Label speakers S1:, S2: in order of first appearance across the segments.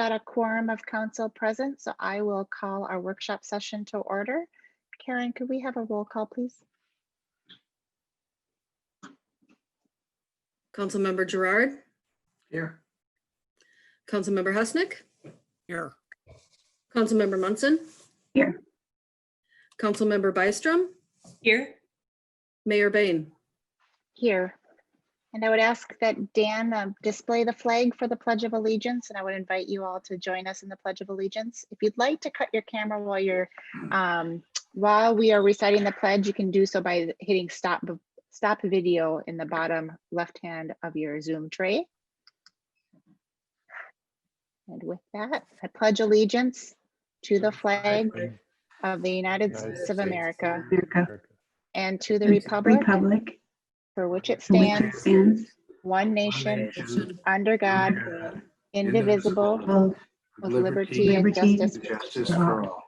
S1: got a quorum of council present, so I will call our workshop session to order. Karen, could we have a roll call, please?
S2: Councilmember Gerard.
S3: Here.
S2: Councilmember Husnick.
S3: Here.
S2: Councilmember Munson.
S4: Here.
S2: Councilmember Byström.
S4: Here.
S2: Mayor Bain.
S1: Here. And I would ask that Dan display the flag for the Pledge of Allegiance, and I would invite you all to join us in the Pledge of Allegiance. If you'd like to cut your camera while we are reciting the pledge, you can do so by hitting stop video in the bottom left hand of your Zoom tray. And with that, I pledge allegiance to the flag of the United States of America and to the republic for which it stands, one nation, under God, indivisible, with liberty and justice for all.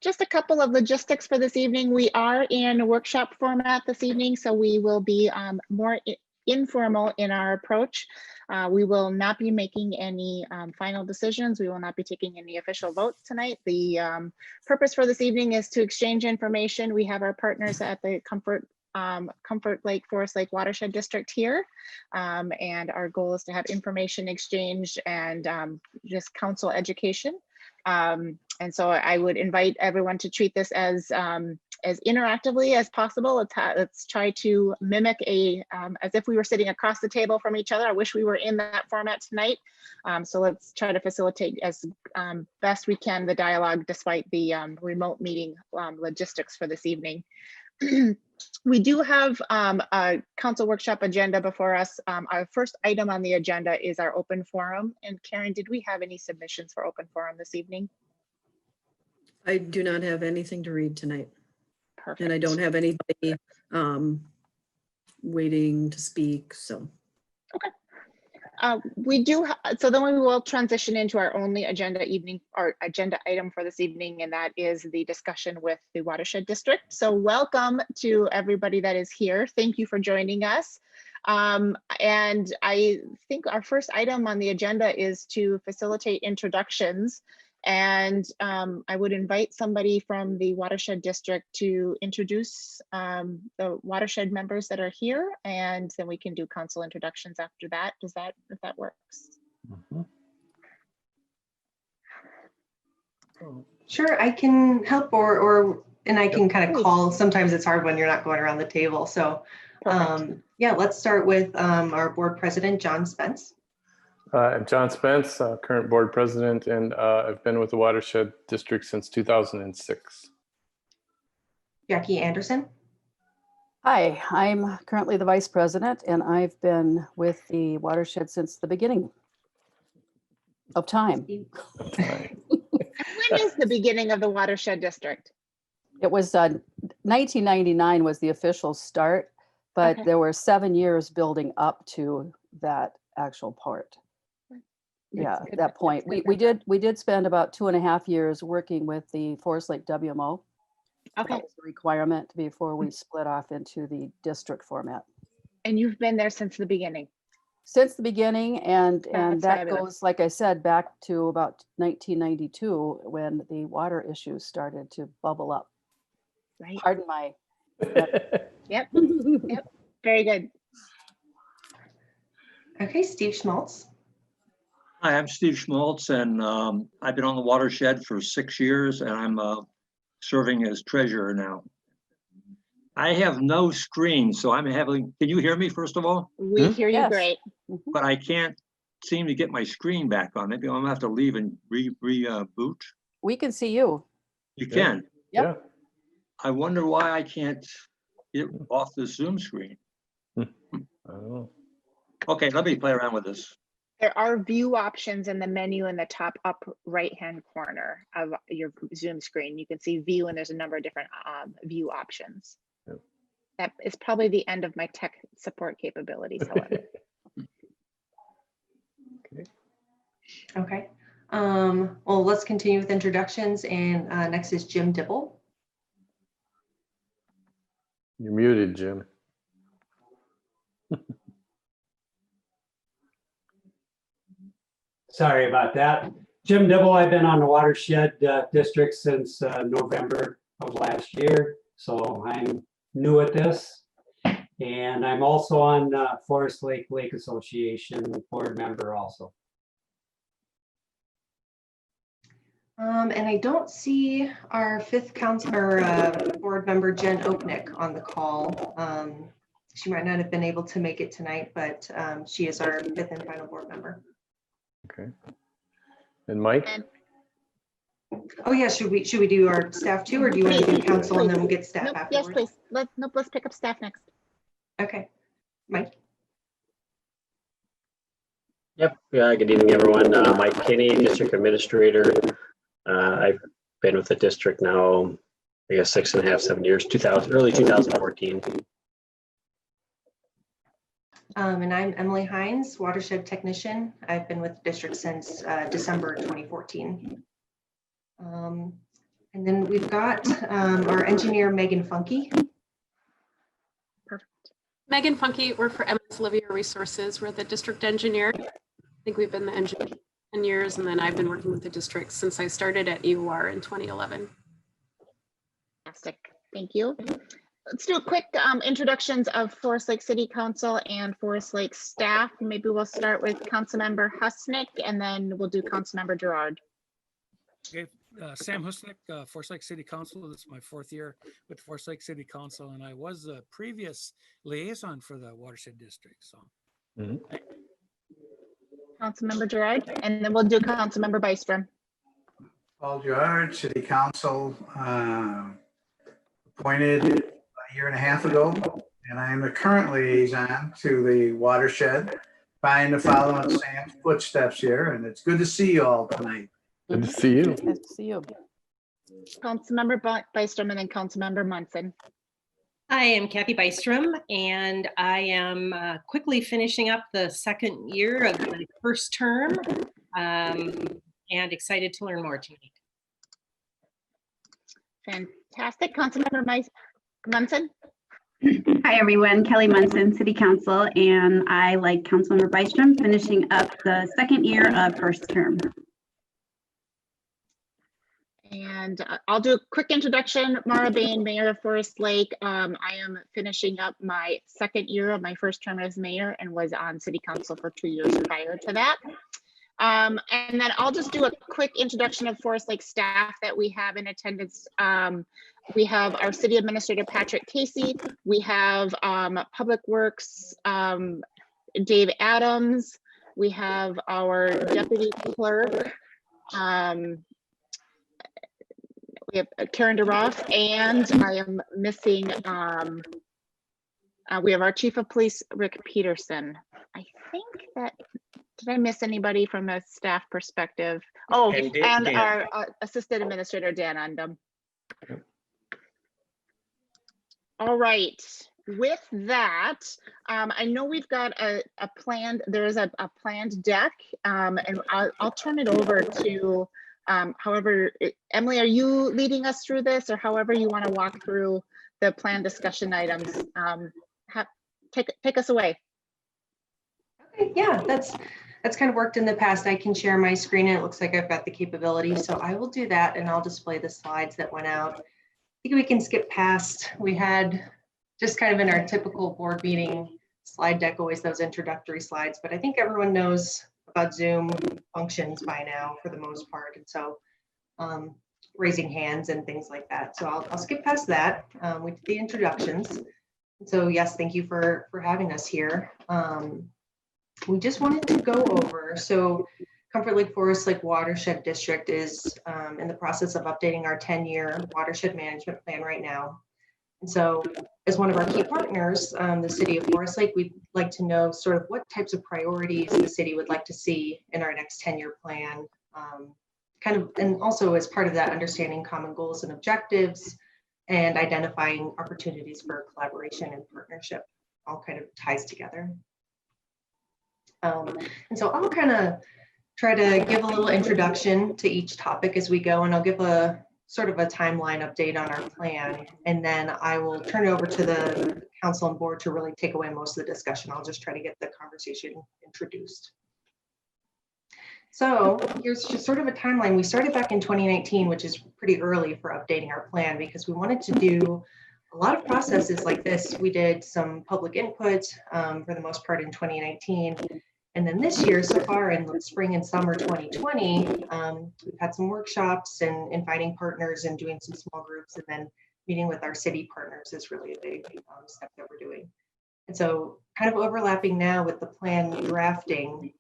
S1: Just a couple of logistics for this evening. We are in workshop format this evening, so we will be more informal in our approach. We will not be making any final decisions. We will not be taking any official votes tonight. The purpose for this evening is to exchange information. We have our partners at the Comfort Lake, Forest Lake Watershed District here. And our goal is to have information exchange and just council education. And so I would invite everyone to treat this as interactively as possible. Let's try to mimic as if we were sitting across the table from each other. I wish we were in that format tonight. So let's try to facilitate as best we can the dialogue despite the remote meeting logistics for this evening. We do have a council workshop agenda before us. Our first item on the agenda is our open forum. And Karen, did we have any submissions for open forum this evening?
S2: I do not have anything to read tonight.
S1: Perfect.
S2: And I don't have anybody waiting to speak, so.
S1: Okay. We do, so then we will transition into our only agenda item for this evening, and that is the discussion with the Watershed District. So welcome to everybody that is here. Thank you for joining us. And I think our first item on the agenda is to facilitate introductions. And I would invite somebody from the Watershed District to introduce the watershed members that are here, and then we can do council introductions after that. If that works?
S3: Mm-hmm.
S4: Sure, I can help and I can kind of call. Sometimes it's hard when you're not going around the table. So yeah, let's start with our board president, John Spence.
S5: I'm John Spence, current board president, and I've been with the Watershed District since 2006.
S4: Jackie Anderson.
S6: Hi, I'm currently the vice president, and I've been with the watershed since the beginning of time.
S1: When is the beginning of the Watershed District?
S6: It was 1999 was the official start, but
S1: Okay.
S6: there were 7 years building up to that actual part. Yeah, at that point, we did spend about 2.5 years working with the Forest Lake WMO.
S1: Okay.
S6: That was a requirement before we split off into the district format.
S1: And you've been there since the beginning?
S6: Since the beginning, and
S1: That's
S6: that
S1: fabulous.
S6: goes, like I said, back to about 1992 when the water issues started to bubble up.
S1: Right.
S6: Pardon my.
S1: Yep. Very good.
S4: Okay, Steve Schmaltz.
S7: Hi, I'm Steve Schmaltz, and I've been on the watershed for 6 years, and I'm serving as treasurer now. I have no screen, so I'm having, can you hear me first of all?
S1: We hear you
S6: Yes.
S1: great.
S7: But I can't seem to get my screen back on. Maybe I'm gonna have to leave and reboot.
S6: We can see you.
S7: You can.
S6: Yep.
S5: Yeah.
S7: I wonder why I can't get off the Zoom screen.
S5: I don't know.
S7: Okay, let me play around with this.
S1: There are view options in the menu in the top up right-hand corner of your Zoom screen. You can see view, and there's a number of different view options.
S5: Yep.
S1: That is probably the end of my tech support capabilities, however.
S4: Okay. Well, let's continue with introductions, and next is Jim Dibble.
S5: You're muted, Jim.
S8: Sorry about that. Jim Dibble, I've been on the Watershed District since November of last year, so I'm new at this. And I'm also on Forest Lake Association board member also.
S4: And I don't see our fifth council or board member, Jen Oaknick, on the call. She might not have been able to make it tonight, but she is our fifth and final board member.
S5: Okay. And Mike?
S4: Oh yeah, should we do our staff too, or do you want to do council and then we'll get staff
S1: Nope, yes,
S4: afterwards?
S1: please. Let's pick up staff next.
S4: Okay, Mike.
S9: Yep. Good evening, everyone. Mike Kinney, District Administrator. I've been with the district now, I guess 6.5, 7 years, early 2014.
S4: And I'm Emily Hines, Watershed Technician. I've been with the district since December 2014. And then we've got our engineer, Megan Funky.
S10: Megan Funky, work for MS Livia Resources. We're the district engineer. I think we've been the engineer 10 years, and then I've been working with the district since I started at EOR in 2011.
S1: Fantastic, thank you. Let's do a quick introductions of Forest Lake City Council and Forest Lake staff. Maybe we'll start with Councilmember Husnick, and then we'll do Councilmember Gerard.
S3: Okay, Sam Husnick, Forest Lake City Council. This is my 4th year with Forest Lake City Council, and I was the previous liaison for the Watershed District. So,
S1: Councilmember Gerard, and then we'll do Councilmember Byström.
S11: Paul Gerard, City Council, appointed a year and a half ago, and I am the current liaison to the Watershed, trying to follow in Sam's footsteps here, and it's good to see you all tonight.
S5: Good to see you.
S6: Nice to see you.
S1: Councilmember Byström, and then Councilmember Munson.
S12: I am Kathy Byström, and I am quickly finishing up the 2nd year of my 1st term, and excited to learn more tonight.
S1: Fantastic. Councilmember Munson.
S13: Hi, everyone. Kelly Munson, City Council, and I, like Councilmember Byström, finishing up the 2nd year of 1st term.
S1: And I'll do a quick introduction. Mara Bain, Mayor of Forest Lake. I am finishing up my 2nd year of my 1st term as mayor and was on City Council for 2 years prior to that. And then I'll just do a quick introduction of Forest Lake staff that we have in attendance. We have our City Administrator, Patrick Casey. We have Public Works, Dave Adams. We have our Deputy Clerk. We have Karen DeRoff, and I am missing, we have our Chief of Police, Rick Peterson. I think that, did I miss anybody from a staff perspective? Oh, and our Assistant Administrator, Dan Undum. All right, with that, I know we've got a planned, there is a planned deck, and I'll turn it over to, however, Emily, are you leading us through this, or however you want to walk through the planned discussion items? Take us away.
S4: Okay, yeah, that's kind of worked in the past. I can share my screen, and it looks like I've got the capability, so I will do that, and I'll display the slides that went out. I think we can skip past. We had just kind of in our typical board meeting slide deck, always those introductory slides, but I think everyone knows about Zoom functions by now for the most part, and so raising hands and things like that. So I'll skip past that. We did the introductions. So yes, thank you for having us here. We just wanted to go over, so Comfort Lake Forest Lake Watershed District is in the process of updating our 10-year watershed management plan right now. And so as one of our key partners, the City of Forest Lake, we'd like to know sort of what types of priorities the city would like to see in our next 10-year plan, and also as part of that, understanding common goals and objectives and identifying opportunities for collaboration and partnership, all kind of ties together. And so I'll kind of try to give a little introduction to each topic as we go, and I'll give a sort of a timeline update on our plan, and then I will turn it over to the council and board to really take away most of the discussion. I'll just try to get the conversation introduced. So here's just sort of a timeline. We started back in 2019, which is pretty early for updating our plan because we wanted to do a lot of processes like this. We did some public input for the most part in 2019. And then this year, so far in the spring and summer 2020, we've had some workshops and inviting partners and doing some small groups, and then meeting with our city partners is really a big step that we're doing. And so kind of overlapping now with the plan drafting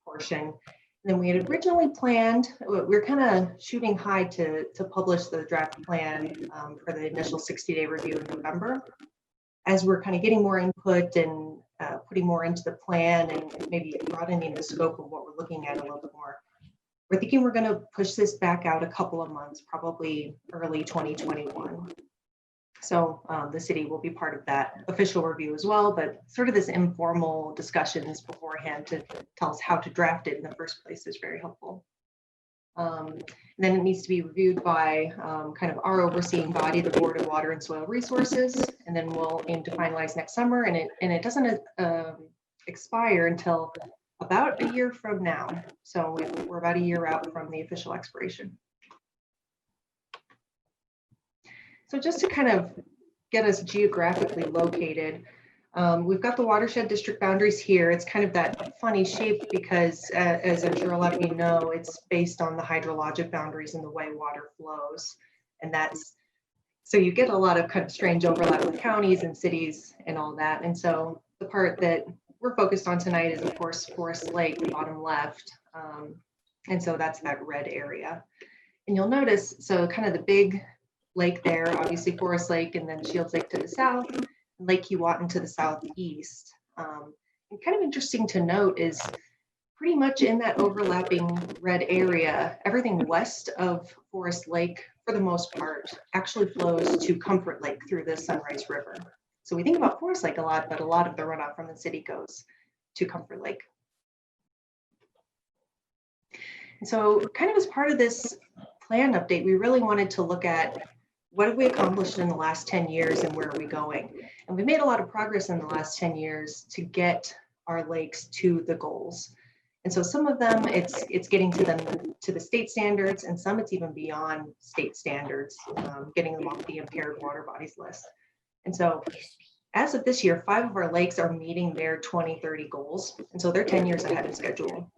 S4: portion. And then we had originally planned, we're kind of shooting high to publish the draft plan for the initial 60-day review in November. As we're kind of getting more input and putting more into the plan and maybe broadening the scope of what we're looking at a little bit more, we're thinking we're going to push this back out a couple of months, probably early 2021. So the city will be part of that official review as well, but sort of this informal discussions beforehand to tell us how to draft it in the first place is very helpful. And then it needs to be reviewed by kind of our overseeing body, the Board of Water and Soil Resources, and then we'll aim to finalize next summer, and it doesn't expire until about a year from now. So we're about a year out from the official expiration. So just to kind of get us geographically located, we've got the Watershed District boundaries here. It's kind of that funny shape because, as I'm sure a lot of you know, it's based on the hydrologic boundaries and the way water flows. And that's, so you get a lot of kind of strange overlap with counties and cities and all that. And so the part that we're focused on tonight is, of course, Forest Lake, the bottom left. And so that's that red area. And you'll notice, so kind of the big lake there, obviously Forest Lake, and then Shields Lake to the south, Lake Keewatin to the southeast. And kind of interesting to note is pretty much in that overlapping red area, everything west of Forest Lake, for the most part, actually flows to Comfort Lake through the Sunrise River. So we think about Forest Lake a lot, but a lot of the runoff from the city goes to Comfort Lake. And so kind of as part of this plan update, we really wanted to look at what have we accomplished in the last 10 years and where are we going? And we made a lot of progress in the last 10 years to get our lakes to the goals. And so some of them, it's getting to them to the state standards, and some it's even beyond state standards, getting them off the impaired water bodies list. And so as of this year, 5 of our lakes are meeting their 2030 goals. And so they're 10 years ahead of schedule.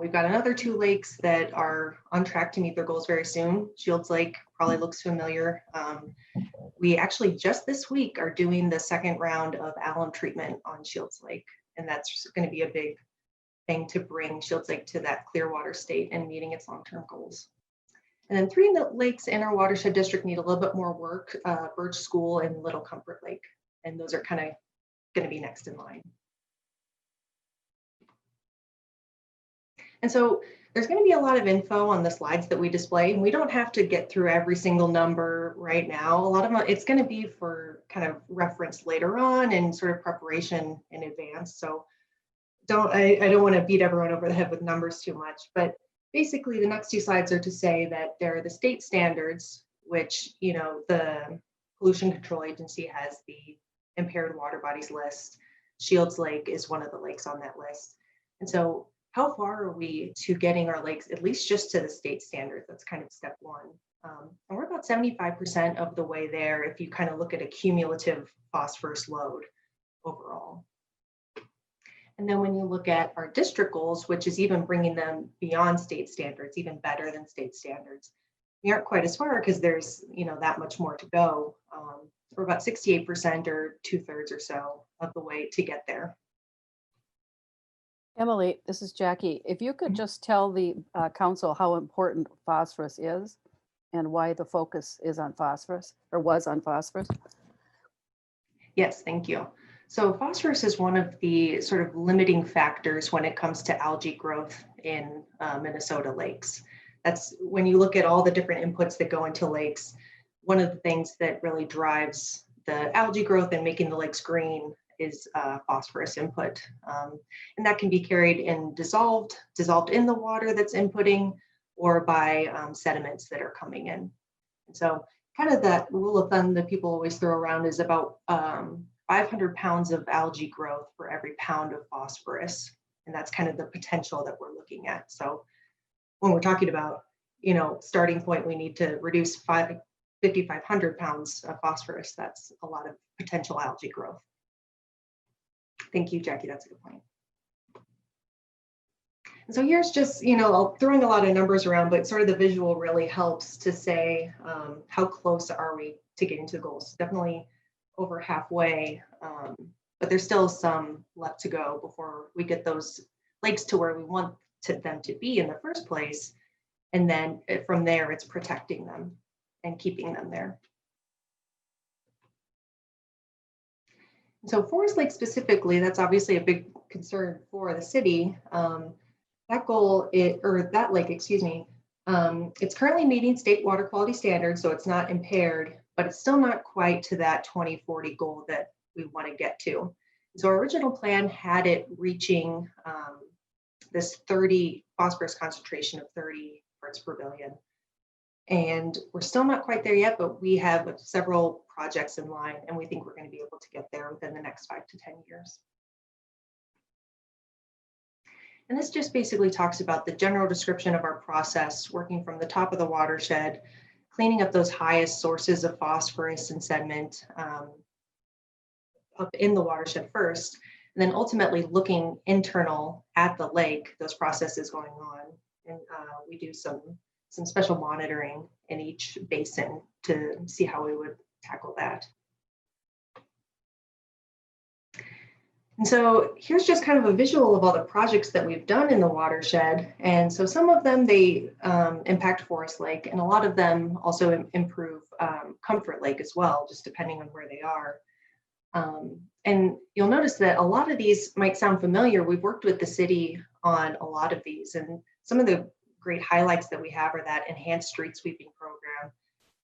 S4: We've got another 2 lakes that are on track to meet their goals very soon. Shields Lake probably looks familiar. We actually just this week are doing the second round of alum treatment on Shields Lake. And that's going to be a big thing to bring Shields Lake to that clear water state and meeting its long-term goals. And then 3 lakes in our watershed district need a little bit more work, Birch School and Little Comfort Lake. And those are kind of going to be next in line. And so there's going to be a lot of info on the slides that we display, and we don't have to get through every single number right now. A lot of it's going to be for kind of reference later on and sort of preparation in advance. So I don't want to beat everyone over the head with numbers too much, but basically the next 2 slides are to say that there are the state standards, which, you know, the Pollution Control Agency has the impaired water bodies list. Shields Lake is one of the lakes on that list. And so how far are we to getting our lakes at least just to the state standards? That's kind of step 1. And we're about 75% of the way there if you kind of look at a cumulative phosphorus load overall. And then when you look at our district goals, which is even bringing them beyond state standards, even better than state standards, we aren't quite as far because there's, you know, that much more to go. We're about 68% or 2/3 or so of the way to get there.
S6: Emily, this is Jackie. If you could just tell the council how important phosphorus is and why the focus is on phosphorus or was on phosphorus.
S4: Yes, thank you. So phosphorus is one of the sort of limiting factors when it comes to algae growth in Minnesota lakes. That's when you look at all the different inputs that go into lakes, one of the things that really drives the algae growth and making the lakes green is phosphorus input. And that can be carried in dissolved in the water that's inputting, or by sediments that are coming in. And so kind of that rule of thumb that people always throw around is about 500 pounds of algae growth for every pound of phosphorus. And that's kind of the potential that we're looking at. So when we're talking about, you know, starting point, we need to reduce 5,500 pounds of phosphorus. That's a lot of potential algae growth. Thank you, Jackie. That's a good point. And so here's just, you know, throwing a lot of numbers around, but sort of the visual really helps to say how close are we to getting to the goals. Definitely over halfway, but there's still some left to go before we get those lakes to where we want them to be in the first place. And then from there, it's protecting them and keeping them there. So Forest Lake specifically, that's obviously a big concern for the city. That goal, that lake, excuse me, it's currently meeting state water quality standards, so it's not impaired, but it's still not quite to that 2040 goal that we want to get to. So our original plan had it reaching this 30 phosphorus concentration of 30 parts per billion. And we're still not quite there yet, but we have several projects in line, and we think we're going to be able to get there within the next 5 to 10 years. And this just basically talks about the general description of our process, working from the top of the watershed, cleaning up those highest sources of phosphorus and sediment up in the watershed first, and then ultimately looking internal at the lake, those processes going on. And we do some special monitoring in each basin to see how we would tackle that. And so here's just kind of a visual of all the projects that we've done in the watershed. And so some of them, they impact Forest Lake, and a lot of them also improve Comfort Lake as well, just depending on where they are. And you'll notice that a lot of these might sound familiar. We've worked with the city on a lot of these, and some of the great highlights that we have are that enhanced street sweeping program.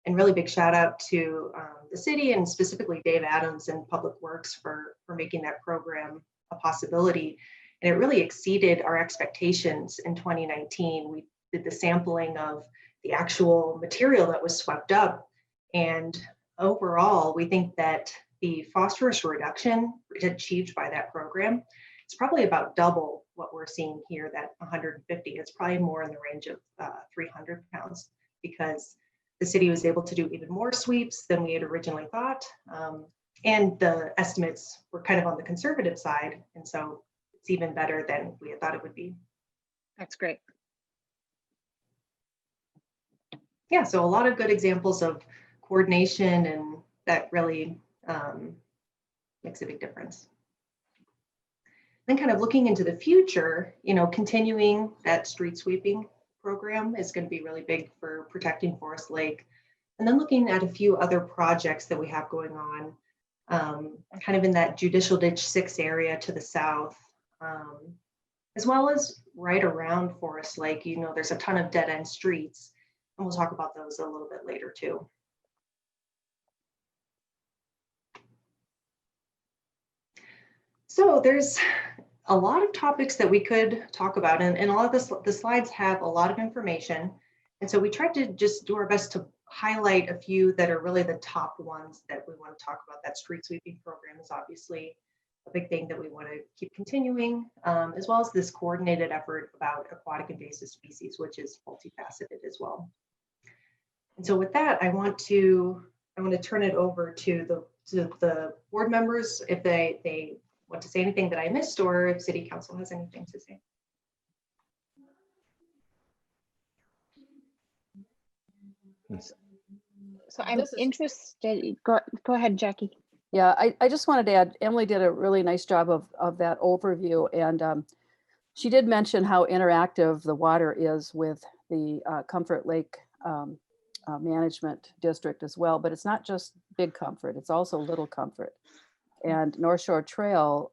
S4: And really big shout out to the city, and specifically Dave Adams and Public Works for making that program a possibility. And it really exceeded our expectations in 2019. We did the sampling of the actual material that was swept up. And overall, we think that the phosphorus reduction achieved by that program is probably about double what we're seeing here, that 150. It's probably more in the range of 300 pounds, because the city was able to do even more sweeps than we had originally thought. And the estimates were kind of on the conservative side. And so it's even better than we had thought it would be.
S1: That's great.
S4: Yeah, so a lot of good examples of coordination, and that really makes a big difference. Then kind of looking into the future, you know, continuing that street sweeping program is going to be really big for protecting Forest Lake. And then looking at a few other projects that we have going on, kind of in that Judicial Ditch 6 area to the south, as well as right around Forest Lake. You know, there's a ton of dead end streets, and we'll talk about those a little bit later too. So there's a lot of topics that we could talk about, and a lot of the slides have a lot of information. And so we tried to just do our best to highlight a few that are really the top ones that we want to talk about. That street sweeping program is obviously a big thing that we want to keep continuing, as well as this coordinated effort about aquatic invasive species, which is multifaceted as well. And so with that, I want to turn it over to the board members if they want to say anything that I missed, or if City Council has anything to say.
S1: So I'm interested, go ahead, Jackie.
S6: Yeah, I just wanted to add, Emily did a really nice job of that overview, and she did mention how interactive the water is with the Comfort Lake Management District as well, but it's not just Big Comfort, it's also Little Comfort. And North Shore Trail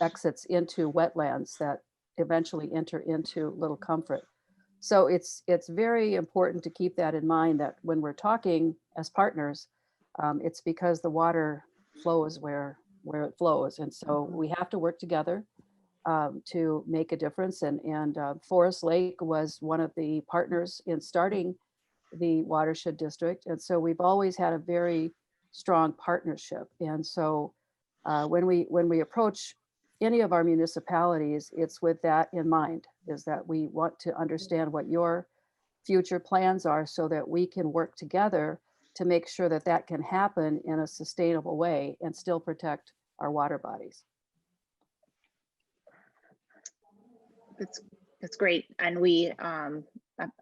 S6: exits into wetlands that eventually enter into Little Comfort. So it's very important to keep that in mind, that when we're talking as partners, it's because the water flows where it flows. And so we have to work together to make a difference. And Forest Lake was one of the partners in starting the Watershed District. And so we've always had a very strong partnership. And so when we approach any of our municipalities, it's with that in mind, is that we want to understand what your future plans are so that we can work together to make sure that that can happen in a sustainable way and still protect our water bodies.
S1: That's great. And we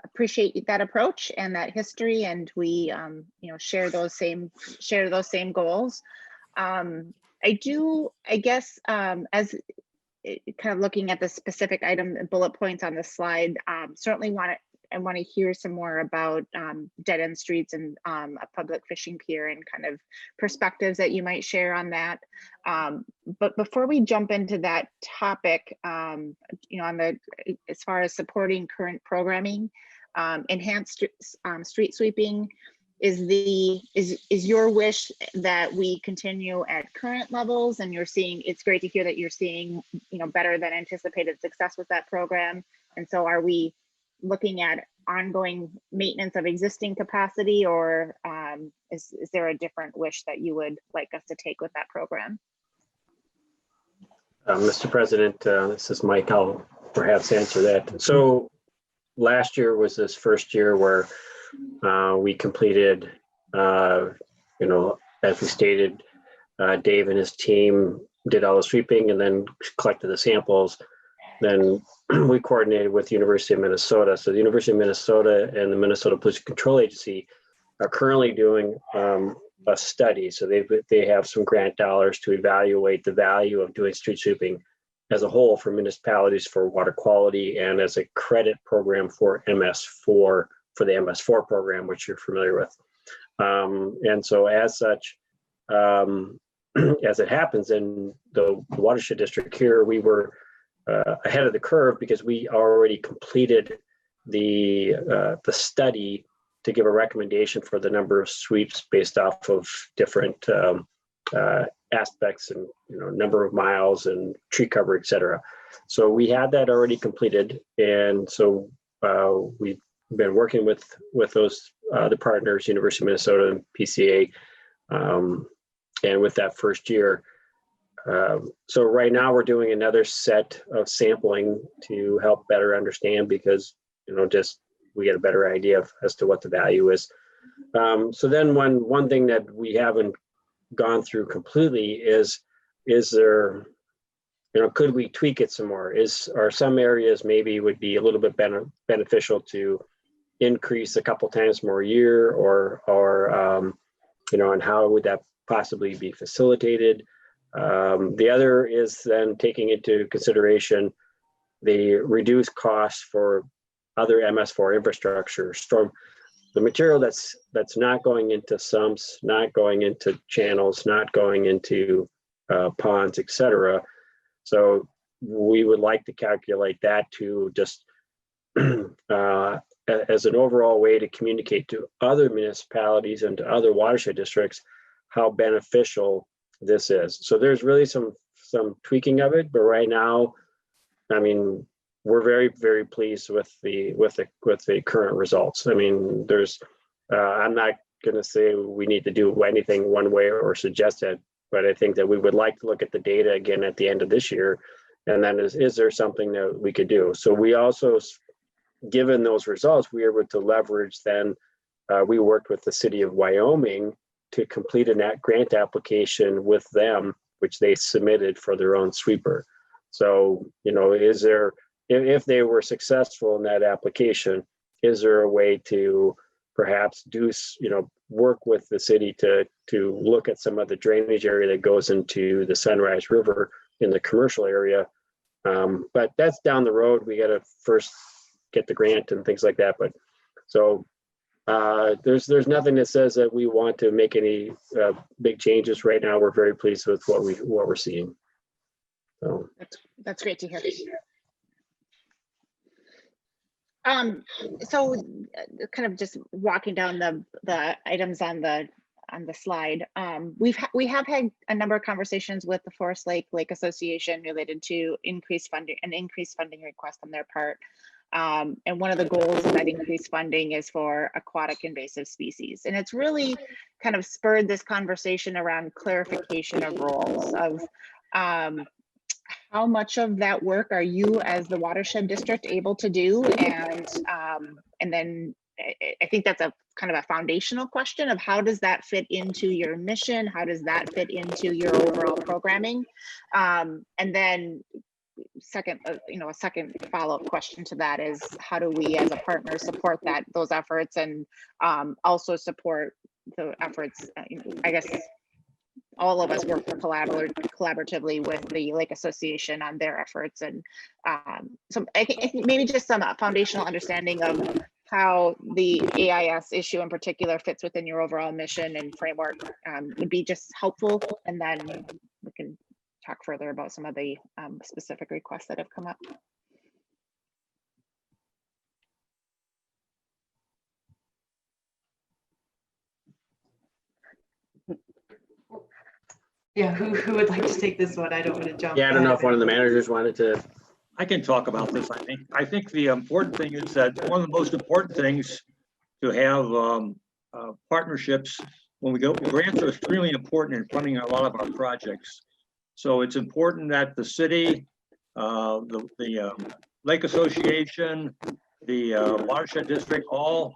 S1: appreciate that approach and that history, and we share those same goals. I guess as kind of looking at the specific item bullet points on the slide, certainly I want to hear some more about dead end streets and a public fishing pier and kind of perspectives that you might share on that. But before we jump into that topic, as far as supporting current programming, enhanced street sweeping, is your wish that we continue at current levels? And it's great to hear that you're seeing better than anticipated success with that program. And so are we looking at ongoing maintenance of existing capacity, or is there a different wish that you would like us to take with that program?
S9: Mr. President, this is Mike. I'll perhaps answer that. So last year was this first year where we completed, as we stated, Dave and his team did all the sweeping and then collected the samples. Then we coordinated with the University of Minnesota. So the University of Minnesota and the Minnesota Pollution Control Agency are currently doing a study. So they have some grant dollars to evaluate the value of doing street sweeping as a whole for municipalities for water quality and as a credit program for MS4, for the MS4 program, which you're familiar with. And so as such, as it happens in the Watershed District here, we were ahead of the curve because we already completed the study to give a recommendation for the number of sweeps based off of different aspects and number of miles and tree cover, et cetera. So we had that already completed, and so we've been working with those the partners, University of Minnesota and PCA, and with that first year. So right now we're doing another set of sampling to help better understand, because we get a better idea as to what the value is. So then one thing that we haven't gone through completely is there, could we tweak it some more? Are some areas maybe would be a little bit beneficial to increase a couple times more a year, or and how would that possibly be facilitated? The other is then taking into consideration the reduced costs for other MS4 infrastructure, the material that's not going into sumps, not going into channels, not going into ponds, etc. So we would like to calculate that to just as an overall way to communicate to other municipalities and to other watershed districts how beneficial this is. So there's really some tweaking of it, but right now, I mean, we're very, very pleased with the current results. I mean, I'm not going to say we need to do anything one way or suggest it, but I think that we would like to look at the data again at the end of this year, and then is there something that we could do? So we also, given those results, we were able to leverage then. We worked with the city of Wyoming to complete a grant application with them, which they submitted for their own sweeper. So, is there, if they were successful in that application, is there a way to perhaps work with the city to look at some of the drainage area that goes into the Sunrise River in the commercial area? But that's down the road. We got to first get the grant and things like that. But so there's nothing that says that we want to make any big changes right now. We're very pleased with what we're seeing. So
S1: that's great to hear. So kind of just walking down the items on the slide, we have had a number of conversations with the Forest Lake Association related to increased funding request on their part. And one of the goals of that increased funding is for aquatic invasive species. And it's really kind of spurred this conversation around clarification of roles of how much of that work are you as the watershed district able to do? And then I think that's a kind of a foundational question of how does that fit into your mission? How does that fit into your overall programming? And then second, a second follow-up question to that is how do we as a partner support those efforts and also support the efforts, I guess all of us work collaboratively with the Lake Association on their efforts. And so I think maybe just some foundational understanding of how the AIS issue in particular fits within your overall mission and framework would be just helpful. And then we can talk further about some of the specific requests that have come up.
S4: Yeah, who would like to take this one? I don't want to jump.
S9: Yeah, I don't know if one of the managers wanted to.
S7: I can talk about this. I think the important thing is that one of the most important things to have partnerships when we go, grants are extremely important in funding a lot of our projects. So it's important that the city, the Lake Association, the Watershed District all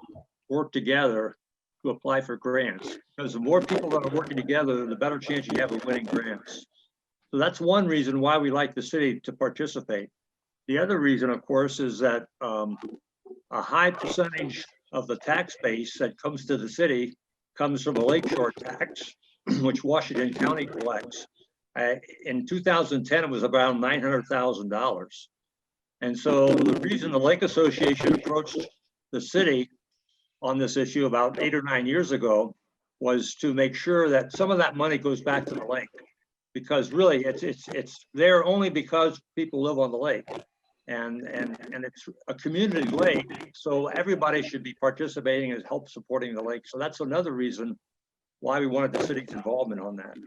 S7: work together to apply for grants. Because the more people that are working together, the better chance you have of winning grants. So that's one reason why we like the city to participate. The other reason, of course, is that a high percentage of the tax base that comes to the city comes from a lakeshore tax, which Washington County collects. In 2010, it was around $900,000. And so the reason the Lake Association approached the city on this issue about 8 or 9 years ago was to make sure that some of that money goes back to the lake, because really it's there only because people live on the lake, and it's a community lake, so everybody should be participating and help supporting the lake. So that's another reason why we wanted the city's involvement on that.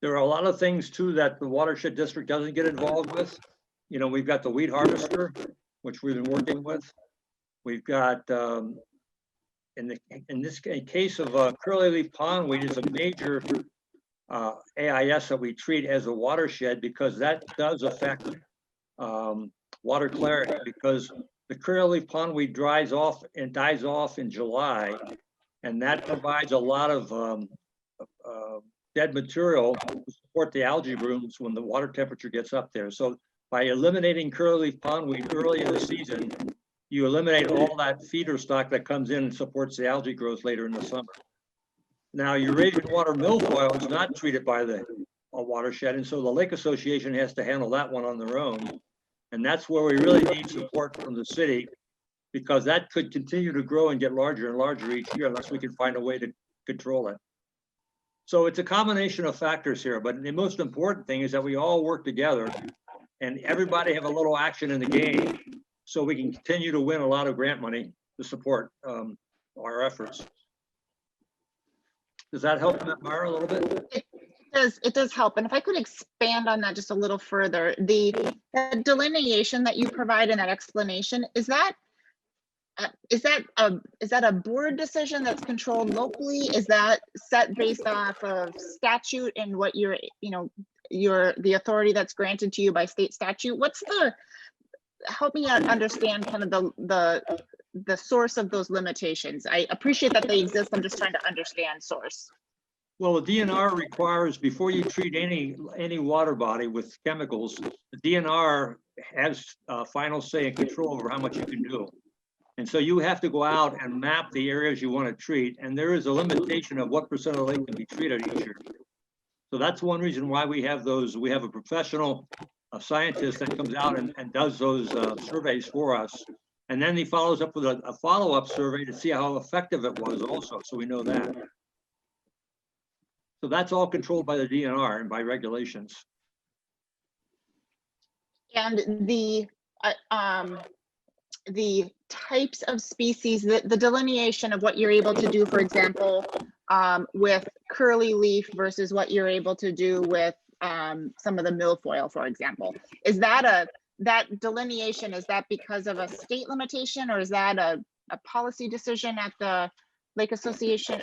S7: There are a lot of things too that the Watershed District doesn't get involved with. You know, we've got the weed harvester, which we've been working with. We've got, in this case of curly leaf pondweed is a major AIS that we treat as a watershed, because that does affect water clarity, because the curly leaf pondweed dries off and dies off in July, and that provides a lot of dead material to support the algae blooms when the water temperature gets up there. So by eliminating curly leaf pondweed early in the season, you eliminate all that feeder stock that comes in and supports the algae growth later in the summer. Now, Eurasian water milfoil is not treated by the watershed, and so the Lake Association has to handle that one on their own. And that's where we really need support from the city, because that could continue to grow and get larger and larger each year unless we can find a way to control it. So it's a combination of factors here, but the most important thing is that we all work together and everybody have a little action in the game, so we can continue to win a lot of grant money to support our efforts. Does that help, Mara, a little bit?
S1: It does help. And if I could expand on that just a little further, the delineation that you provide in that explanation, is that a board decision that's controlled locally? Is that set based off of statute and what the authority that's granted to you by state statute? Help me understand kind of the source of those limitations. I appreciate that they exist. I'm just trying to understand source.
S7: Well, the DNR requires, before you treat any water body with chemicals, the DNR has final say and control over how much you can do. And so you have to go out and map the areas you want to treat. And there is a limitation of what % of the lake can be treated each year. So that's one reason why we have those. We have a professional scientist that comes out and does those surveys for us. And then he follows up with a follow-up survey to see how effective it was also, so we know that. So that's all controlled by the DNR and by regulations.
S1: And the types of species, the delineation of what you're able to do, for example, with curly leaf versus what you're able to do with some of the milfoil, for example, is that delineation, is that because of a state limitation, or is that a policy decision at the Lake Association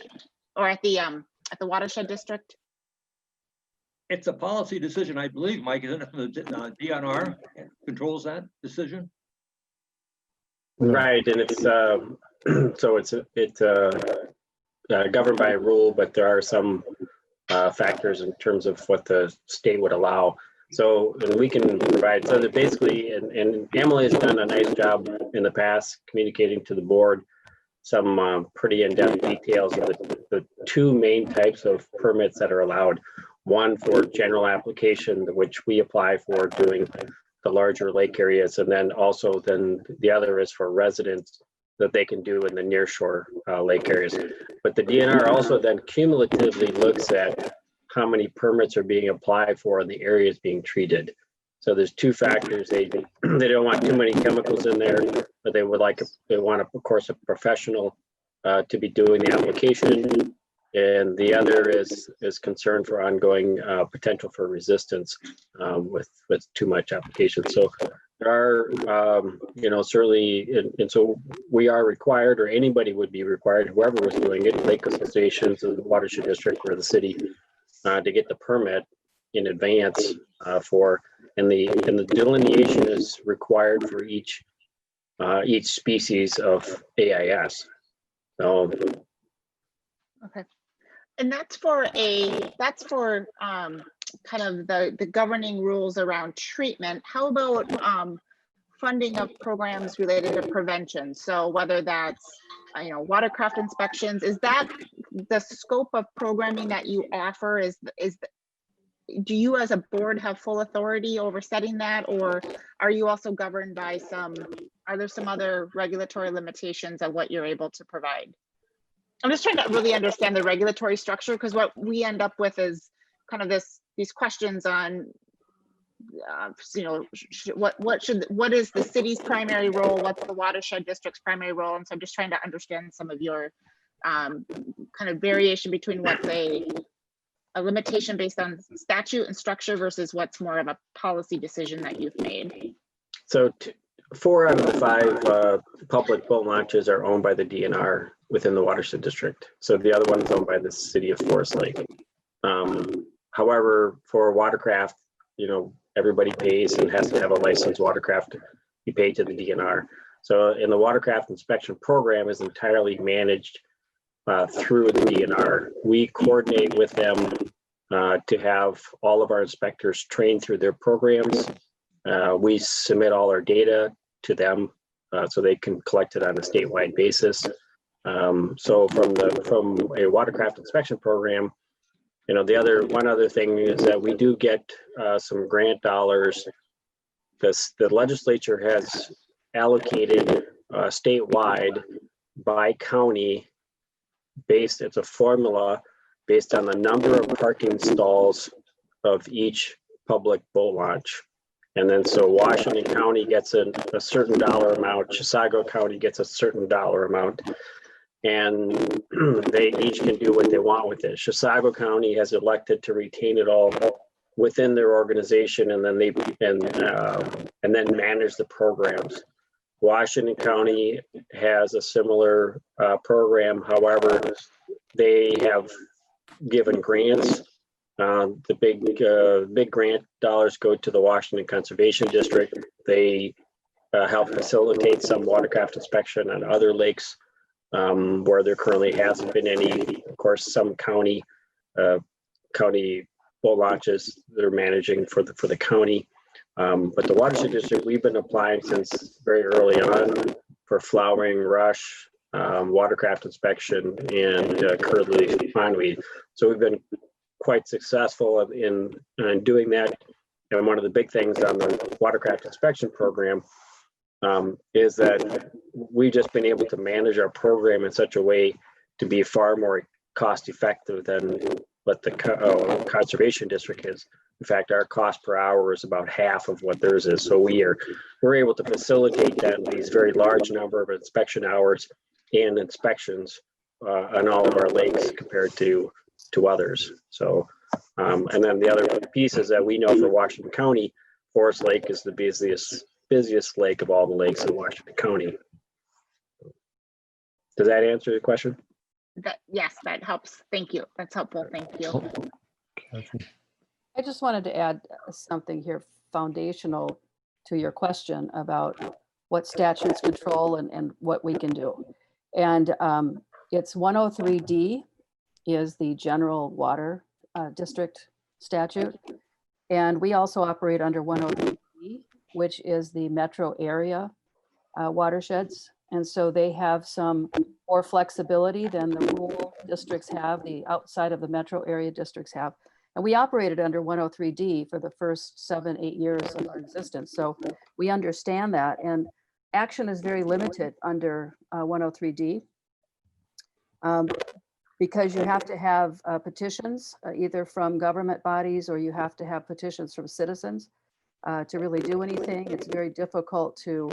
S1: or at the Watershed District?
S7: It's a policy decision, I believe, Mike, isn't it? The DNR controls that decision.
S9: Right, and it's so it's governed by a rule, but there are some factors in terms of what the state would allow. So, and we can provide, so that basically, and Emily has done a nice job in the past communicating to the board some pretty in-depth details of the two main types of permits that are allowed. One for general application, which we apply for doing the larger lake areas, and then the other is for residents that they can do in the nearshore lake areas. But the DNR also then cumulatively looks at how many permits are being applied for in the areas being treated. So there's two factors. They don't want too many chemicals in there, but they want, of course, a professional to be doing the application. And the other is concern for ongoing potential for resistance with too much application. So there are, certainly, and so we are required, or anybody would be required, whoever was doing it, lake associations, the Watershed District, or the city, to get the permit in advance and the delineation is required for each species of AIS. So.
S1: Okay. And that's for kind of the governing rules around treatment. How about funding of programs related to prevention? So whether that's watercraft inspections, is that the scope of programming that you offer? Do you as a board have full authority over setting that, or are you also governed by are there some other regulatory limitations of what you're able to provide? I'm just trying to really understand the regulatory structure, because what we end up with is kind of these questions on, what is the city's primary role? What's the Watershed District's primary role? And so I'm just trying to understand some of your kind of variation between what's a limitation based on statute and structure versus what's more of a policy decision that you've made.
S9: So 4 out of the 5 public boat launches are owned by the DNR within the Watershed District. So the other one is owned by the city of Forest Lake. However, for Watercraft, everybody pays and has to have a licensed Watercraft. You pay to the DNR. So in the Watercraft inspection program is entirely managed through the DNR. We coordinate with them to have all of our inspectors trained through their programs. We submit all our data to them so they can collect it on a statewide basis. So from a Watercraft inspection program, one other thing is that we do get some grant dollars. The legislature has allocated statewide by county it's a formula based on the number of parking stalls of each public boat launch. And then so Washington County gets a certain dollar amount, Chisago County gets a certain dollar amount, and they each can do what they want with it. Chisago County has elected to retain it all within their organization, and then and then manage the programs. Washington County has a similar program. However, they have given grants. The big grant dollars go to the Washington Conservation District. They help facilitate some watercraft inspection on other lakes where there currently hasn't been any. Of course, some county boat launches they're managing for the county. But the Watershed District, we've been applying since very early on for flowering, rush, watercraft inspection, and curdley pondweed. So we've been quite successful in doing that. And one of the big things on the watercraft inspection program is that we've just been able to manage our program in such a way to be far more cost effective than what the conservation district is. In fact, our cost per hour is about half of what theirs is. So we're able to facilitate that in these very large number of inspection hours and inspections on all of our lakes compared to others. So, and then the other piece is that we know for Washington County, Forest Lake is the busiest lake of all the lakes in Washington County. Does that answer your question?
S1: Yes, that helps. Thank you. That's helpful. Thank you.
S6: I just wanted to add something here foundational to your question about what statutes control and what we can do. And it's 103D is the general water district statute. And we also operate under 103D, which is the metro area watersheds. And so they have some more flexibility than the rural districts have, the outside of the metro area districts have. And we operated under 103D for the first 7-8 years of our existence. So we understand that. And action is very limited under 103D because you have to have petitions either from government bodies or you have to have petitions from citizens to really do anything. It's very difficult to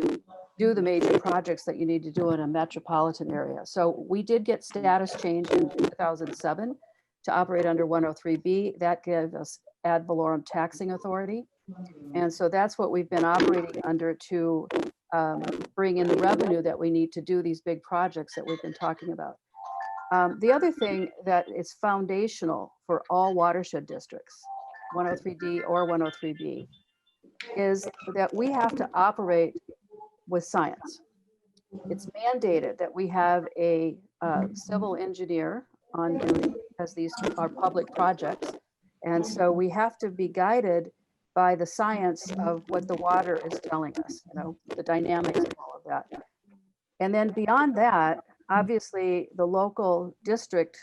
S6: do the major projects that you need to do in a metropolitan area. So we did get status change in 2007 to operate under 103B. That gave us ad valorem taxing authority. And so that's what we've been operating under to bring in the revenue that we need to do these big projects that we've been talking about. The other thing that is foundational for all watershed districts, 103D or 103B, is that we have to operate with science. It's mandated that we have a civil engineer on duty, as these are public projects. And so we have to be guided by the science of what the water is telling us, you know, the dynamics of all of that. And then beyond that, obviously the local district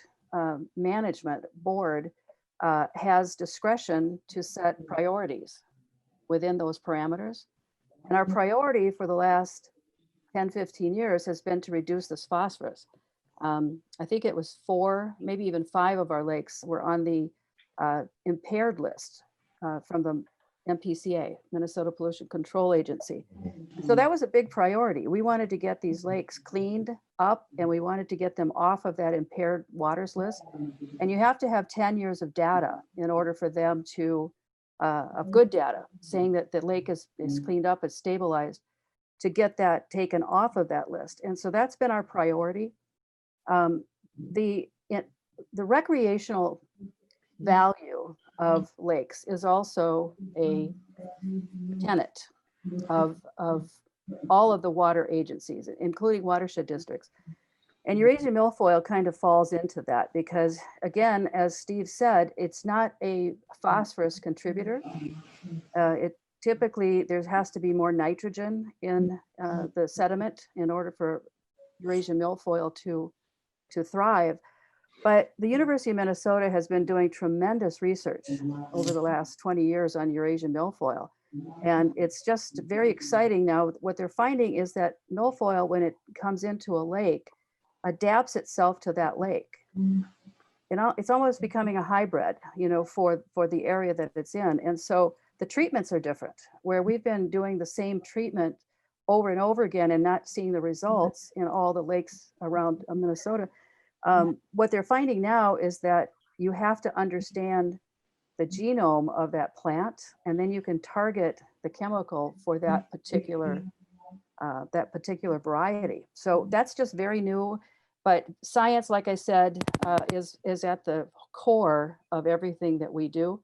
S6: management board has discretion to set priorities within those parameters. And our priority for the last 10, 15 years has been to reduce this phosphorus. I think it was 4, maybe even 5 of our lakes were on the impaired list from the MPCA, Minnesota Pollution Control Agency. So that was a big priority. We wanted to get these lakes cleaned up and we wanted to get them off of that impaired waters list. And you have to have 10 years of data in order for them to, of good data, saying that the lake is cleaned up, it's stabilized, to get that taken off of that list. And so that's been our priority. The recreational value of lakes is also a tenet of all of the water agencies, including watershed districts. And Eurasian milfoil kind of falls into that because, again, as Steve said, it's not a phosphorus contributor. It typically, there has to be more nitrogen in the sediment in order for Eurasian milfoil to thrive. But the University of Minnesota has been doing tremendous research over the last 20 years on Eurasian milfoil. And it's just very exciting now. What they're finding is that milfoil, when it comes into a lake, adapts itself to that lake. You know, it's almost becoming a hybrid, you know, for the area that it's in. And so the treatments are different, where we've been doing the same treatment over and over again and not seeing the results in all the lakes around Minnesota. What they're finding now is that you have to understand the genome of that plant, and then you can target the chemical for that particular variety. So that's just very new, but science, like I said, is at the core of everything that we do.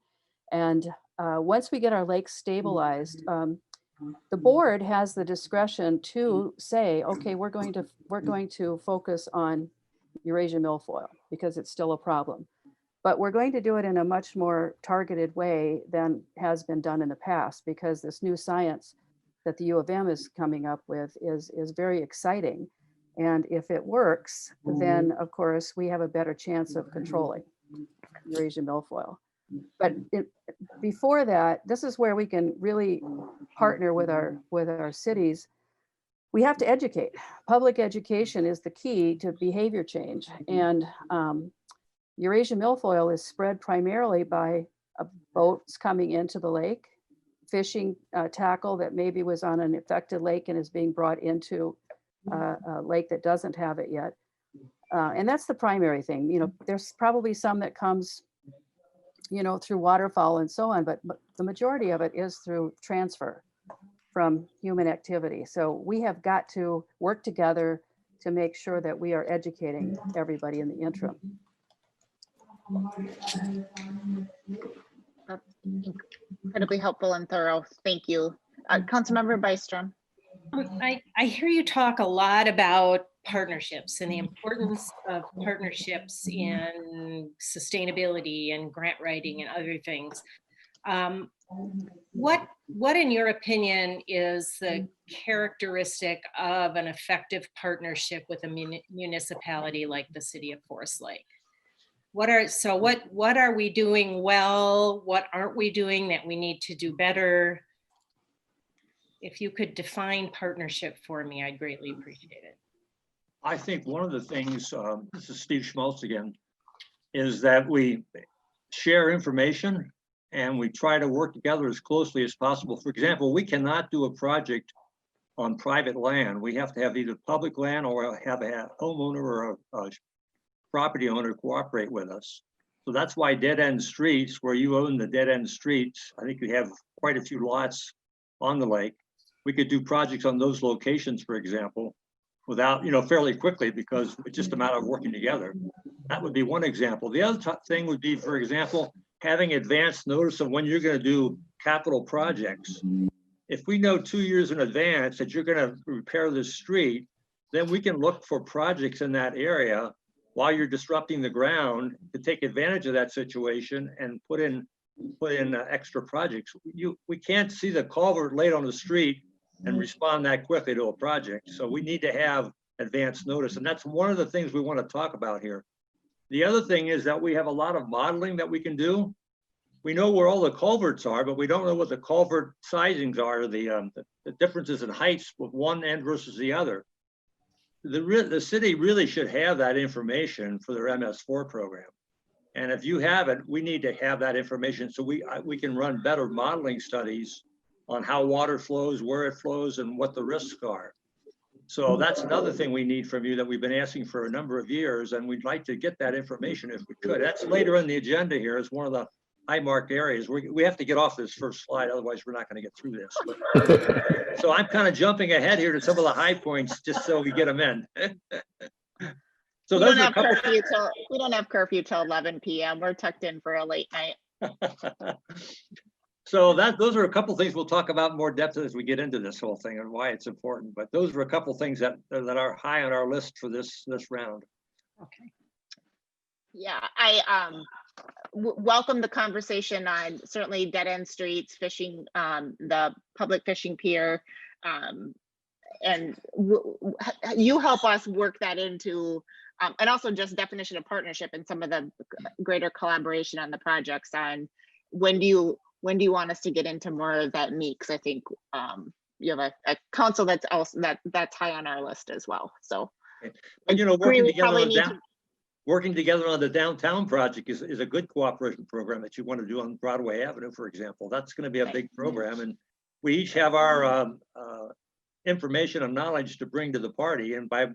S6: And once we get our lakes stabilized, the board has the discretion to say, okay, we're going to focus on Eurasian milfoil because it's still a problem. But we're going to do it in a much more targeted way than has been done in the past, because this new science that the U of M is coming up with is very exciting. And if it works, then of course we have a better chance of controlling Eurasian milfoil. But before that, this is where we can really partner with our cities. We have to educate. Public education is the key to behavior change. And Eurasian milfoil is spread primarily by boats coming into the lake, fishing tackle that maybe was on an affected lake and is being brought into a lake that doesn't have it yet. And that's the primary thing. You know, there's probably some that comes, you know, through waterfowl and so on, but the majority of it is through transfer from human activity. So we have got to work together to make sure that we are educating everybody in the interim.
S1: That's incredibly helpful and thorough. Thank you. Councilmember Byström.
S12: I hear you talk a lot about partnerships and the importance of partnerships in sustainability and grant writing and other things. What in your opinion is the characteristic of an effective partnership with a municipality like the city of Forest Lake? What are we doing well? What aren't we doing that we need to do better? If you could define partnership for me, I'd greatly appreciate it.
S7: I think one of the things, this is Steve Schmaltz again, is that we share information and we try to work together as closely as possible. For example, we cannot do a project on private land. We have to have either public land or have a homeowner or a property owner cooperate with us. So that's why dead end streets, where you own the dead end streets, I think we have quite a few lots on the lake. We could do projects on those locations, for example, without, fairly quickly, because it's just a matter of working together. That would be one example. The other thing would be, for example, having advance notice of when you're going to do capital projects. If we know 2 years in advance that you're going to repair this street, then we can look for projects in that area while you're disrupting the ground to take advantage of that situation and put in extra projects. We can't see the culvert laid on the street and respond that quickly to a project. So we need to have advance notice. And that's one of the things we want to talk about here. The other thing is that we have a lot of modeling that we can do. We know where all the culverts are, but we don't know what the culvert sizings are, the differences in heights with one end versus the other. The city really should have that information for their MS4 program. And if you have it, we need to have that information so we can run better modeling studies on how water flows, where it flows, and what the risks are. So that's another thing we need from you that we've been asking for a number of years, and we'd like to get that information if we could. That's later in the agenda here as one of the high marked areas. We have to get off this first slide, otherwise we're not going to get through this. But, so I'm kind of jumping ahead here to some of the high points just so we get them in. So
S1: we don't have curfew till 11 p.m. We're tucked in for a late night.
S7: So those are a couple things we'll talk about in more depth as we get into this whole thing and why it's important. But those are a couple things that are high on our list for this round.
S12: Okay.
S1: Yeah, I welcome the conversation on certainly dead end streets, fishing, the public fishing pier, and you help us work that into, and also just definition of partnership and some of the greater collaboration on the projects on when do you want us to get into more of that meat? Because I think you have a council that's also that's high on our list as well. So,
S7: and working together on the downtown project is a good cooperation program that you want to do on Broadway Avenue, for example. That's going to be a big program, and we each have our information and knowledge to bring to the party, and by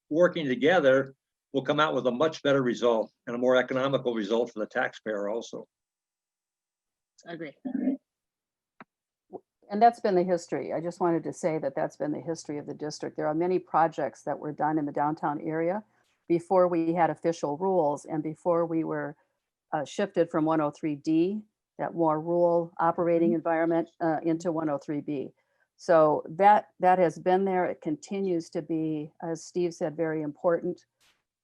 S7: working together, we'll come out with a much better result and a more economical result for the taxpayer also.
S1: I agree.
S6: And that's been the history. I just wanted to say that that's been the history of the district. There are many projects that were done in the downtown area before we had official rules and before we were shifted from 103D, that more rural operating environment, into 103B. So that has been there. It continues to be, as Steve said, very important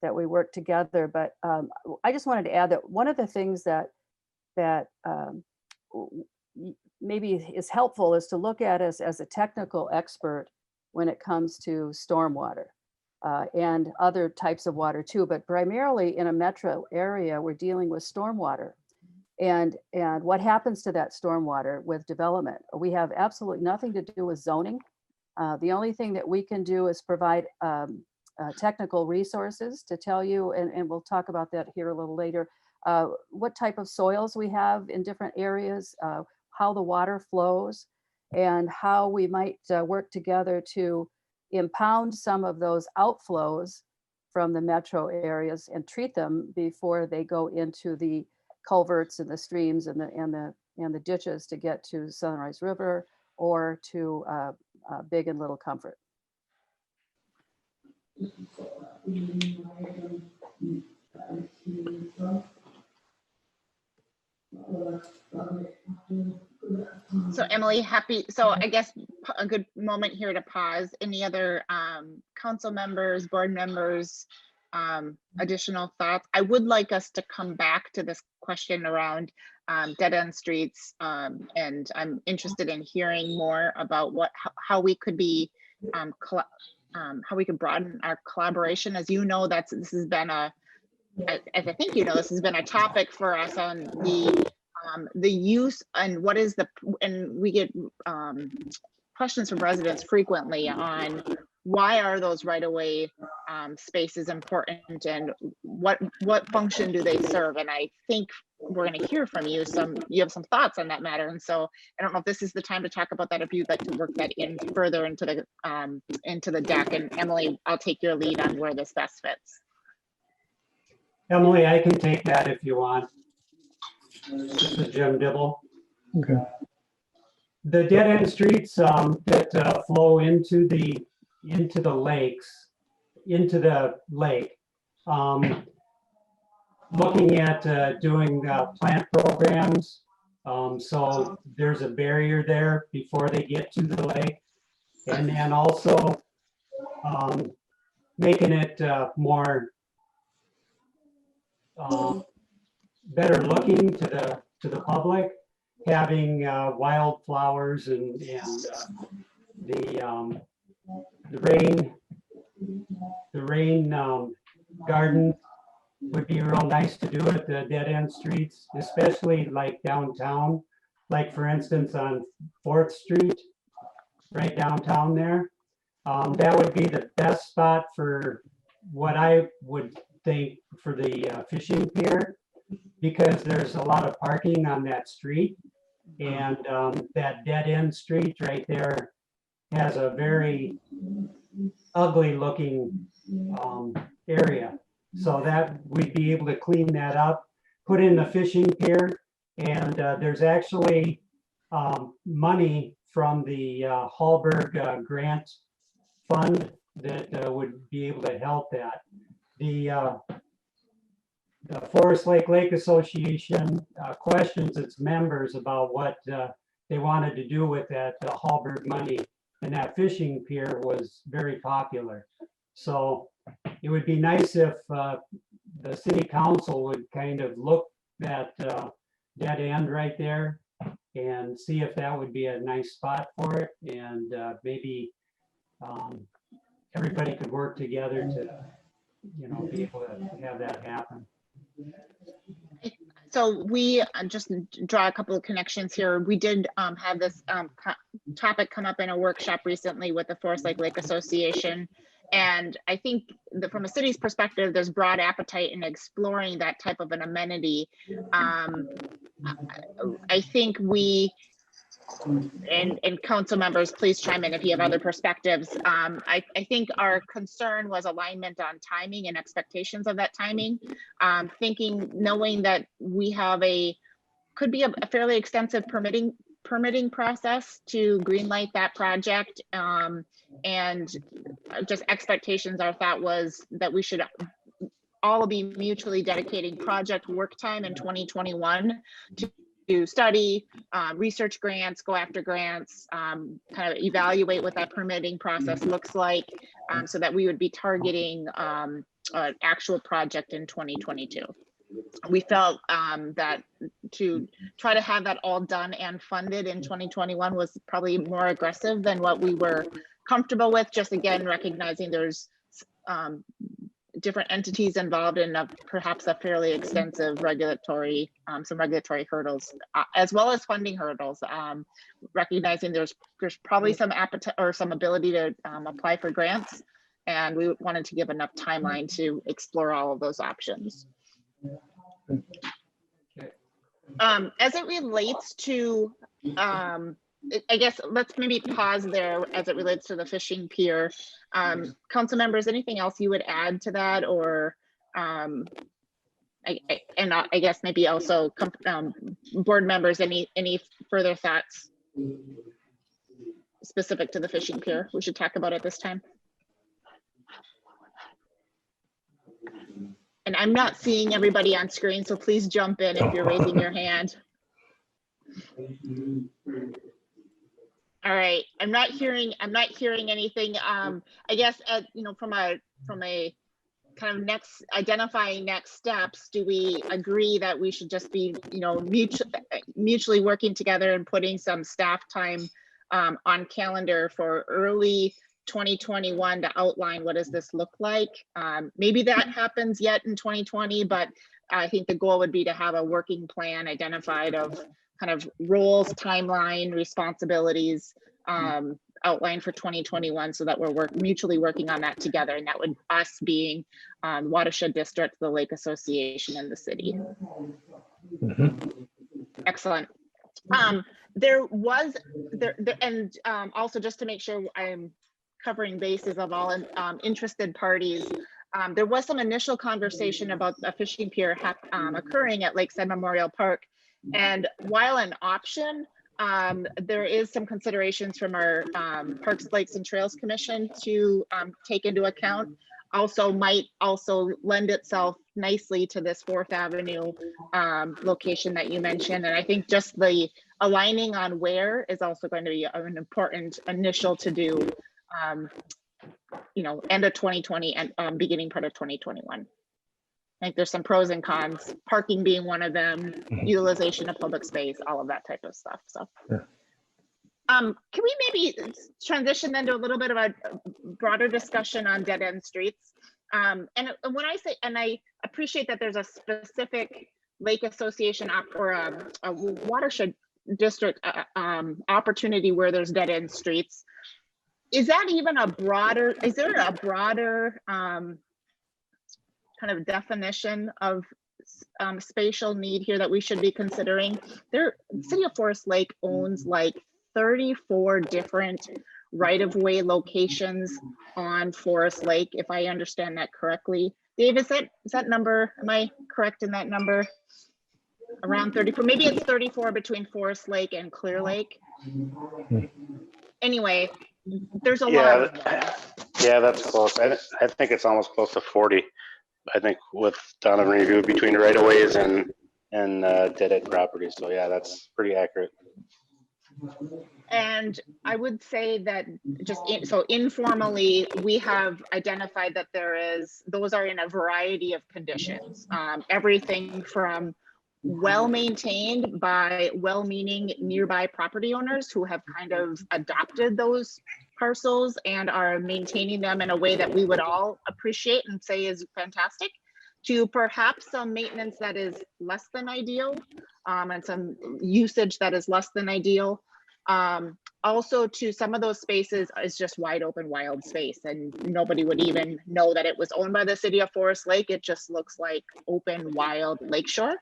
S6: that we work together. But I just wanted to add that one of the things that maybe is helpful is to look at us as a technical expert when it comes to stormwater and other types of water too, but primarily in a metro area, we're dealing with stormwater and what happens to that stormwater with development. We have absolutely nothing to do with zoning. The only thing that we can do is provide technical resources to tell you, and we'll talk about that here a little later, what type of soils we have in different areas, how the water flows, and how we might work together to impound some of those outflows from the metro areas and treat them before they go into the culverts and the streams and the ditches to get to Sunrise River or to Big and Little Comfort.
S1: So Emily, so I guess a good moment here to pause. Any other council members, board members, additional thoughts? I would like us to come back to this question around dead end streets, and I'm interested in hearing more about how we could be how we could broaden our collaboration. As you know, this has been as I think you know, this has been a topic for us on the use and and we get questions from residents frequently on why are those right-of-way spaces important and what function do they serve? And I think we're going to hear from you you have some thoughts on that matter. And so I don't know if this is the time to talk about that, if you'd like to work that in further into the deck. And Emily, I'll take your lead on where this best fits.
S8: Emily, I can take that if you want. This is Jim Dibble.
S5: Okay.
S8: The dead end streets that flow into the lakes, into the lake. Looking at doing plant programs. So there's a barrier there before they get to the lake. And then also making it more better looking to the public, having wildflowers and the rain garden would be real nice to do at the dead end streets, especially like downtown, like for instance on 4th Street, right downtown there. That would be the best spot for what I would think for the fishing pier, because there's a lot of parking on that street, and that dead end street right there has a very ugly looking area. So that we'd be able to clean that up, put in the fishing pier, and there's actually money from the Hallberg grant fund that would be able to help that. The Forest Lake Association questions its members about what they wanted to do with that Hallberg money, and that fishing pier was very popular. So it would be nice if the city council would kind of look at dead end right there and see if that would be a nice spot for it, and maybe everybody could work together to, be able to have that happen.
S1: So we just draw a couple of connections here. We did have this topic come up in a workshop recently with the Forest Lake Association. And I think that from a city's perspective, there's broad appetite in exploring that type of an amenity. I think and council members, please chime in if you have other perspectives. I think our concern was alignment on timing and expectations of that timing. Knowing that we have could be a fairly extensive permitting process to greenlight that project. And just expectations, our thought was that we should all be mutually dedicating project work time in 2021 to study, research grants, go after grants, kind of evaluate what that permitting process looks like, so that we would be targeting an actual project in 2022. We felt that to try to have that all done and funded in 2021 was probably more aggressive than what we were comfortable with, just again recognizing there's different entities involved in perhaps a fairly extensive some regulatory hurdles, as well as funding hurdles, recognizing there's probably some appetite or some ability to apply for grants, and we wanted to give enough timeline to explore all of those options. As it relates to I guess let's maybe pause there as it relates to the fishing pier. Council members, anything else you would add to that, or I guess maybe also board members, any further thoughts specific to the fishing pier we should talk about at this time? And I'm not seeing everybody on screen, so please jump in if you're raising your hand. All right, I'm not hearing anything. I guess from a kind of identifying next steps, do we agree that we should just be mutually working together and putting some staff time on calendar for early 2021 to outline what does this look like? Maybe that happens yet in 2020, but I think the goal would be to have a working plan identified of kind of roles, timeline, responsibilities outlined for 2021, so that we're mutually working on that together. And that would us being Watershed District, the Lake Association, and the city. Excellent. Also just to make sure I'm covering bases of all interested parties, there was some initial conversation about a fishing pier occurring at Lakeside Memorial Park. And while an option, there is some considerations from our Parks, Lakes, and Trails Commission to take into account. Might also lend itself nicely to this 4th Avenue location that you mentioned. And I think just the aligning on where is also going to be an important initial to do, end of 2020 and beginning part of 2021. I think there's some pros and cons, parking being one of them, utilization of public space, all of that type of stuff. So, can we maybe transition then to a little bit of a broader discussion on dead end streets? And when I say, and I appreciate that there's a specific Lake Association or a Watershed District opportunity where there's dead end streets. Is that even is there a broader kind of definition of spatial need here that we should be considering? The City of Forest Lake owns like 34 different right-of-way locations on Forest Lake, if I understand that correctly. Dave, is that number, am I correct in that number? Around 34, maybe it's 34 between Forest Lake and Clear Lake. Anyway, there's a lot of them.
S14: Yeah, that's close. I think it's almost close to 40. I think with Donovan review between right of ways and dead end properties. So yeah, that's pretty accurate.
S1: And I would say that so informally, we have identified that those are in a variety of conditions. Everything from well-maintained by well-meaning nearby property owners who have kind of adopted those parcels and are maintaining them in a way that we would all appreciate and say is fantastic, to perhaps some maintenance that is less than ideal, and some usage that is less than ideal. Also to some of those spaces is just wide open wild space and nobody would even know that it was owned by the City of Forest Lake. It just looks like open wild lakeshore.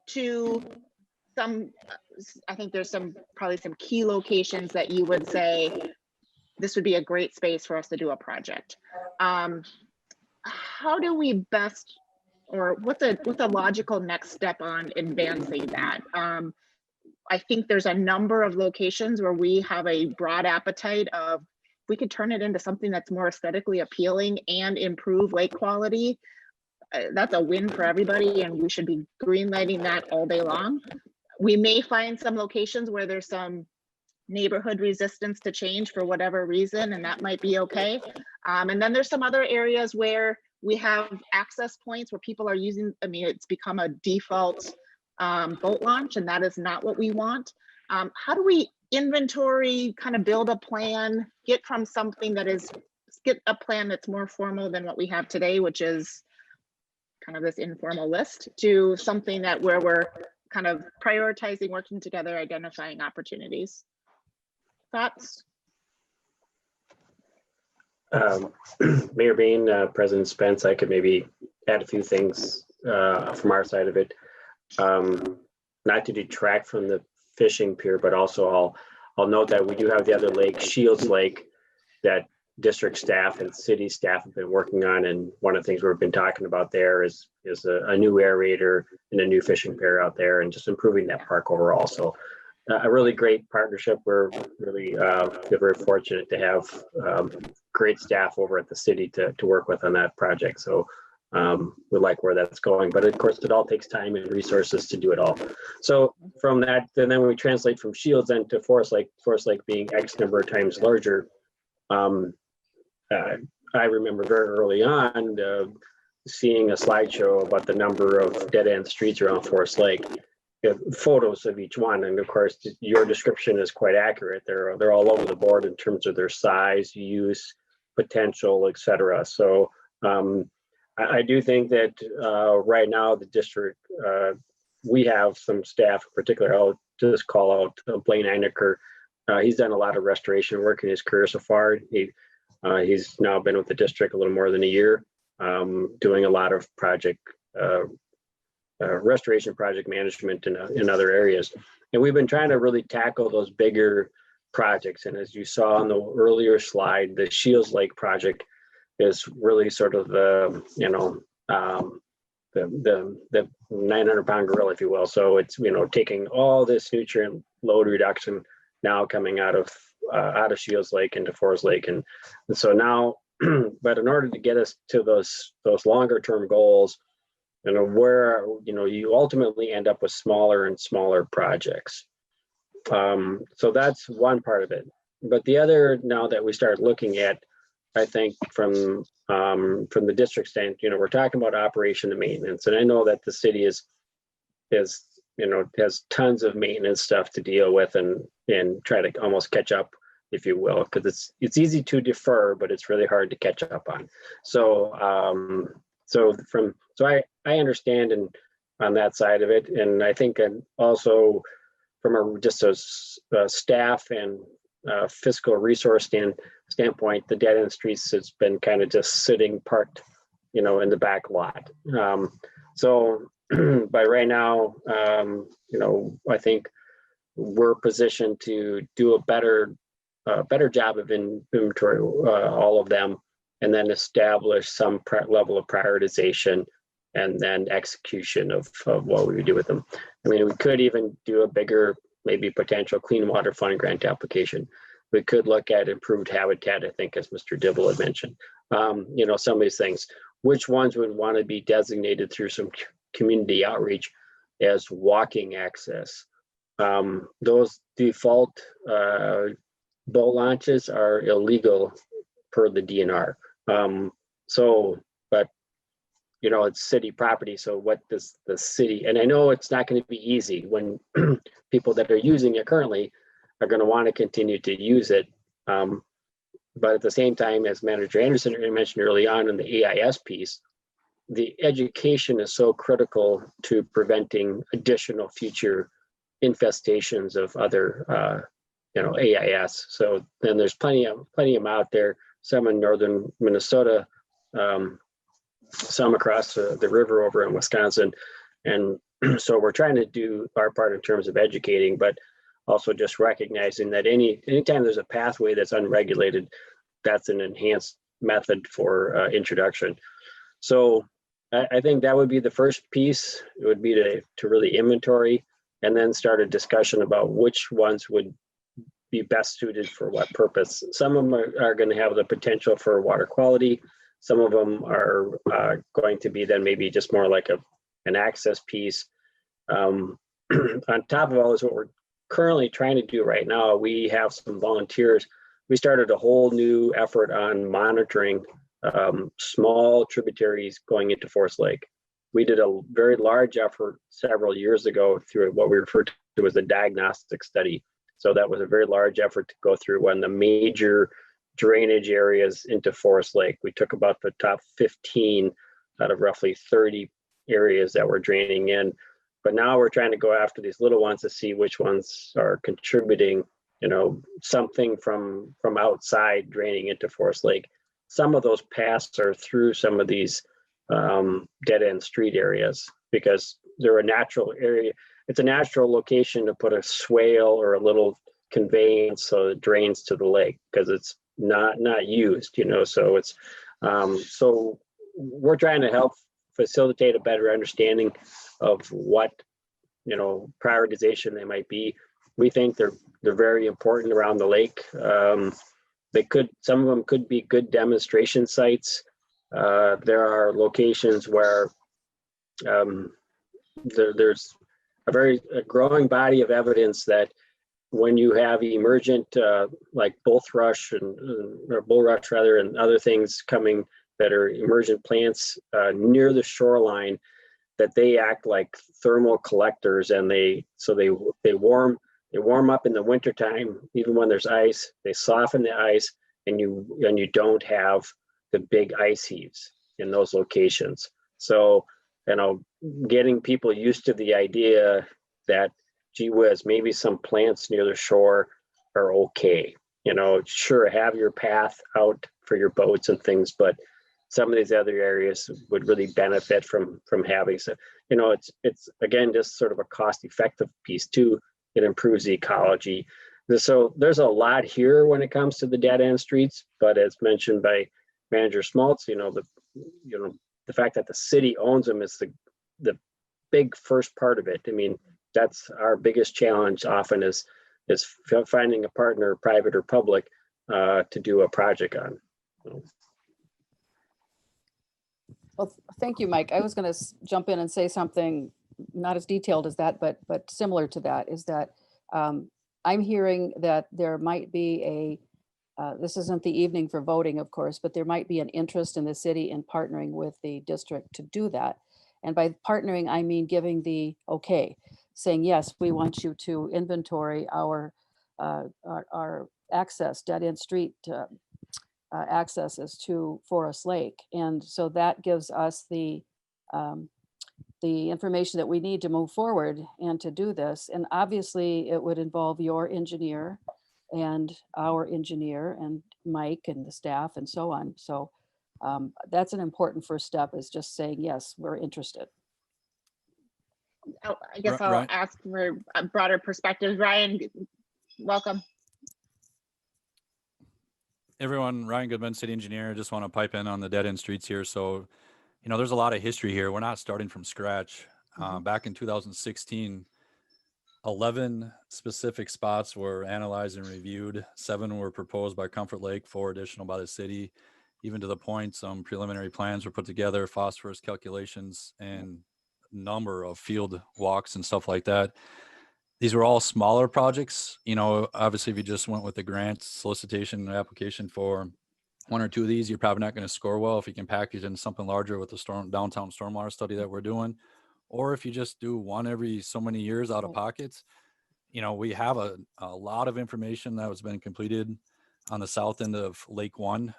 S1: To some, I think there's probably some key locations that you would say this would be a great space for us to do a project. How do we best, or what's a logical next step on advancing that? I think there's a number of locations where we have a broad appetite of, we could turn it into something that's more aesthetically appealing and improve lake quality. That's a win for everybody and we should be greenlighting that all day long. We may find some locations where there's some neighborhood resistance to change for whatever reason, and that might be okay. And then there's some other areas where we have access points where people are using, I mean, it's become a default boat launch, and that is not what we want. How do we inventory, kind of build a plan, get from something that is, get a plan that's more formal than what we have today, which is kind of this informal list, to something that where we're kind of prioritizing, working together, identifying opportunities? Thoughts?
S9: Mayor Bain, President Spence, I could maybe add a few things from our side of it. Not to detract from the fishing pier, but also I'll note that we do have the other lake, Shields Lake, that district staff and city staff have been working on. And one of the things we've been talking about there is a new aerator and a new fishing pier out there, and just improving that park overall. So a really great partnership. We're really very fortunate to have great staff over at the city to work with on that project. So we like where that's going. But of course, it all takes time and resources to do it all. So from that, and then we translate from Shields then to Forest Lake being X number of times larger. I remember very early on seeing a slideshow about the number of dead end streets around Forest Lake, photos of each one. And of course, your description is quite accurate. They're all over the board in terms of their size, use, potential, etc. So I do think that right now the district, we have some staff in particular. I'll just call out Blaine Einecker. He's done a lot of restoration work in his career so far. He's now been with the district a little more than a year, doing a lot of restoration project management in other areas. And we've been trying to really tackle those bigger projects. And as you saw on the earlier slide, the Shields Lake project is really sort of the 900-pound gorilla, if you will. So it's, taking all this nutrient load reduction now coming out of Shields Lake into Forest Lake. And so now, but in order to get us to those longer term goals, where, you ultimately end up with smaller and smaller projects. So that's one part of it. But the other, now that we start looking at, I think from the district standpoint, we're talking about operation and maintenance. And I know that the city has tons of maintenance stuff to deal with and try to almost catch up, if you will, because it's easy to defer, but it's really hard to catch up on. So I understand on that side of it, and I think also from a staff and fiscal resource standpoint, the dead end streets has been kind of just sitting parked, in the back lot. But right now, I think we're positioned to do a better job of inventory, all of them, and then establish some level of prioritization and then execution of what we would do with them. I mean, we could even do a bigger, maybe potential clean water fund grant application. We could look at improved habitat, I think, as Mr. Dibble had mentioned. Some of these things, which ones would want to be designated through some community outreach as walking access. Those default boat launches are illegal per the DNR. But it's city property. So what does the city, and I know it's not going to be easy when people that are using it currently are going to want to continue to use it. But at the same time, as Manager Anderson mentioned early on in the AIS piece, the education is so critical to preventing additional future infestations of other, AIS. So then there's plenty of them out there, some in northern Minnesota, some across the river over in Wisconsin. And so we're trying to do our part in terms of educating, but also just recognizing that anytime there's a pathway that's unregulated, that's an enhanced method for introduction. So I think that would be the first piece. It would be to really inventory and then start a discussion about which ones would be best suited for what purpose. Some of them are going to have the potential for water quality. Some of them are going to be then maybe just more like an access piece. On top of all this, what we're currently trying to do right now, we have some volunteers. We started a whole new effort on monitoring small tributaries going into Forest Lake. We did a very large effort several years ago through what we referred to as a diagnostic study. So that was a very large effort to go through one of the major drainage areas into Forest Lake. We took about the top 15 out of roughly 30 areas that were draining in. But now we're trying to go after these little ones to see which ones are contributing, something from outside draining into Forest Lake. Some of those paths are through some of these dead end street areas because they're a natural area. It's a natural location to put a swale or a little conveyance so it drains to the lake because it's not used, so it's so we're trying to help facilitate a better understanding of what prioritization they might be. We think they're very important around the lake. Some of them could be good demonstration sites There are locations where there's a growing body of evidence that when you have emergent like bulrush or bulrush rather, and other things coming that are emergent plants near the shoreline, that they act like thermal collectors, and they warm up in the wintertime, even when there's ice. They soften the ice, and you don't have the big ice heaves in those locations. So, getting people used to the idea that, gee whiz, maybe some plants near the shore are okay. Sure, have your path out for your boats and things, but some of these other areas would really benefit from having some. It's again just sort of a cost-effective piece too. It improves the ecology. So there's a lot here when it comes to the dead-end streets, but as mentioned by Manager Schmaltz, the fact that the city owns them is the big first part of it. I mean, that's our biggest challenge often is finding a partner, private or public, to do a project on.
S6: Well, thank you, Mike. I was going to jump in and say something not as detailed as that, but similar to that, is that I'm hearing that there might be this isn't the evening for voting, of course, but there might be an interest in the city in partnering with the district to do that. And by partnering, I mean giving the okay, saying, yes, we want you to inventory our access, dead-end street accesses to Forest Lake. And so that gives us the information that we need to move forward and to do this. And obviously it would involve your engineer and our engineer and Mike and the staff and so on. So that's an important first step, is just saying, yes, we're interested.
S1: I guess I'll ask for a broader perspective. Ryan, welcome.
S15: Everyone, Ryan Goodman, city engineer. Just want to pipe in on the dead end streets here. So, there's a lot of history here. We're not starting from scratch. Back in 2016, 11 specific spots were analyzed and reviewed. 7 were proposed by Comfort Lake, 4 additional by the city. Even to the point, some preliminary plans were put together, phosphorus calculations, and number of field walks and stuff like that. These were all smaller projects. Obviously, if you just went with the grant solicitation application for 1 or 2 of these, you're probably not going to score well. If you can package in something larger with the downtown stormwater study that we're doing, or if you just do one every so many years out of pockets, we have a lot of information that has been completed on the south end of Lake One.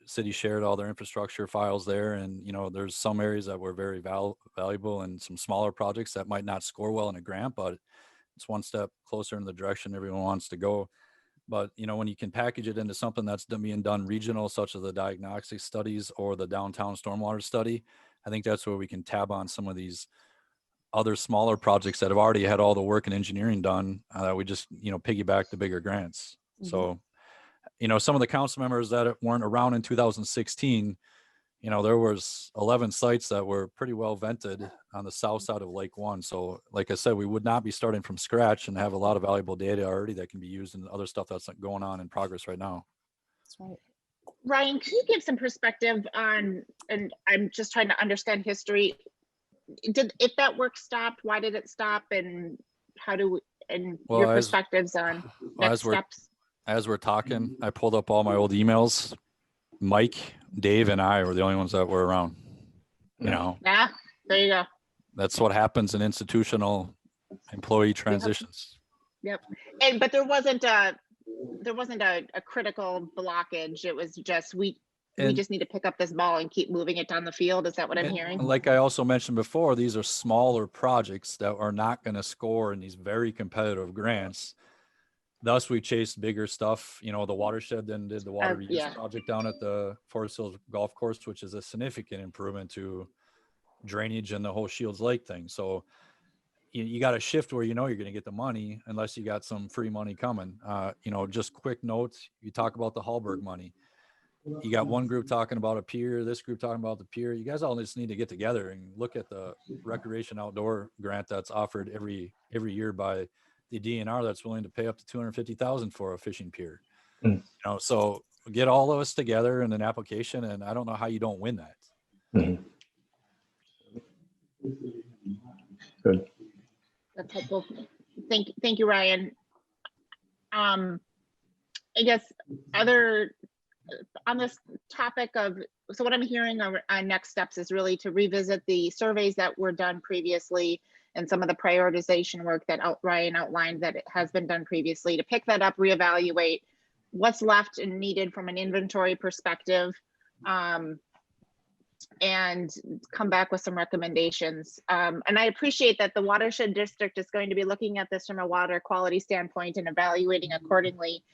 S15: City shared all their infrastructure files there, and there's some areas that were very valuable, and some smaller projects that might not score well in a grant, but it's one step closer in the direction everyone wants to go. But when you can package it into something that's being done regional, such as the diagnostic studies or the downtown stormwater study, I think that's where we can tab on some of these other smaller projects that have already had all the work and engineering done. We just piggyback the bigger grants. So some of the council members that weren't around in 2016, there was 11 sites that were pretty well vented on the south side of Lake One. So like I said, we would not be starting from scratch, and have a lot of valuable data already that can be used in other stuff that's going on in progress right now.
S6: That's right.
S1: Ryan, can you give some perspective on, and I'm just trying to understand history, if that work stopped, why did it stop, and how do we, and your perspectives on next steps?
S15: As we're talking, I pulled up all my old emails. Mike, Dave, and I were the only ones that were around.
S1: Yeah, there you go.
S15: That's what happens in institutional employee transitions.
S1: Yep. But there wasn't a critical blockage. It was just we just need to pick up this ball and keep moving it down the field. Is that what I'm hearing?
S15: Like I also mentioned before, these are smaller projects that are not going to score in these very competitive grants. Thus, we chased bigger stuff. The Watershed then did the water reuse project down at the Forest Hills Golf Course, which is a significant improvement to drainage and the whole Shields Lake thing. So you got to shift where you're going to get the money, unless you got some free money coming. Just quick notes. You talk about the Hallberg money. You got one group talking about a pier, this group talking about the pier. You guys all just need to get together and look at the recreation outdoor grant that's offered every year by the DNR that's willing to pay up to $250,000 for a fishing pier. So get all of us together in an application, and I don't know how you don't win that.
S5: Mhm. Good.
S1: That's helpful. Thank you, Ryan. I guess on this topic of, so what I'm hearing on next steps is really to revisit the surveys that were done previously and some of the prioritization work that Ryan outlined that it has been done previously, to pick that up, reevaluate what's left and needed from an inventory perspective, and come back with some recommendations. And I appreciate that the Watershed District is going to be looking at this from a water quality standpoint and evaluating accordingly.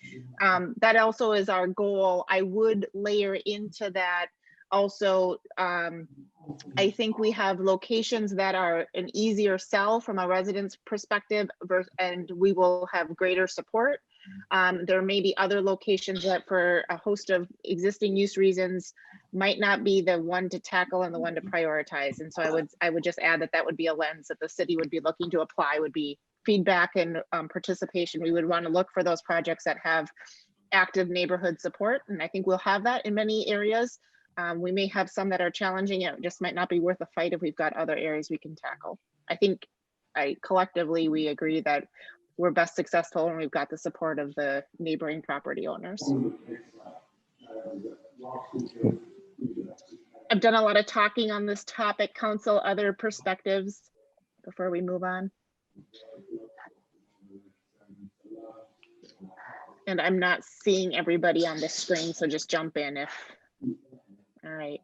S1: That also is our goal. I would layer into that also, I think we have locations that are an easier sell from a resident's perspective, and we will have greater support. There may be other locations that for a host of existing use reasons might not be the one to tackle and the one to prioritize. And so I would just add that that would be a lens that the city would be looking to apply, would be feedback and participation. We would want to look for those projects that have active neighborhood support. And I think we'll have that in many areas. We may have some that are challenging. It just might not be worth a fight if we've got other areas we can tackle. I think collectively we agree that we're best successful when we've got the support of the neighboring property owners. I've done a lot of talking on this topic. Council, other perspectives before we move on? And I'm not seeing everybody on the screen, so just jump in if. All right.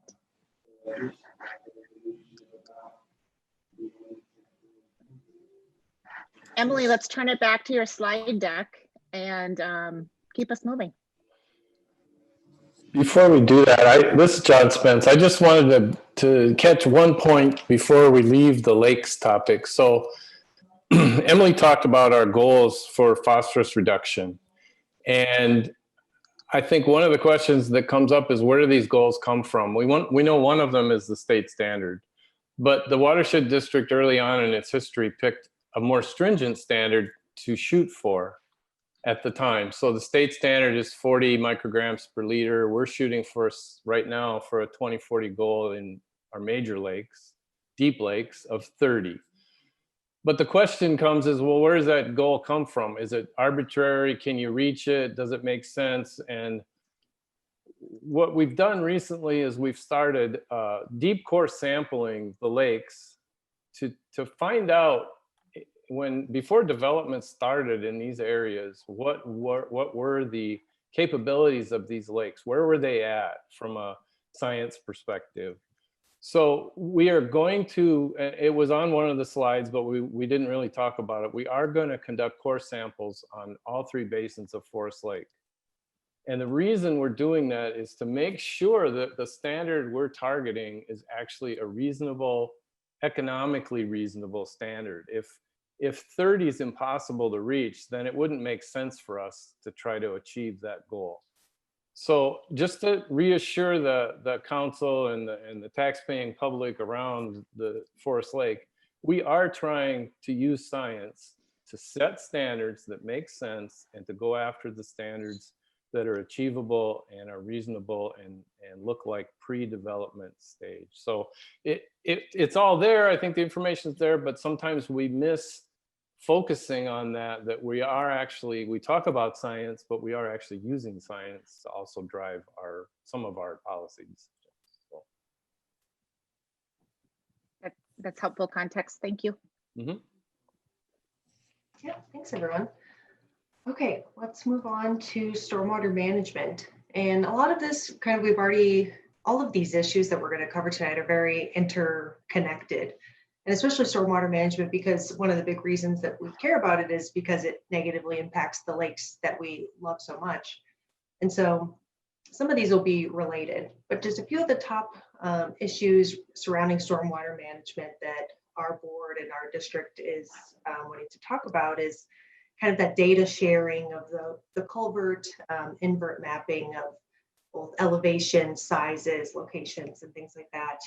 S1: Emily, let's turn it back to your slide deck and keep us moving.
S5: Before we do that, this is John Spence. I just wanted to catch one point before we leave the lakes topic. So Emily talked about our goals for phosphorus reduction. And I think one of the questions that comes up is, where do these goals come from? We know one of them is the state standard, but the Watershed District early on in its history picked a more stringent standard to shoot for at the time. So the state standard is 40 micrograms per liter. We're shooting for right now for a 2040 goal in our major lakes, deep lakes, of 30. But the question comes is, well, where does that goal come from? Is it arbitrary? Can you reach it? Does it make sense? And what we've done recently is we've started deep core sampling the lakes to find out, before development started in these areas, what were the capabilities of these lakes? Where were they at from a science perspective? So we are going to, it was on one of the slides, but we didn't really talk about it. We are going to conduct core samples on all 3 basins of Forest Lake. And the reason we're doing that is to make sure that the standard we're targeting is actually a reasonable, economically reasonable standard. If 30 is impossible to reach, then it wouldn't make sense for us to try to achieve that goal. So just to reassure the council and the taxpaying public around the Forest Lake, we are trying to use science to set standards that make sense and to go after the standards that are achievable and are reasonable and look like pre-development stage. So it's all there. I think the information's there, but sometimes we miss focusing on that we talk about science, but we are actually using science to also drive some of our policies. So.
S1: That's helpful context. Thank you.
S5: Mm-hmm.
S4: Yeah, thanks everyone. Okay, let's move on to stormwater management. And a lot of this all of these issues that we're going to cover tonight are very interconnected. And especially stormwater management, because one of the big reasons that we care about it is because it negatively impacts the lakes that we love so much. And so some of these will be related, but just a few of the top issues surrounding stormwater management that our board and our district is wanting to talk about is kind of that data sharing of the culvert, invert mapping of both elevation, sizes, locations, and things like that.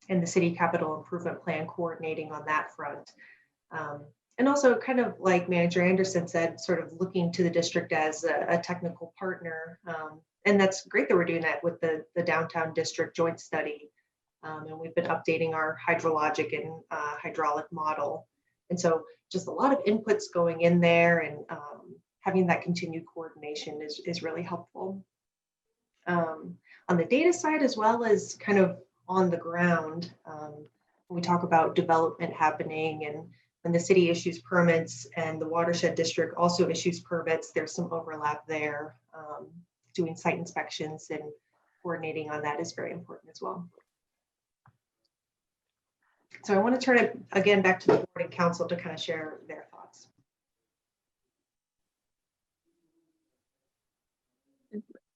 S4: And the city capital improvement plan coordinating on that front. And also kind of like Manager Anderson said, sort of looking to the district as a technical partner. And that's great that we're doing that with the downtown district joint study. And we've been updating our hydrologic and hydraulic model. And so just a lot of inputs going in there, and having that continued coordination is really helpful. On the data side, as well as kind of on the ground, when we talk about development happening, and when the city issues permits and the watershed district also issues permits, there's some overlap there. Doing site inspections and coordinating on that is very important as well. So I want to turn it again back to the board and council to kind of share their thoughts.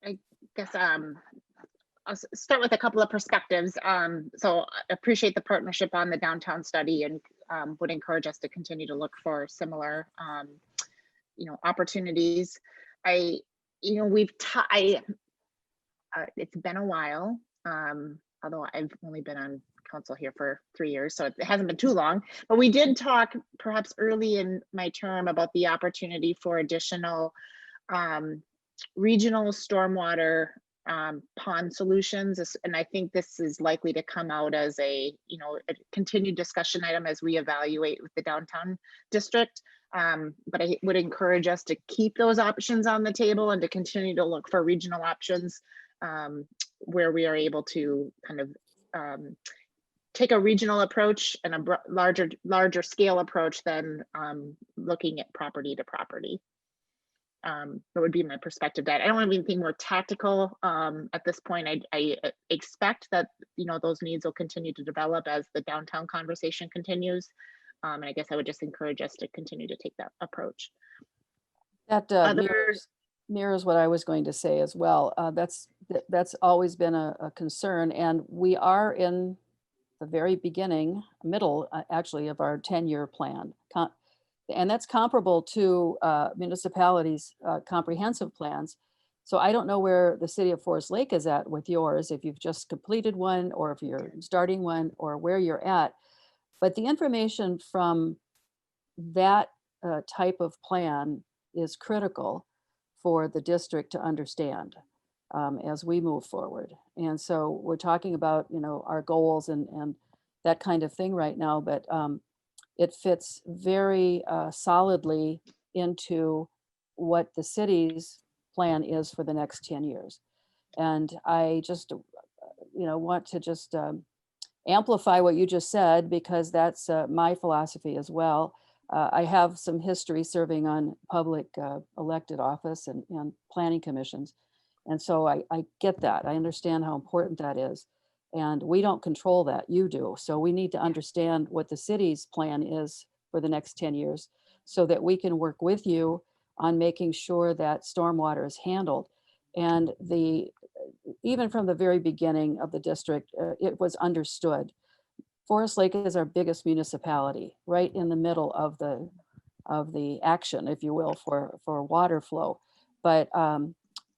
S1: I guess I'll start with a couple of perspectives. So I appreciate the partnership on the downtown study, and would encourage us to continue to look for similar, opportunities. It's been a while, although I've only been on council here for 3 years, so it hasn't been too long, but we did talk perhaps early in my term about the opportunity for additional regional stormwater pond solutions. And I think this is likely to come out as a continued discussion item as we evaluate with the downtown district. But I would encourage us to keep those options on the table and to continue to look for regional options where we are able to kind of take a regional approach and a larger scale approach than looking at property to property. That would be my perspective. That I don't have anything more tactical at this point. I expect that those needs will continue to develop as the downtown conversation continues. And I guess I would just encourage us to continue to take that approach.
S6: That mirrors what I was going to say as well. That's always been a concern, and we are in the very middle actually of our 10-year plan. And that's comparable to municipalities' comprehensive plans. So I don't know where the city of Forest Lake is at with yours, if you've just completed one or if you're starting one or where you're at. But the information from that type of plan is critical for the district to understand as we move forward. And so we're talking about, our goals and that kind of thing right now, but it fits very solidly into what the city's plan is for the next 10 years. And I just, want to just amplify what you just said, because that's my philosophy as well. I have some history serving on public elected office and planning commissions. And so I get that. I understand how important that is. And we don't control that, you do. So we need to understand what the city's plan is for the next 10 years so that we can work with you on making sure that stormwater is handled. And even from the very beginning of the district, it was understood. Forest Lake is our biggest municipality, right in the middle of the action, if you will, for water flow. But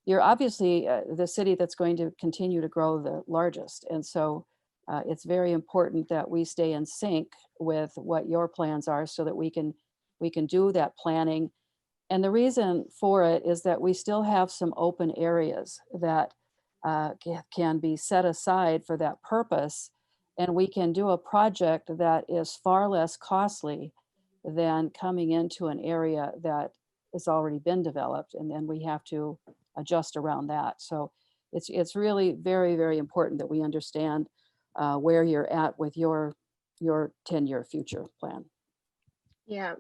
S6: you're obviously the city that's going to continue to grow the largest. And so it's very important that we stay in sync with what your plans are so that we can do that planning. And the reason for it is that we still have some open areas that can be set aside for that purpose. And we can do a project that is far less costly than coming into an area that has already been developed. And then we have to adjust around that. So it's really very, very important that we understand where you're at with your 10-year future plan.
S1: Yeah,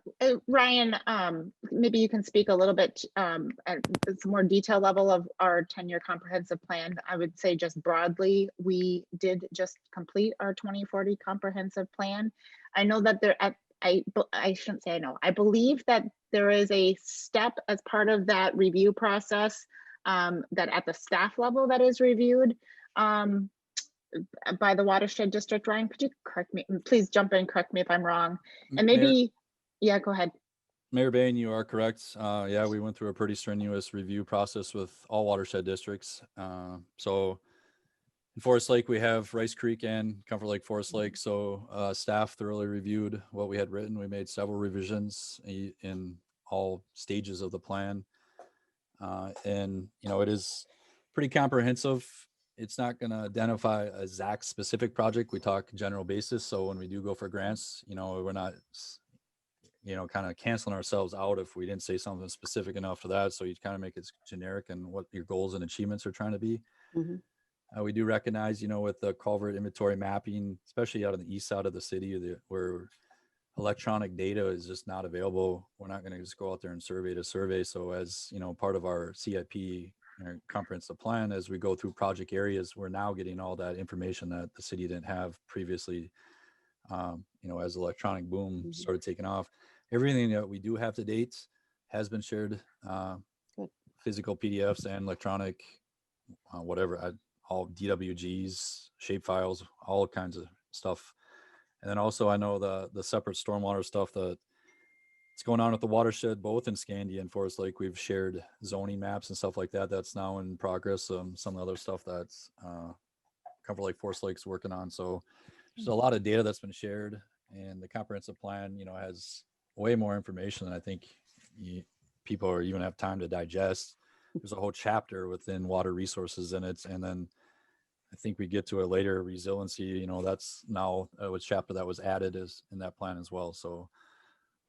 S1: Ryan, maybe you can speak a little bit at some more detail level of our 10-year comprehensive plan. I would say just broadly, we did just complete our 2040 comprehensive plan. I know that I shouldn't say I know. I believe that there is a step as part of that review process that at the staff level that is reviewed by the Watershed District. Ryan, could you correct me? Please jump in, correct me if I'm wrong. And maybe, yeah, go ahead.
S15: Mayor Bain, you are correct. Yeah, we went through a pretty strenuous review process with all watershed districts. So In Forest Lake, we have Rice Creek and Comfort Lake, Forest Lake. So staff thoroughly reviewed what we had written. We made several revisions in all stages of the plan. And, you know, it is pretty comprehensive. It's not going to identify a exact specific project. We talk general basis. So when we do go for grants, you know, we're not, you know, kind of canceling ourselves out if we didn't say something specific enough for that. So you kind of make it generic and what your goals and achievements are trying to be.
S6: Mhm.
S15: We do recognize, you know, with the culvert inventory mapping, especially out on the east side of the city, where electronic data is just not available. We're not going to just go out there and survey to survey. So as, you know, part of our CIP comprehensive plan, as we go through project areas, we're now getting all that information that the city didn't have previously. You know, as electronic boom started taking off, everything that we do have to date has been shared, physical PDFs and electronic, whatever, all DWGs, shape files, all kinds of stuff. And then also I know the separate stormwater stuff that it's going on with the watershed, both in Scandia and Forest Lake. We've shared zoning maps and stuff like that. That's now in progress. Some of the other stuff that's Comfort Lake, Forest Lake's working on. So there's a lot of data that's been shared, and the comprehensive plan, you know, has way more information than I think people are even have time to digest. There's a whole chapter within water resources in it. And then I think we get to it later, resiliency, you know, that's now a chapter that was added is in that plan as well. So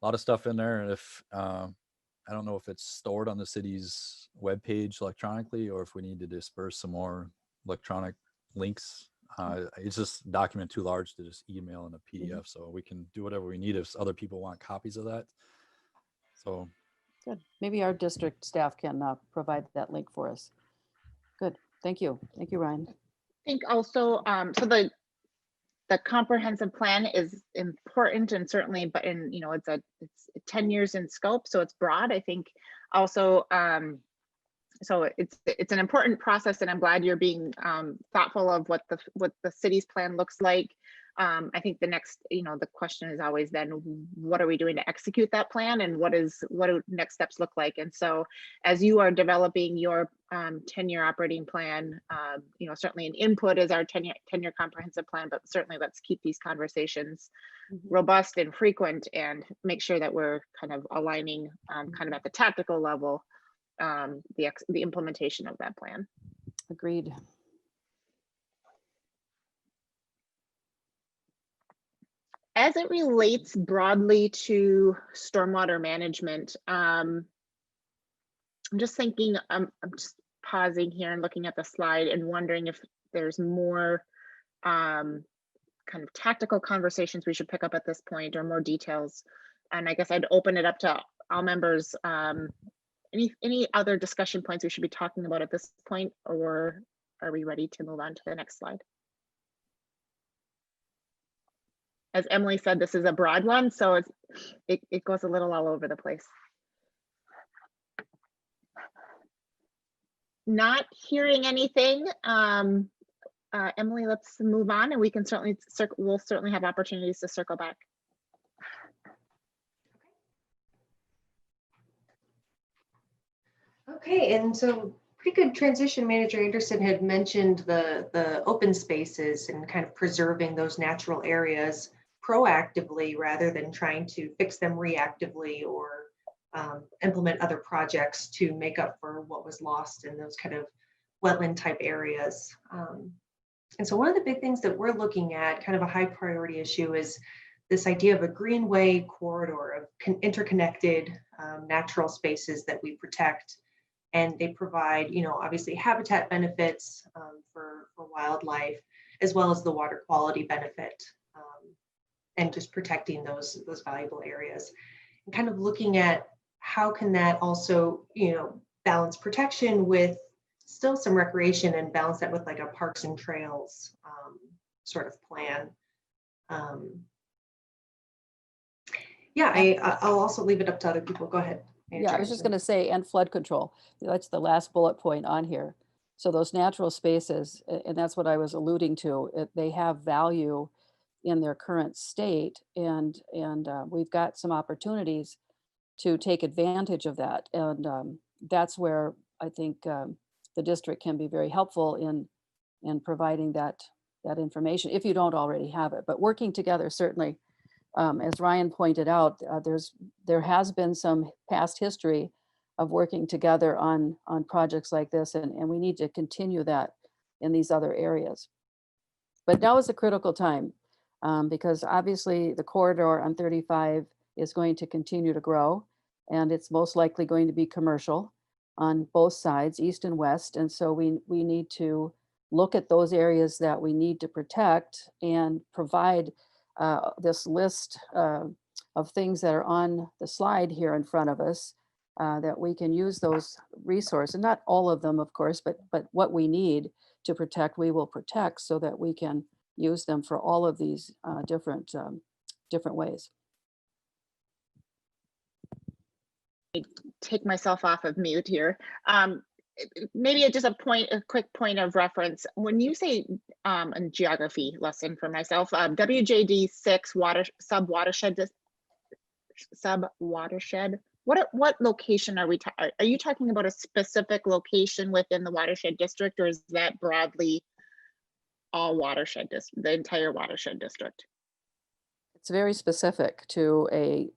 S15: a lot of stuff in there. And if, I don't know if it's stored on the city's webpage electronically, or if we need to disperse some more electronic links. It's just a document too large to just email in a PDF. So we can do whatever we need if other people want copies of that. So
S6: Good. Maybe our district staff can provide that link for us. Good. Thank you. Thank you, Ryan.
S1: I think also, so the comprehensive plan is important, and certainly, but in, you know, it's 10 years in scope, so it's broad. I think also, so it's an important process, and I'm glad you're being thoughtful of what the city's plan looks like. I think the next, you know, the question is always then, what are we doing to execute that plan, and what do next steps look like? And so as you are developing your 10-year operating plan, you know, certainly an input is our 10-year comprehensive plan, but certainly let's keep these conversations robust and frequent, and make sure that we're kind of aligning kind of at the tactical level the implementation of that plan.
S6: Agreed.
S1: As it relates broadly to stormwater management, I'm just thinking, I'm just pausing here and looking at the slide and wondering if there's more kind of tactical conversations we should pick up at this point, or more details. And I guess I'd open it up to all members. Any other discussion points we should be talking about at this point, or are we ready to move on to the next slide? As Emily said, this is a broad one, so it goes a little all over the place. Not hearing anything, Emily, let's move on, and we can certainly we'll certainly have opportunities to circle back.
S4: Okay, and so pretty good transition. Manager Anderson had mentioned the open spaces and kind of preserving those natural areas proactively rather than trying to fix them reactively, or implement other projects to make up for what was lost in those kind of wetland type areas. And so one of the big things that we're looking at, kind of a high priority issue, is this idea of a Greenway corridor of interconnected natural spaces that we protect. And they provide, you know, obviously habitat benefits for wildlife, as well as the water quality benefit, and just protecting those valuable areas. And kind of looking at how can that also, you know, balance protection with still some recreation, and balance that with like a parks and trails sort of plan. Yeah, I'll also leave it up to other people. Go ahead.
S6: Yeah, I was just going to say, and flood control. That's the last bullet point on here. So those natural spaces, and that's what I was alluding to, they have value in their current state, and we've got some opportunities to take advantage of that. And that's where I think the district can be very helpful in and providing that information if you don't already have it. But working together, certainly, as Ryan pointed out, there has been some past history of working together on projects like this, and we need to continue that in these other areas. But now is a critical time because obviously the corridor on 35 is going to continue to grow, and it's most likely going to be commercial on both sides, east and west. And so we need to look at those areas that we need to protect and provide this list of things that are on the slide here in front of us that we can use those resources, not all of them, of course, but what we need to protect, we will protect so that we can use them for all of these different ways.
S1: Take myself off of mute here. Maybe just a quick point of reference. When you say a geography lesson for myself, WJD 6 sub-watershed, what location are we are you talking about a specific location within the watershed district, or is that broadly all watershed district, the entire watershed district?
S6: It's very specific to a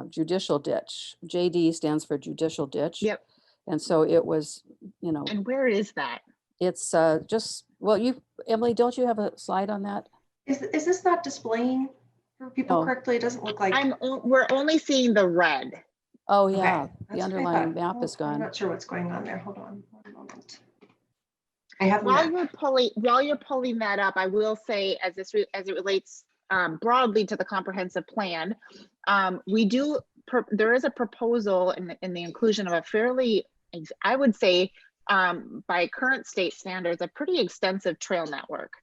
S6: judicial ditch. JD stands for judicial ditch.
S1: Yep.
S6: And so it was,
S1: And where is that?
S6: It's just, well, Emily, don't you have a slide on that?
S4: Is this not displaying for people
S6: No.
S4: correctly? It doesn't look like.
S1: We're only seeing the red.
S6: Oh yeah,
S4: Okay,
S6: the
S4: that's what I
S6: underlying
S4: thought.
S6: map is
S4: I'm
S6: gone.
S4: not sure what's going on there. Hold on one moment. I have
S1: While you're pulling that up, I will say, as it relates broadly to the comprehensive plan, there is a proposal in the inclusion of a fairly, I would say, by current state standards, a pretty extensive trail network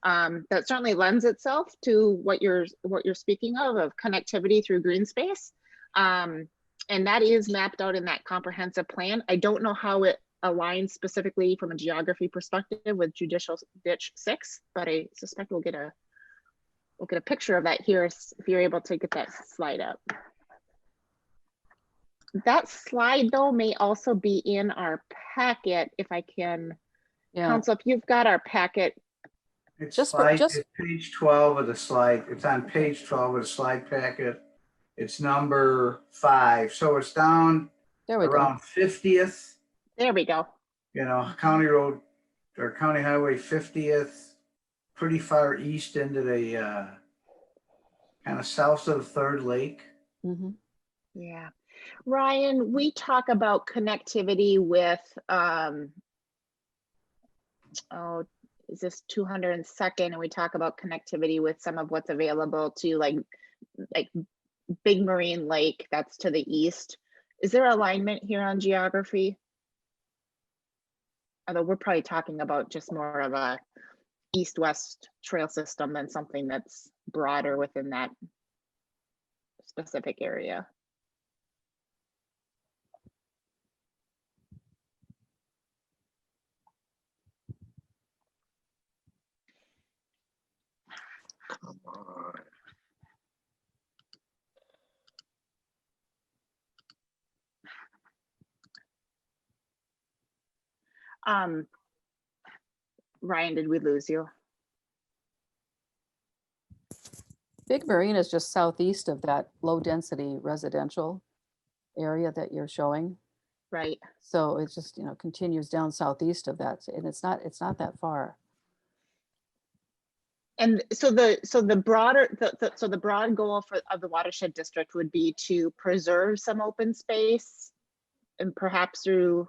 S1: that certainly lends itself to what you're speaking of connectivity through green space, and that is mapped out in that comprehensive plan. I don't know how it aligns specifically from a geography perspective with Judicial Ditch 6, but I suspect we'll get a picture of that here if you're able to get that slide up. That slide though may also be in our packet if I can.
S6: Yeah.
S1: Council, if you've got our packet.
S11: It's page 12 of the slide. It's on page 12 of the slide packet. It's number 5. So it's down around 50th.
S1: There we go.
S11: County Road or County Highway 50th, pretty far east into the kind of south of the Third Lake.
S6: Mm-hmm.
S1: Yeah. Ryan, we talk about connectivity with, is this 202nd? And we talk about connectivity with some of what's available to like Big Marine Lake, that's to the east. Is there alignment here on geography? Although we're probably talking about just more of a east-west trail system than something that's broader within that specific area.
S7: Come on.
S1: Ryan, did we lose you?
S6: Big Marine is just southeast of that low density residential area that you're showing.
S1: Right.
S6: So it just, continues down southeast of that, and it's not that far.
S1: And so the broad goal of the watershed district would be to preserve some open space, and perhaps through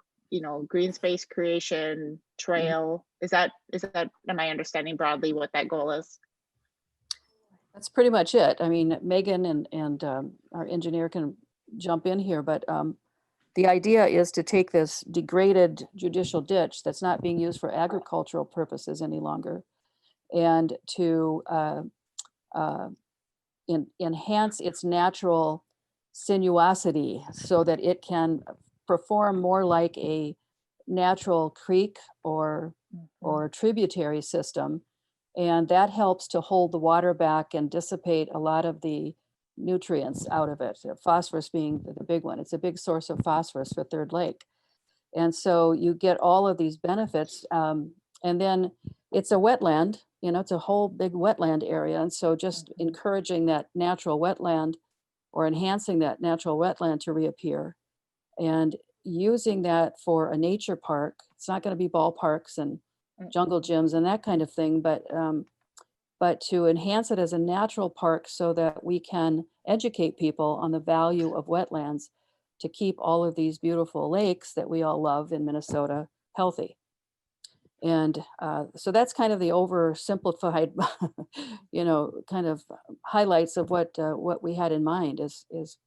S1: green space creation, trail. Is that am I understanding broadly what that goal is?
S6: That's pretty much it. I mean, Megan and our engineer can jump in here, but the idea is to take this degraded judicial ditch that's not being used for agricultural purposes any longer, and to enhance its natural sinuosity so that it can perform more like a natural creek or tributary system. And that helps to hold the water back and dissipate a lot of the nutrients out of it, phosphorus being the big one. It's a big source of phosphorus for Third Lake. And so you get all of these benefits. And then it's a wetland, you know, it's a whole big wetland area. And so just encouraging that natural wetland or enhancing that natural wetland to reappear and using that for a nature park. It's not going to be ballparks and jungle gyms and that kind of thing, but to enhance it as a natural park so that we can educate people on the value of wetlands to keep all of these beautiful lakes that we all love in Minnesota healthy. And so that's kind of the oversimplified, you know, kind of highlights of what we had in mind is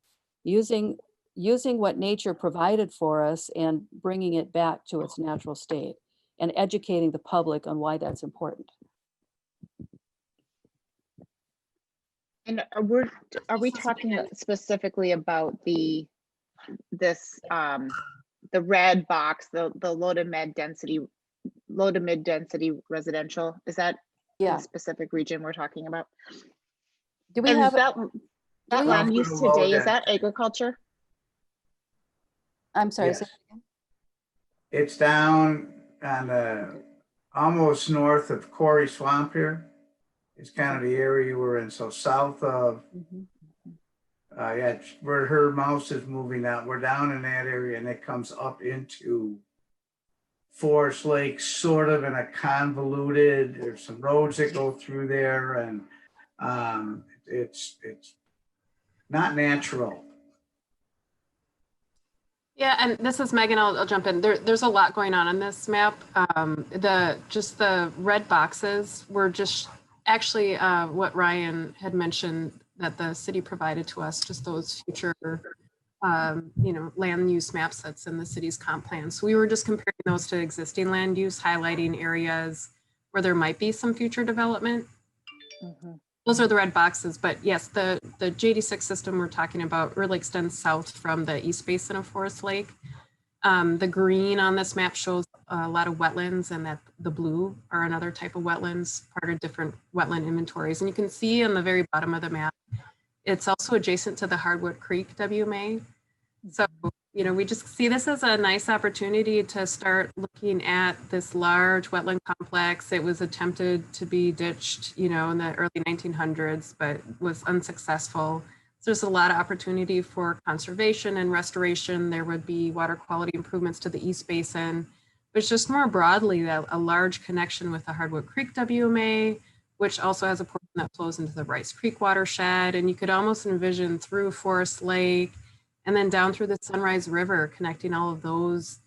S6: using what nature provided for us and bringing it back to its natural state and educating the public on why that's important.
S1: And are we talking specifically about the red box, the low to mid density residential? Is that
S6: Yeah.
S1: the specific region we're talking about?
S6: Do we
S1: And
S6: have
S1: that land use today, is that agriculture?
S6: I'm sorry.
S11: Yes. It's down on almost north of Quarry Swamp here. It's kind of the area we're in. So south of, yeah, where her mouse is moving out, we're down in that area, and it comes up into Forest Lake, sort of in a convoluted, there's some roads that go through there, and it's not natural.
S10: Yeah, and this is Megan. I'll jump in. There's a lot going on this map. Just the red boxes were just actually what Ryan had mentioned that the city provided to us, just those future, you know, land use maps that's in the city's comp plan. So we were just comparing those to existing land use, highlighting areas where there might be some future development. Those are the red boxes, but yes, the JD6 system we're talking about really extends south from the east basin of Forest Lake. The green on this map shows a lot of wetlands, and that the blue are another type of wetlands, part of different wetland inventories. And you can see on the very bottom of the map, it's also adjacent to the Hardwood Creek WMA. So, you know, we just see this as a nice opportunity to start looking at this large wetland complex. It was attempted to be ditched, you know, in the early 1900s, but was unsuccessful. So there's a lot of opportunity for conservation and restoration. There would be water quality improvements to the East Basin, but it's just more broadly that a large connection with the Hardwood Creek WMA, which also has a portion that flows into the Rice Creek watershed. And you could almost envision through Forest Lake and then down through the Sunrise River, connecting all of those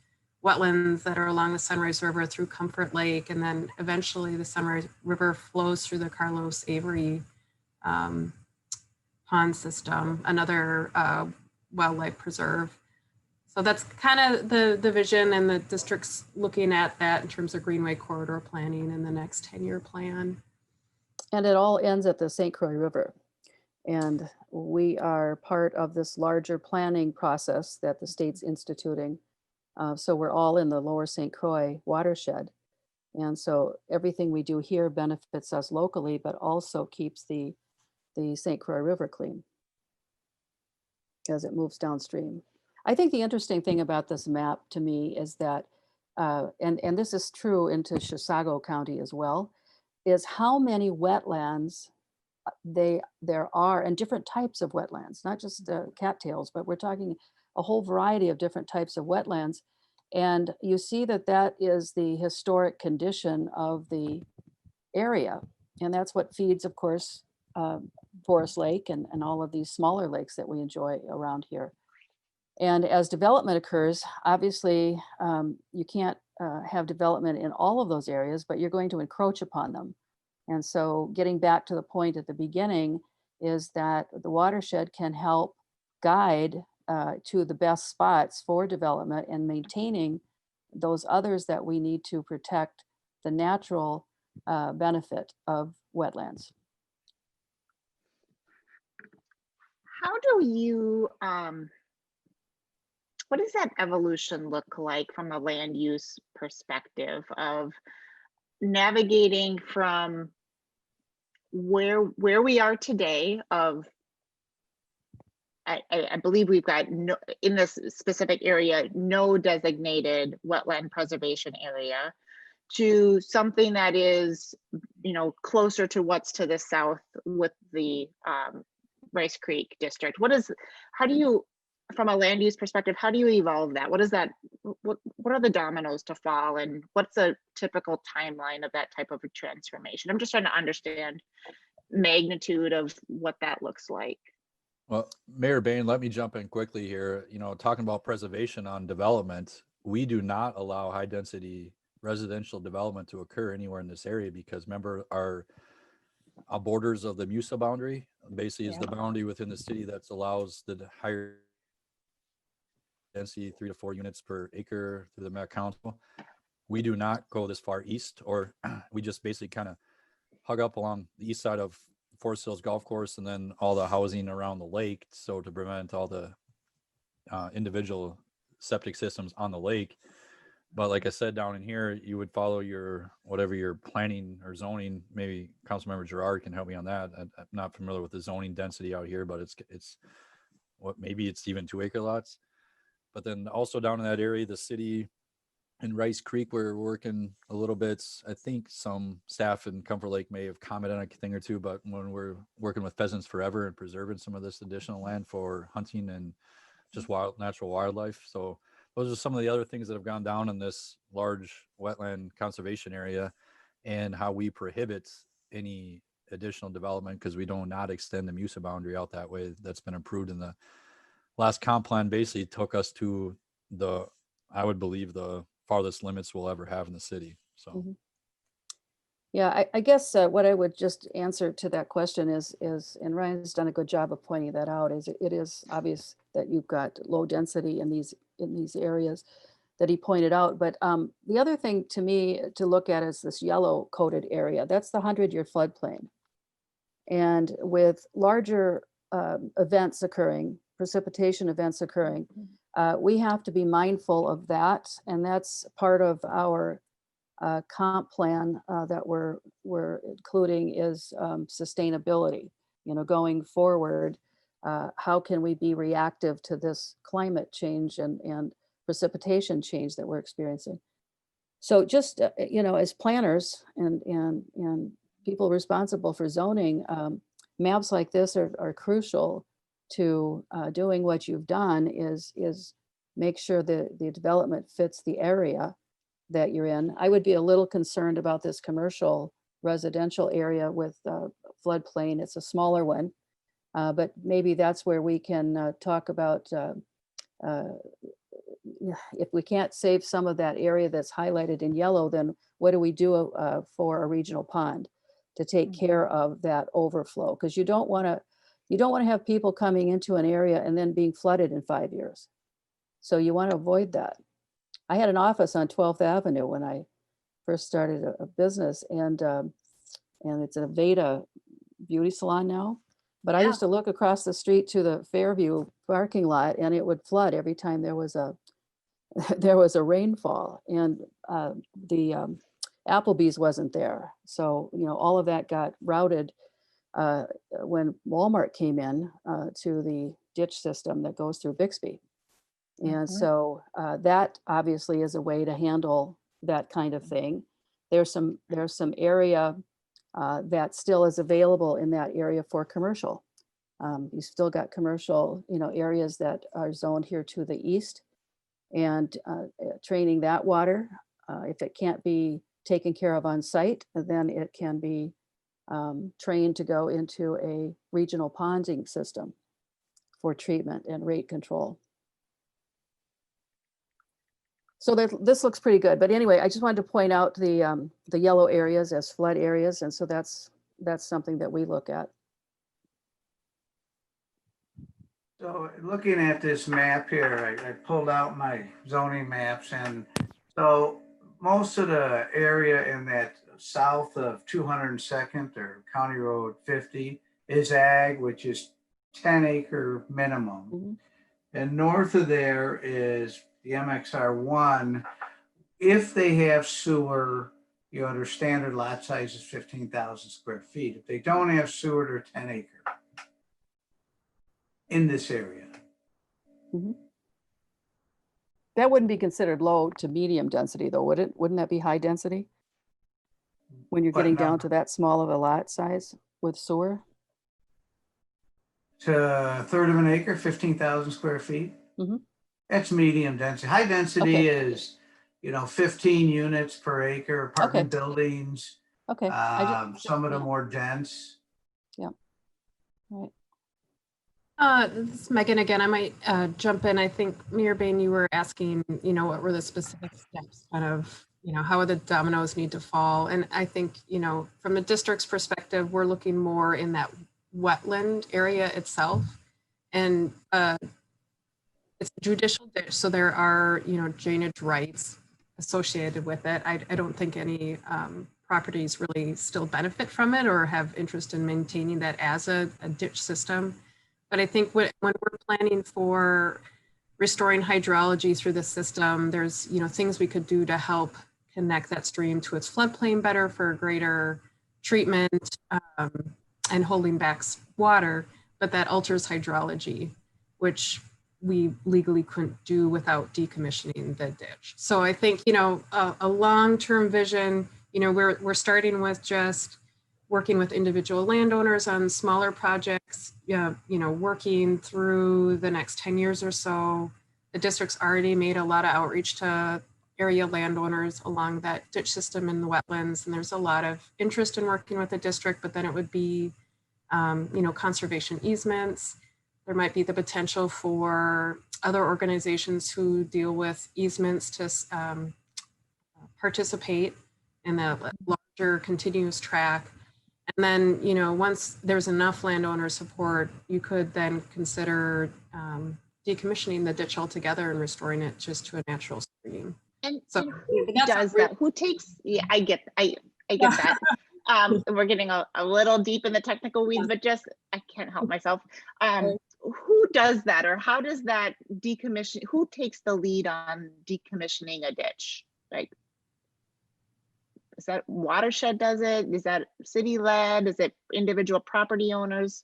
S10: wetlands that are along the Sunrise River through Comfort Lake. And then eventually the Sunrise River flows through the Carlos Avery pond system, another wildlife preserve. So that's kind of the vision, and the district's looking at that in terms of Greenway corridor planning in the next 10-year plan.
S6: And it all ends at the St. Croix River. And we are part of this larger planning process that the state's instituting. So we're all in the lower St. Croix watershed. And so everything we do here benefits us locally, but also keeps the St. Croix River clean as it moves downstream. I think the interesting thing about this map to me is that, and this is true into Chisago County as well, is how many wetlands there are, and different types of wetlands, not just cattails, but we're talking a whole variety of different types of wetlands. And you see that that is the historic condition of the area. And that's what feeds, of course, Forest Lake and all of these smaller lakes that we enjoy around here. And as development occurs, obviously, you can't have development in all of those areas, but you're going to encroach upon them. And so getting back to the point at the beginning is that the watershed can help guide to the best spots for development and maintaining those others that we need to protect the natural benefit of wetlands.
S1: How do you, what does that evolution look like from a land use perspective of navigating from where we are today of, I believe we've got no, in this specific area, no designated wetland preservation area, to something that is, closer to what's to the south with the Rice Creek district? How do you, from a land use perspective, how do you evolve that? What are the dominoes to fall, and what's a typical timeline of that type of a transformation? I'm just trying to understand magnitude of what that looks like.
S15: Well, Mayor Bain, let me jump in quickly here. Talking about preservation on development, we do not allow high density residential development to occur anywhere in this area because remember our borders of the MUSA boundary basically is the boundary within the city that allows the higher density 3 to 4 units per acre through the Met Council. We do not go this far east, or we just basically kind of hug up along the east side of Forest Hills Golf Course and then all the housing around the lake. So to prevent all the individual septic systems on the lake. But like I said, down in here, you would follow whatever your planning or zoning. Maybe Councilmember Gerard can help me on that. I'm not familiar with the zoning density out here, but maybe it's even 2 acre lots. But then also down in that area, the city in Rice Creek, we're working a little bit. I think some staff in Comfort Lake may have commented on a thing or two, but when we're working with Pheasants Forever and preserving some of this additional land for hunting and just natural wildlife. So those are some of the other things that have gone down in this large wetland conservation area, and how we prohibit any additional development because we do not extend the MUSA boundary out that way. That's been approved in the last comp plan. Basically took us to I would believe the farthest limits we'll ever have in the city. So
S6: yeah, I guess what I would just answer to that question is, and Ryan's done a good job of pointing that out, is it is obvious that you've got low density in these areas that he pointed out. But the other thing to me to look at is this yellow coated area. That's the 100-year floodplain. And with larger events occurring, precipitation events occurring, we have to be mindful of that. And that's part of our comp plan that we're including is sustainability. Going forward, how can we be reactive to this climate change and precipitation change that we're experiencing? So just as planners and people responsible for zoning, maps like this are crucial to doing what you've done is make sure that the development fits the area that you're in. I would be a little concerned about this commercial residential area with floodplain. It's a smaller one, but maybe that's where we can talk about if we can't save some of that area that's highlighted in yellow, then what do we do for a regional pond to take care of that overflow? Because you don't want to have people coming into an area and then being flooded in 5 years. So you want to avoid that. I had an office on 12th Avenue when I first started a business, and it's a Veda beauty salon now. But I used to look across the street to the Fairview parking lot, and it would flood every time there was a rainfall, and the Applebee's wasn't there. So all of that got routed when Walmart came in to the ditch system that goes through Bixby. And so that obviously is a way to handle that kind of thing. There's some area that still is available in that area for commercial. You still got commercial, areas that are zoned here to the east, and training that water. If it can't be taken care of on site, then it can be trained to go into a regional ponding system for treatment and rate control. So this looks pretty good. But anyway, I just wanted to point out the yellow areas as flood areas. And so that's something that we look at.
S11: So looking at this map here, I pulled out my zoning maps, and so most of the area in that south of 202nd or County Road 50 is ag, which is 10 acre minimum. And north of there is the MXR1. If they have sewer, their standard lot size is 15,000 square feet. If they don't have sewer, they're 10 acre in this area.
S6: That wouldn't be considered low to medium density though, would it? Wouldn't that be high density? when you're
S11: What
S6: getting down
S11: number?
S6: to that small of a lot size with sewer?
S11: To a third of an acre, 15,000 square feet.
S6: Mhm.
S11: That's medium density. High density is, 15 units per acre, apartment buildings.
S6: Okay.
S11: Some of them more dense.
S6: Yeah. Right.
S10: This is Megan again. I might jump in. I think Mayor Bain, you were asking, what were the specific steps, kind of, how the dominoes need to fall. And I think, from the district's perspective, we're looking more in that wetland area itself. And it's a judicial ditch, so there are, drainage rights associated with it. I don't think any properties really still benefit from it or have interest in maintaining that as a ditch system. But I think when we're planning for restoring hydrology through the system, there's things we could do to help connect that stream to its floodplain better for greater treatment and holding back water, but that alters hydrology, which we legally couldn't do without decommissioning the ditch. So I think a long-term vision. We're starting with just working with individual landowners on smaller projects, working through the next 10 years or so. The district's already made a lot of outreach to area landowners along that ditch system in the wetlands. And there's a lot of interest in working with the district, but then it would be, conservation easements. There might be the potential for other organizations who deal with easements to participate in the larger continuous track. And then, once there's enough landowner support, you could then consider decommissioning the ditch altogether and restoring it just to a natural stream.
S1: And
S10: so
S1: who does that? Who takes? Yeah, I get that. We're getting a little deep in the technical weeds, but just I can't help myself. Who does that, or how does that decommission? Who takes the lead on decommissioning a ditch? Like, is that Watershed does it? Is that city led? Is it individual property owners?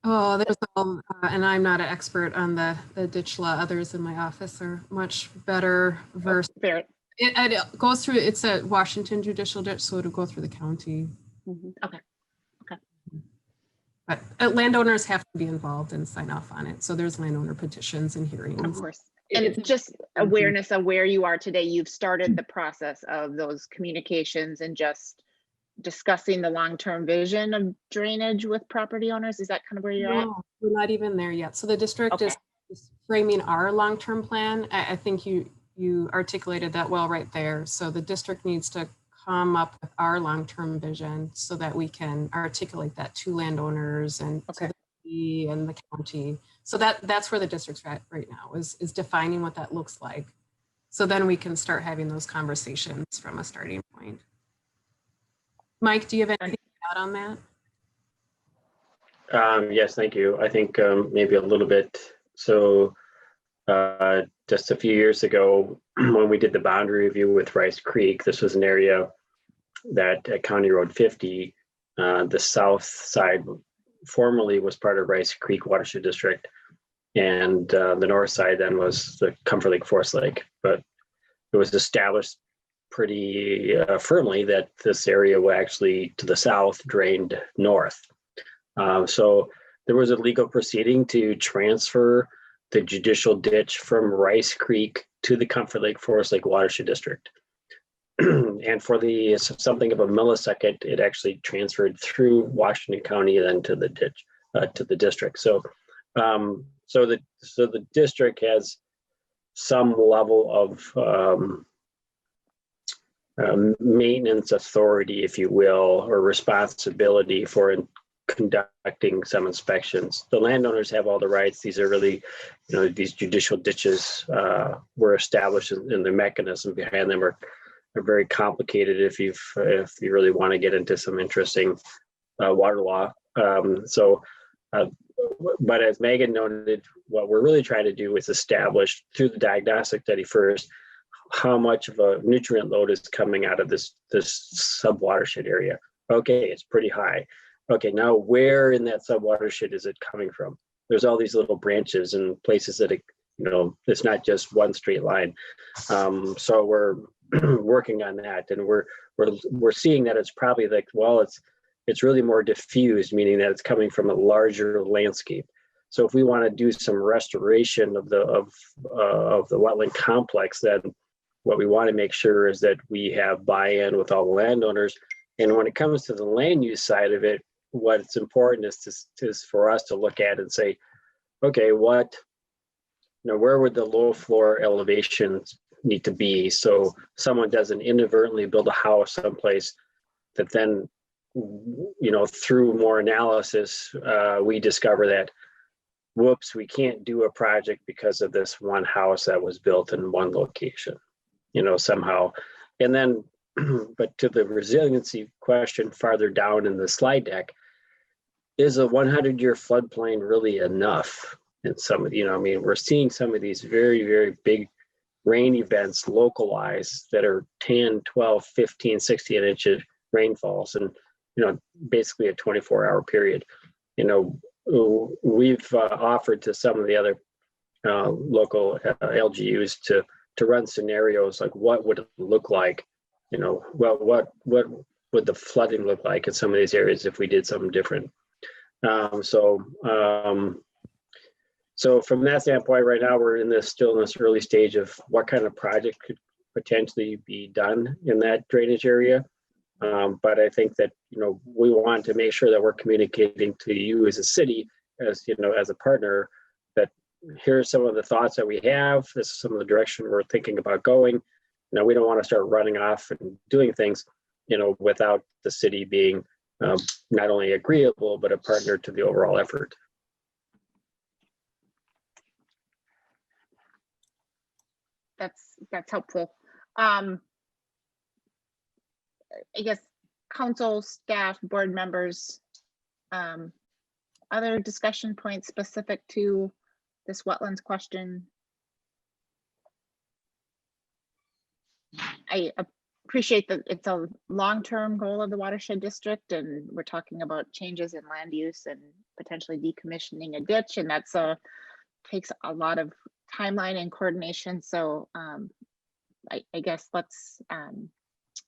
S10: Oh, there's all, and I'm not an expert on the ditch law. Others in my office are much better versed.
S1: Fair.
S10: It goes through, it's a Washington judicial ditch, so it'll go through the county.
S1: Okay.
S10: But landowners have to be involved and sign off on it. So there's landowner petitions and hearings.
S1: Of course. And just awareness of where you are today, you've started the process of those communications and just discussing the long-term vision of drainage with property owners. Is that kind of where you're at?
S10: No, we're not even there yet. So the district is framing our long-term plan. I think you articulated that well right there. So the district needs to come up with our long-term vision so that we can articulate that to landowners and to the city and the county. So that's where the district's at right now is defining what that looks like. So then we can start having those conversations from a starting point. Mike, do you have anything to add on that?
S9: Yes, thank you. I think maybe a little bit. So just a few years ago, when we did the boundary review with Rice Creek, this was an area that at County Road 50, the south side formerly was part of Rice Creek Watershed District, and the north side then was the Comfort Lake Forest Lake. But it was established pretty firmly that this area will actually to the south drained north. So there was a legal proceeding to transfer the judicial ditch from Rice Creek to the Comfort Lake Forest Lake Watershed District. And for something of a millisecond, it actually transferred through Washington County and then to the ditch, to the district. So the district has some level of maintenance authority, if you will, or responsibility for conducting some inspections. The landowners have all the rights. These are really, these judicial ditches were established, and the mechanism behind them are very complicated if you really want to get into some interesting water law. But as Megan noted, what we're really trying to do is establish through the diagnostic study first how much of a nutrient load is coming out of this sub-watershed area. Okay, it's pretty high. Okay, now where in that sub-watershed is it coming from? There's all these little branches and places that it it's not just one straight line. So we're working on that, and we're seeing that it's probably like, well, it's really more diffused, meaning that it's coming from a larger landscape. So if we want to do some restoration of the wetland complex, then what we want to make sure is that we have buy-in with all the landowners. And when it comes to the land use side of it, what's important is for us to look at and say, okay, where would the low floor elevations need to be so someone doesn't inadvertently build a house someplace that then, through more analysis, we discover that, whoops, we can't do a project because of this one house that was built in one location, somehow. And then, but to the resiliency question farther down in the slide deck, is a 100-year floodplain really enough? And some of, we're seeing some of these very, very big rain events localized that are 10, 12, 15, 16 inch rainfalls, and, basically a 24-hour period. We've offered to some of the other local LGUs to run scenarios like what would it look like, what would the flooding look like in some of these areas if we did something different. So from that standpoint, right now we're still in this early stage of what kind of project could potentially be done in that drainage area. But I think that, we want to make sure that we're communicating to you as a city, as a partner, that here's some of the thoughts that we have. This is some of the direction we're thinking about going. We don't want to start running off and doing things, without the city being not only agreeable, but a partner to the overall effort.
S1: That's helpful. I guess council, staff, board members, other discussion points specific to this wetlands question? I appreciate that it's a long-term goal of the Watershed District, and we're talking about changes in land use and potentially decommissioning a ditch, and that's takes a lot of timeline and coordination. So I guess let's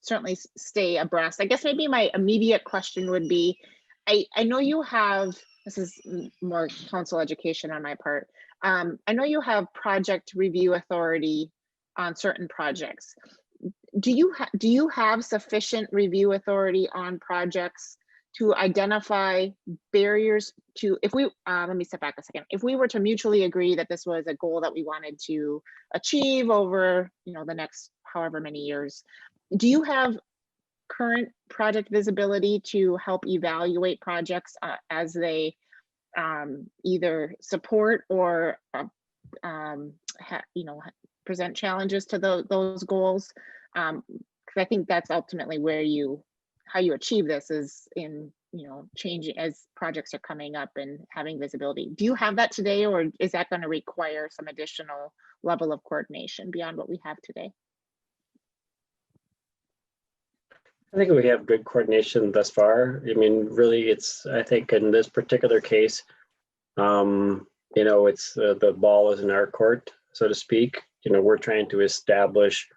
S1: certainly stay abreast. I guess maybe my immediate question would be, I know you have, this is more council education on my part. I know you have project review authority on certain projects. Do you have sufficient review authority on projects to identify barriers to, if we, let me step back a second. If we were to mutually agree that this was a goal that we wanted to achieve over, the next however many years, do you have current project visibility to help evaluate projects as they either support or, present challenges to those goals? Because I think that's ultimately where how you achieve this is in, changing as projects are coming up and having visibility. Do you have that today, or is that going to require some additional level of coordination beyond what we have today?
S9: I think we have good coordination thus far. Really, I think in this particular case, it's the ball is in our court, so to speak. We're trying to establish,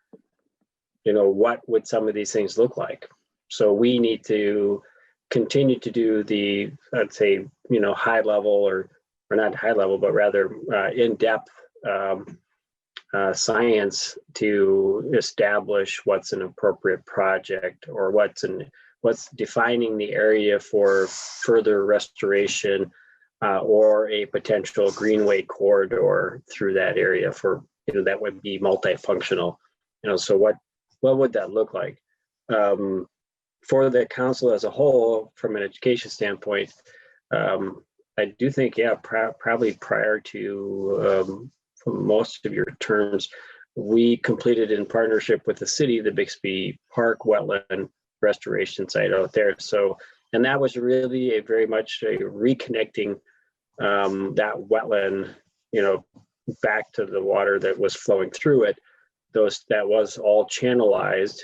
S9: what would some of these things look like. So we need to continue to do the, I'd say, high level or not high level, but rather in-depth science to establish what's an appropriate project, or what's defining the area for further restoration, or a potential Greenway corridor through that area for, that would be multifunctional. So what would that look like? For the council as a whole, from an education standpoint, I do think, probably prior to most of your terms, we completed in partnership with the city, the Bixby Park wetland restoration site out there. So, and that was really very much a reconnecting that wetland, back to the water that was flowing through it. That was all channelized,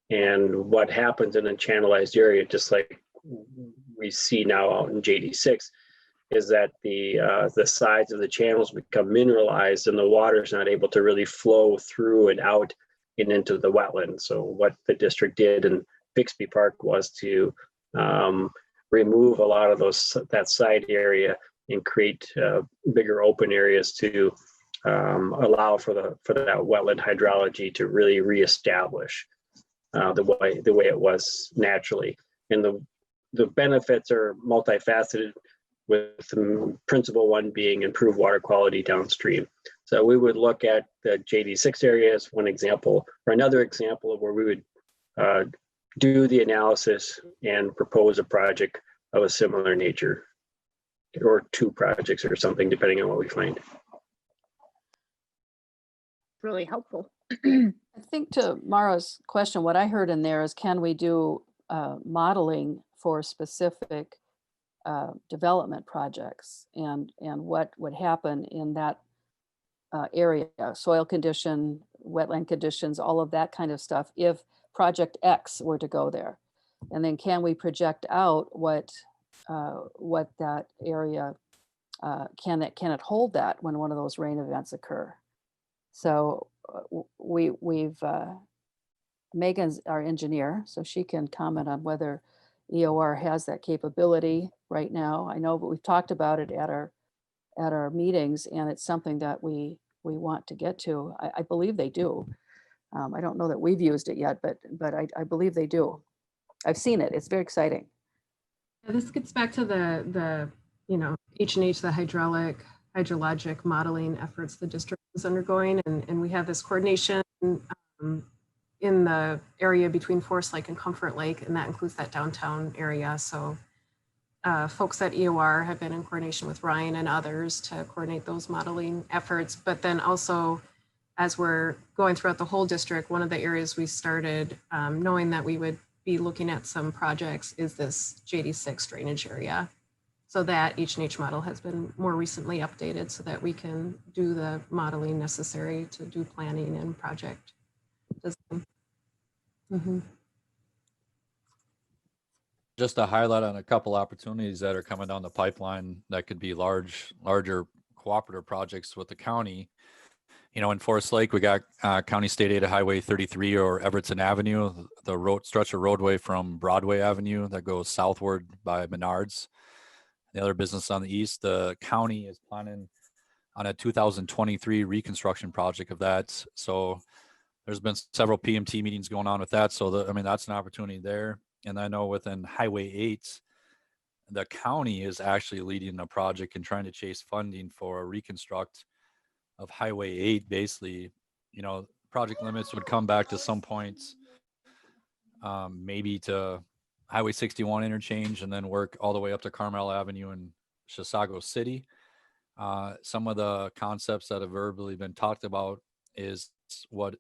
S9: and what happens in a channelized area, just like we see now out in JD6, is that the sides of the channels become mineralized and the water is not able to really flow through and out and into the wetland. So what the district did in Bixby Park was to remove a lot of that side area and create bigger open areas to allow for that wetland hydrology to really reestablish the way it was naturally. And the benefits are multifaceted, with the principal one being improved water quality downstream. So we would look at the JD6 area as one example, or another example of where we would do the analysis and propose a project of a similar nature, or 2 projects or something, depending on what we find.
S1: Really helpful.
S6: I think to Mara's question, what I heard in there is, can we do modeling for specific development projects, and what would happen in that area, soil condition, wetland conditions, all of that kind of stuff, if project X were to go there? And then can we project out what that area, can it hold that when one of those rain events occur? So we've Megan's our engineer, so she can comment on whether EOR has that capability right now. I know, but we've talked about it at our meetings, and it's something that we want to get to. I believe they do. I don't know that we've used it yet, but I believe they do. I've seen it. It's very exciting.
S10: Yeah, this gets back to the H&H, the hydrologic modeling efforts the district is undergoing, and we have this coordination in the area between Forest Lake and Comfort Lake, and that includes that downtown area. So folks at EOR have been in coordination with Ryan and others to coordinate those modeling efforts. But then also, as we're going throughout the whole district, one of the areas we started knowing that we would be looking at some projects is this JD6 drainage area. So that H&H model has been more recently updated so that we can do the modeling necessary to do planning and project design. Mm-hmm.
S15: Just to highlight on a couple opportunities that are coming down the pipeline that could be larger cooperative projects with the county. In Forest Lake, we got County State Aid Highway 33, or Everetson Avenue, the stretch of roadway from Broadway Avenue that goes southward by Menards. The other business on the east, the county is planning on a 2023 reconstruction project of that. So there's been several PMT meetings going on with that. So that's an opportunity there. And I know within Highway 8, the county is actually leading a project and trying to chase funding for a reconstruct of Highway 8. Basically, project limits would come back to some points, maybe to Highway 61 interchange, and then work all the way up to Carmel Avenue in Chisago City. Some of the concepts that have verbally been talked about is what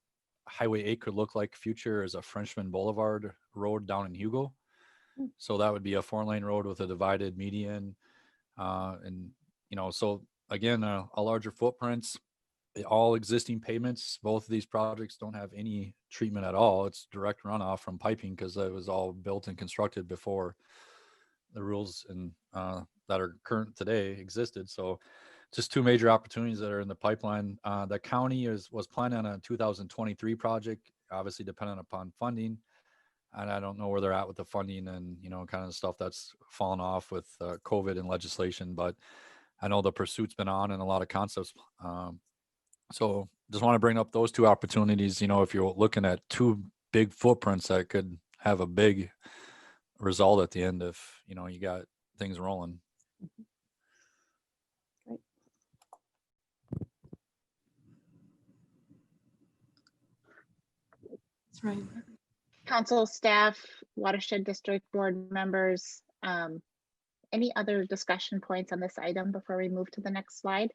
S15: Highway 8 could look like future as a Frenchman Boulevard road down in Hugo. So that would be a 4-lane road with a divided median. So again, a larger footprints, all existing pavements. Both of these projects don't have any treatment at all. It's direct runoff from piping because it was all built and constructed before the rules and that are current today existed. So just 2 major opportunities that are in the pipeline. The county was planning on a 2023 project, obviously dependent upon funding. And I don't know where they're at with the funding and, kind of stuff that's fallen off with COVID and legislation, but I know the pursuit's been on and a lot of concepts. So just want to bring up those 2 opportunities. If you're looking at 2 big footprints that could have a big result at the end if, you got things rolling.
S6: Great.
S10: That's right.
S1: Council staff, Watershed District board members, any other discussion points on this item before we move to the next slide?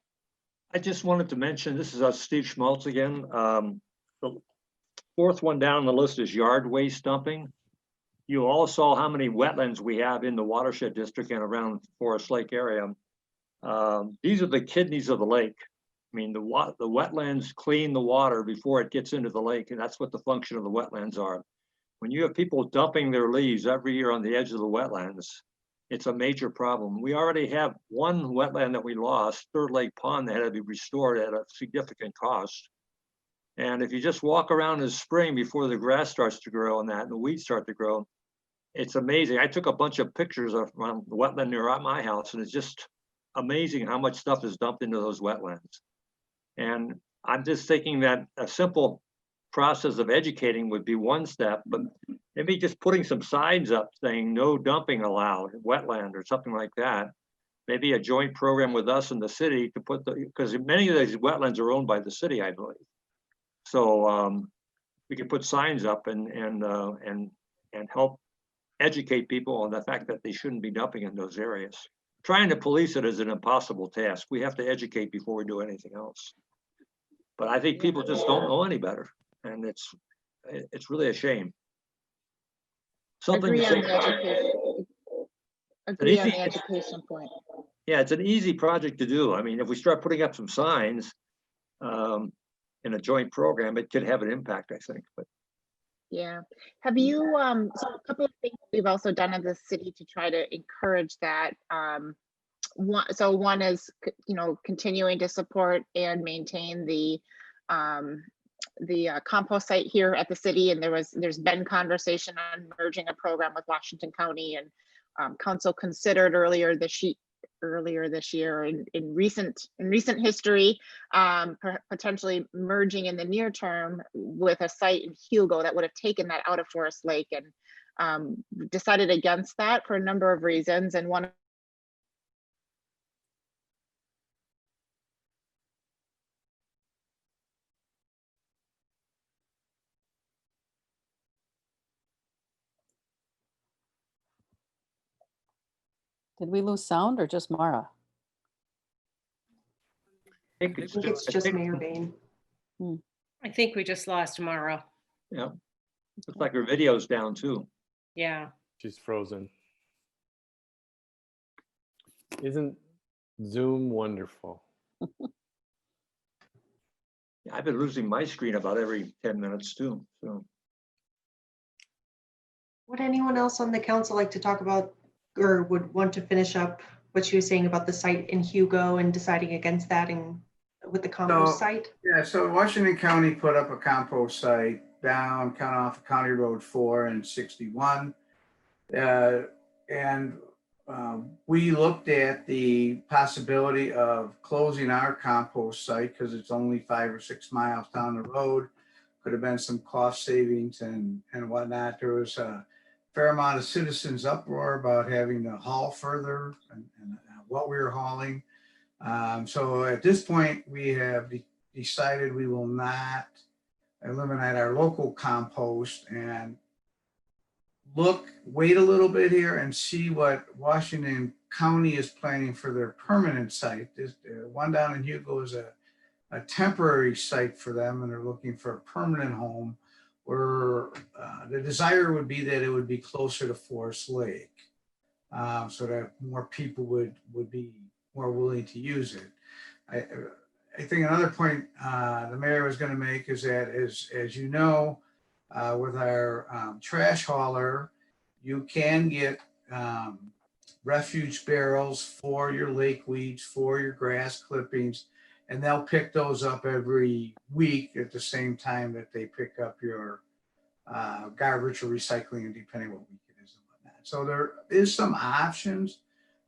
S7: I just wanted to mention, this is Steve Schmaltz again. The 4th one down on the list is yard waste dumping. You all saw how many wetlands we have in the Watershed District and around Forest Lake area. These are the kidneys of the lake. I mean, the wetlands clean the water before it gets into the lake, and that's what the function of the wetlands are. When you have people dumping their leaves every year on the edge of the wetlands, it's a major problem. We already have one wetland that we lost, Third Lake Pond, that had to be restored at a significant cost. And if you just walk around in the spring before the grass starts to grow and that, and the weeds start to grow, it's amazing. I took a bunch of pictures of the wetland near my house, and it's just amazing how much stuff is dumped into those wetlands. And I'm just thinking that a simple process of educating would be one step, but maybe just putting some signs up saying no dumping allowed, wetland or something like that. Maybe a joint program with us and the city to put because many of these wetlands are owned by the city, I believe. So we can put signs up and help educate people on the fact that they shouldn't be dumping in those areas. Trying to police it is an impossible task. We have to educate before we do anything else. But I think people just don't know any better, and it's really a shame. Something
S1: Agree
S7: to
S1: on the education. Agree on the education point.
S7: Yeah, it's an easy project to do. I mean, if we start putting up some signs in a joint program, it could have an impact, I think. But
S1: yeah, have you so a couple of things we've also done as a city to try to encourage that. One is, you know, continuing to support and maintain the compost site here at the city, and there's been conversation on merging a program with Washington County, and council considered earlier this year in recent history potentially merging in the near term with a site in Hugo that would have taken that out of Forest Lake, and decided against that for a number of reasons. And one
S6: Did we lose sound or just Mara?
S7: I think
S4: it's just Mayor Bain.
S12: I think we just lost Mara.
S7: Yeah, looks like her video's down too.
S12: Yeah.
S5: She's frozen. Isn't Zoom wonderful?
S7: Yeah, I've been losing my screen about every 10 minutes too. So
S4: Would anyone else on the council like to talk about or would want to finish up what she was saying about the site in Hugo and deciding against that and with the compost site?
S11: Yeah, so Washington County put up a compost site down kind of off County Road 4 and 61. We looked at the possibility of closing our compost site because it's only 5 or 6 miles down the road. Could have been some cost savings and whatnot. There was a fair amount of citizens uproar about having to haul further and what we were hauling. So at this point, we have decided we will not eliminate our local compost and wait a little bit here and see what Washington County is planning for their permanent site. This one down in Hugo is a temporary site for them, and they're looking for a permanent home where the desire would be that it would be closer to Forest Lake, so that more people would be more willing to use it. I think another point the mayor was going to make is that, as you know, with our trash hauler, you can get refuge barrels for your lake weeds, for your grass clippings, and they'll pick those up every week at the same time that they pick up your garbage or recycling, and depending what week it is and whatnot. So there is some options.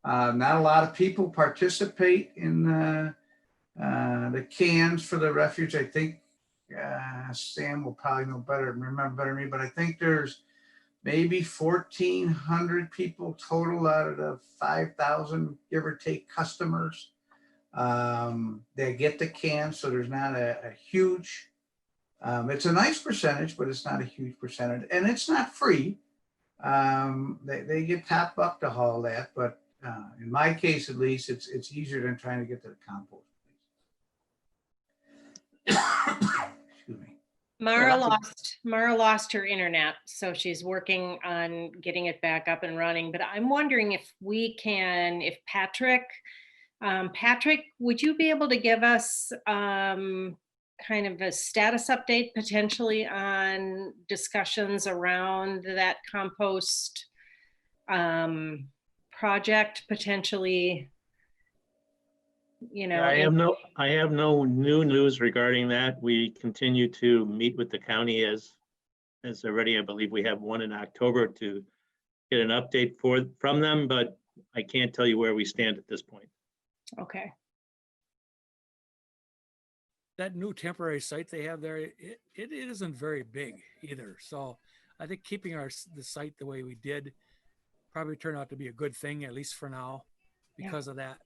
S11: Not a lot of people participate in the cans for the refuge. I think Sam will probably know better, remember better than me, but I think there's maybe 1,400 people total out of the 5,000, give or take, customers that get the cans. So there's not a huge, it's a nice percentage, but it's not a huge percentage, and it's not free. They get top buck to haul that, but in my case, at least, it's easier than trying to get to the compost. Excuse me.
S12: Mara lost her internet, so she's working on getting it back up and running. But I'm wondering if Patrick, would you be able to give us kind of a status update potentially on discussions around that compost project potentially, you know?
S16: Yeah, I have no new news regarding that. We continue to meet with the county as already, I believe we have one in October to get an update from them, but I can't tell you where we stand at this point.
S12: Okay.
S3: That new temporary site they have there, it isn't very big either. So I think keeping the site the way we did probably turned out to be a good thing, at least for now, because of that.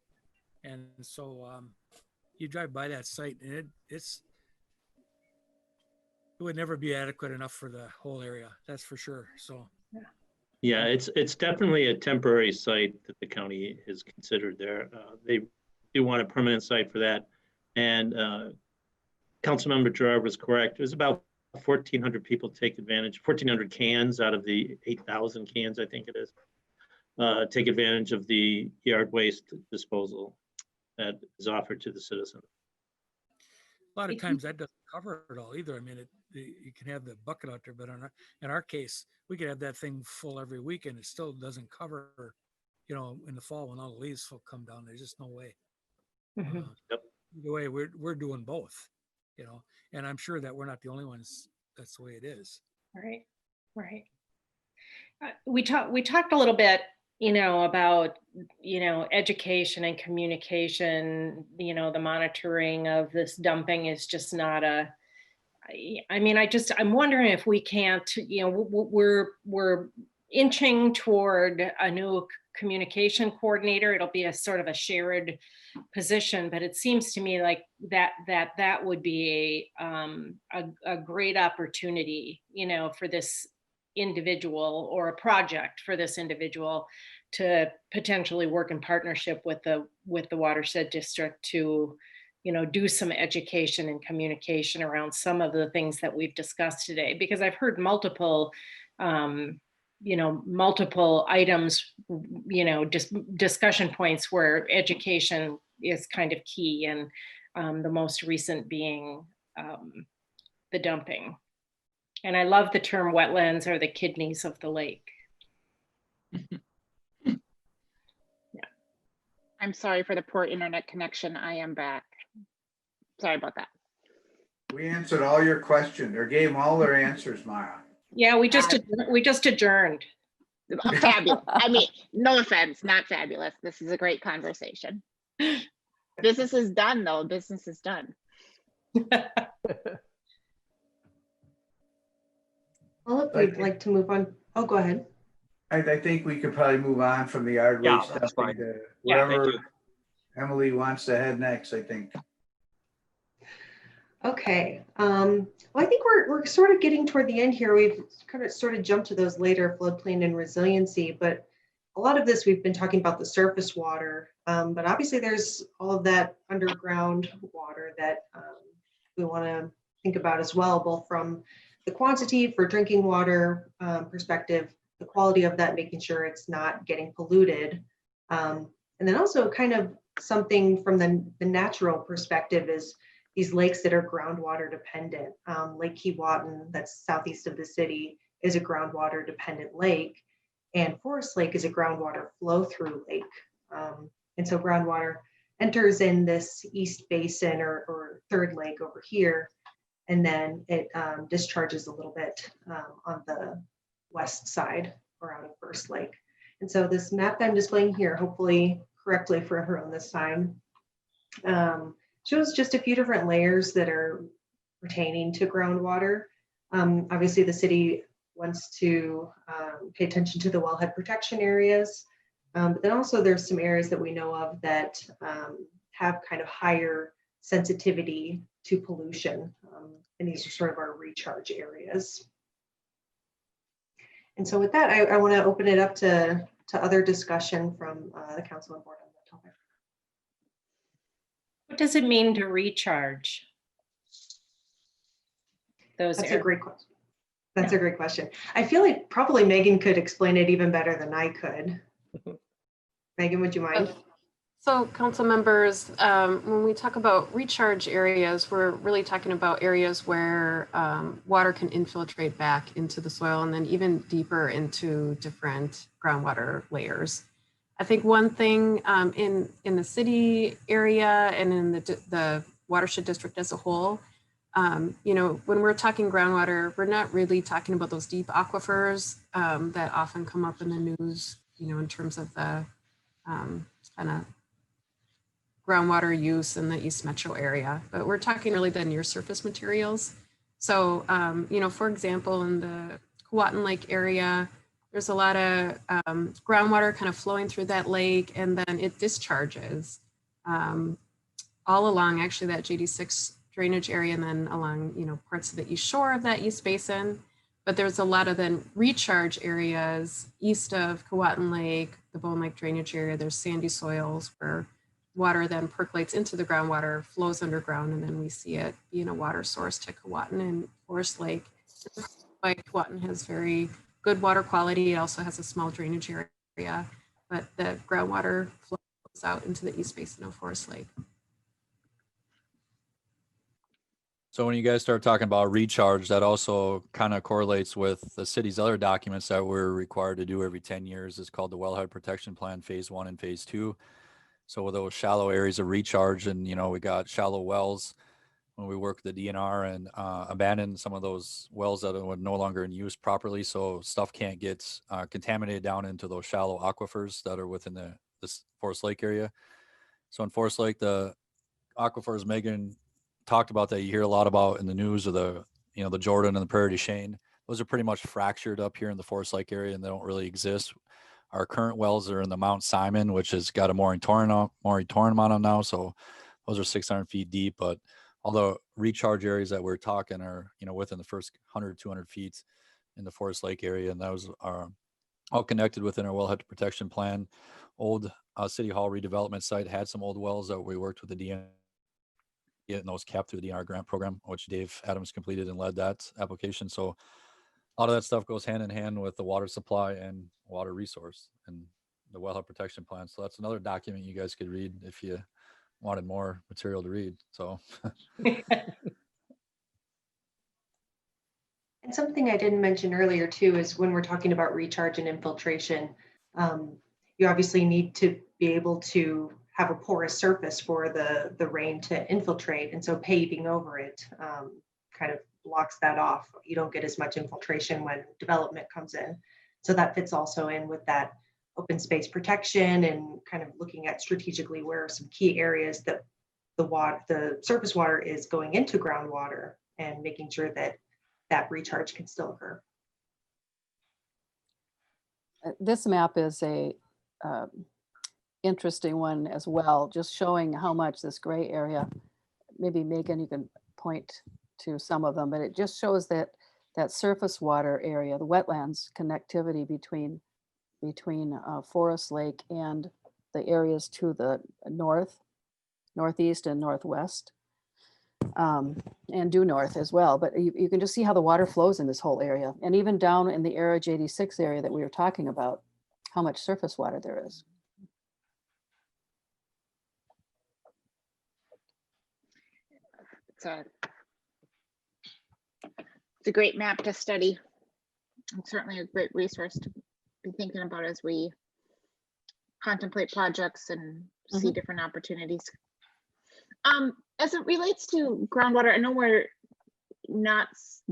S3: And so you drive by that site and it would never be adequate enough for the whole area. That's for sure. So
S16: yeah, it's definitely a temporary site that the county has considered there. They do want a permanent site for that. And Councilmember Gerard was correct. It was about 1,400 people take advantage, 1,400 cans out of the 8,000 cans, I think it is, take advantage of the yard waste disposal that is offered to the citizen.
S3: a lot of times that doesn't cover it all either. I mean, you can have the bucket out there, but in our case, we could have that thing full every week and it still doesn't cover, you know, in the fall when all the leaves will come down. There's just no way.
S16: Yep.
S3: The way we're doing both, you know, and I'm sure that we're not the only ones. That's the way it is.
S12: Right, right. We talked a little bit, you know, about, you know, education and communication. You know, the monitoring of this dumping is just not a. I mean, I'm wondering if we can't, you know, we're inching toward a new communication coordinator. It'll be a sort of a shared position, but it seems to me like that would be a great opportunity, you know, for this individual or a project for this individual to potentially work in partnership with the Watershed District to, you know, do some education and communication around some of the things that we've discussed today, because I've heard multiple you know, multiple items, you know, discussion points where education is kind of key, and the most recent being the dumping. And I love the term wetlands are the kidneys of the lake.
S1: Yeah. I'm sorry for the poor internet connection. I am back. Sorry about that.
S11: We answered all your questions or gave them all their answers, Mara.
S12: Yeah, we just adjourned.
S1: Fabulous. I mean, no offense, not fabulous. This is a great conversation. Business is done, though. Business is done.
S4: Well, if we'd like to move on. Oh, go ahead.
S11: I think we could probably move on from the yard
S16: Yeah,
S11: waste
S16: that's
S11: stuff
S16: fine.
S11: to
S16: Yeah, thank
S11: wherever
S16: you.
S11: Emily wants to head next, I think.
S4: Okay. Well, I think we're sort of getting toward the end here. We've kind of sort of jumped to those later, floodplain and resiliency, but a lot of this we've been talking about the surface water, but obviously there's all of that underground water that we want to think about as well, both from the quantity for drinking water perspective, the quality of that, making sure it's not getting polluted, and then also kind of something from the natural perspective is these lakes that are groundwater dependent. Lake Keewatin, that's southeast of the city, is a groundwater dependent lake, and Forest Lake is a groundwater flow through lake. And so groundwater enters in this east basin or third lake over here, and then it discharges a little bit on the west side or out of First Lake. And so this map that I'm displaying here, hopefully correctly for everyone this time, shows just a few different layers that are pertaining to groundwater. Obviously, the city wants to pay attention to the wellhead protection areas, but then also there's some areas that we know of that have kind of higher sensitivity to pollution, and these are sort of our recharge areas. And so with that, I want to open it up to other discussion from the council and board on the topic.
S12: What does it mean to recharge?
S4: That's a great question. That's a great question. I feel like probably Megan could explain it even better than I could. Megan, would you mind?
S10: So council members, when we talk about recharge areas, we're really talking about areas where water can infiltrate back into the soil and then even deeper into different groundwater layers. I think one thing in the city area and in the watershed district as a whole, you know, when we're talking groundwater, we're not really talking about those deep aquifers that often come up in the news, you know, in terms of the kind of groundwater use in the East Metro area, but we're talking really the near surface materials. So, you know, for example, in the Kewautin Lake area, there's a lot of groundwater kind of flowing through that lake, and then it discharges all along actually that JD6 drainage area, and then along, you know, parts of the east shore of that East Basin. But there's a lot of then recharge areas east of Kewautin Lake, the Bone Lake drainage area. There's sandy soils where water then percolates into the groundwater, flows underground, and then we see it being a water source to Kewautin and Forest Lake. Like Kewautin has very good water quality. It also has a small drainage area, but the groundwater flows out into the East Basin of Forest Lake.
S15: So when you guys start talking about recharge, that also kind of correlates with the city's other documents that we're required to do every 10 years. It's called the Wellhead Protection Plan Phase 1 and Phase 2. So with those shallow areas of recharge, and, you know, we got shallow wells when we work with the DNR and abandon some of those wells that are no longer in use properly. So stuff can't get contaminated down into those shallow aquifers that are within the Forest Lake area. So in Forest Lake, the aquifers Megan talked about that you hear a lot about in the news, of the, you know, the Jordan and the Prairie du Chien, those are pretty much fractured up here in the Forest Lake area, and they don't really exist. Our current wells are in the Mount Simon, which has got a moratorium on them now. So those are 600 feet deep, but all the recharge areas that we're talking are, you know, within the first 100, 200 feet in the Forest Lake area. And those are all connected within our wellhead protection plan. Old City Hall redevelopment site had some old wells that we worked with the DNR, getting those capped through the DNR grant program, which Dave Adams completed and led that application. So a lot of that stuff goes hand in hand with the water supply and water resource and the wellhead protection plan. So that's another document you guys could read if you wanted more material to read. So.
S4: And something I didn't mention earlier too is when we're talking about recharge and infiltration, you obviously need to be able to have a porous surface for the rain to infiltrate. And so paving over it kind of blocks that off. You don't get as much infiltration when development comes in. So that fits also in with that open space protection and kind of looking at strategically where are some key areas that the surface water is going into groundwater, and making sure that that recharge can still occur.
S6: This map is a interesting one as well, just showing how much this gray area, maybe Megan, you can point to some of them, but it just shows that surface water area, the wetlands connectivity between Forest Lake and the areas to the north, northeast and northwest, and due north as well. But you can just see how the water flows in this whole area. And even down in the area JD6 area that we were talking about, how much surface water there is.
S1: It's a great map to study. It's certainly a great resource to be thinking about as we contemplate projects and see different opportunities. As it relates to groundwater, I know we're not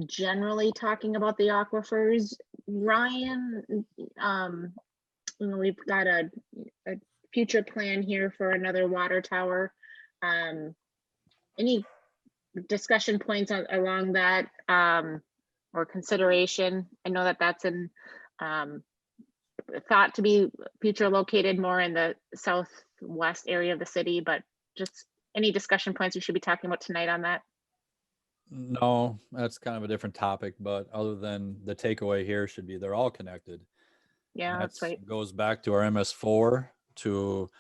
S1: generally talking about the aquifers. Ryan, you know, we've got a future plan here for another water tower. Any discussion points along that or consideration? I know that that's in thought to be future located more in the southwest area of the city, but just any discussion points we should be talking about tonight on that?
S15: No, that's kind of a different topic, but other than the takeaway here should be they're all connected.
S1: Yeah, that's right.
S15: Goes back to our MS4, to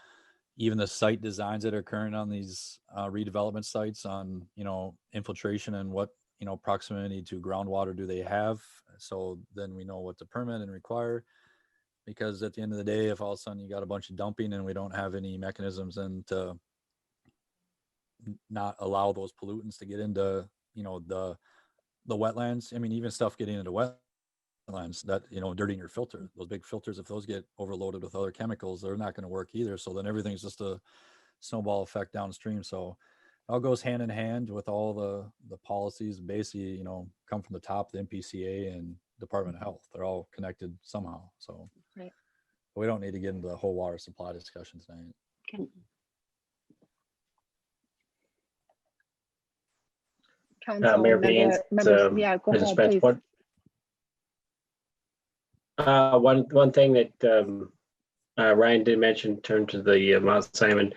S15: even the site designs that are current on these redevelopment sites on, you know, infiltration and what, you know, proximity to groundwater do they have. So then we know what to permit and require, because at the end of the day, if all of a sudden you got a bunch of dumping and we don't have any mechanisms then to not allow those pollutants to get into, you know, the wetlands. I mean, even stuff getting into wetlands that, you know, dirtying your filter. Those big filters, if those get overloaded with other chemicals, they're not going to work either. So then everything's just a snowball effect downstream. So it all goes hand in hand with all the policies, basically, you know, come from the top, the MPCA and Department of Health. They're all connected somehow. So
S1: Right.
S15: we don't need to get into the whole water supply discussion tonight.
S1: Okay. Council
S9: Mayor
S1: member-
S9: Beans,
S1: members, yeah, go
S9: I just
S1: ahead,
S9: mentioned
S1: please.
S9: one thing that Ryan did mention in terms of the Mount Simon,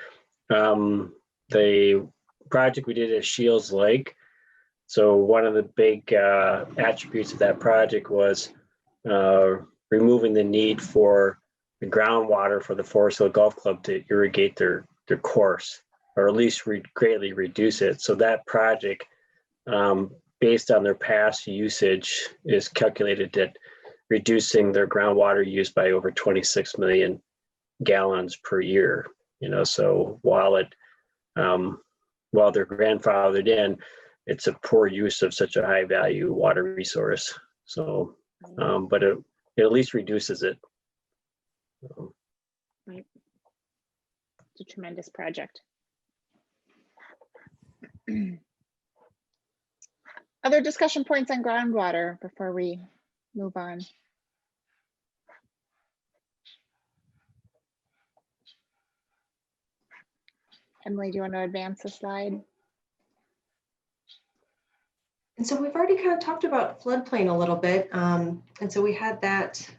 S9: the project we did at Shields Lake. So one of the big attributes of that project was removing the need for the groundwater for the Forest Hill Golf Club to irrigate their course, or at least greatly reduce it. So that project, based on their past usage, is calculated at reducing their groundwater use by over 26 million gallons per year. You know, so while they're grandfathered in, it's a poor use of such a high value water resource. So, but it at least reduces it.
S1: Right. It's a tremendous project. Other discussion points on groundwater before we move on? Emily, do you want to advance the slide?
S4: And so we've already kind of talked about floodplain a little bit. And so we had that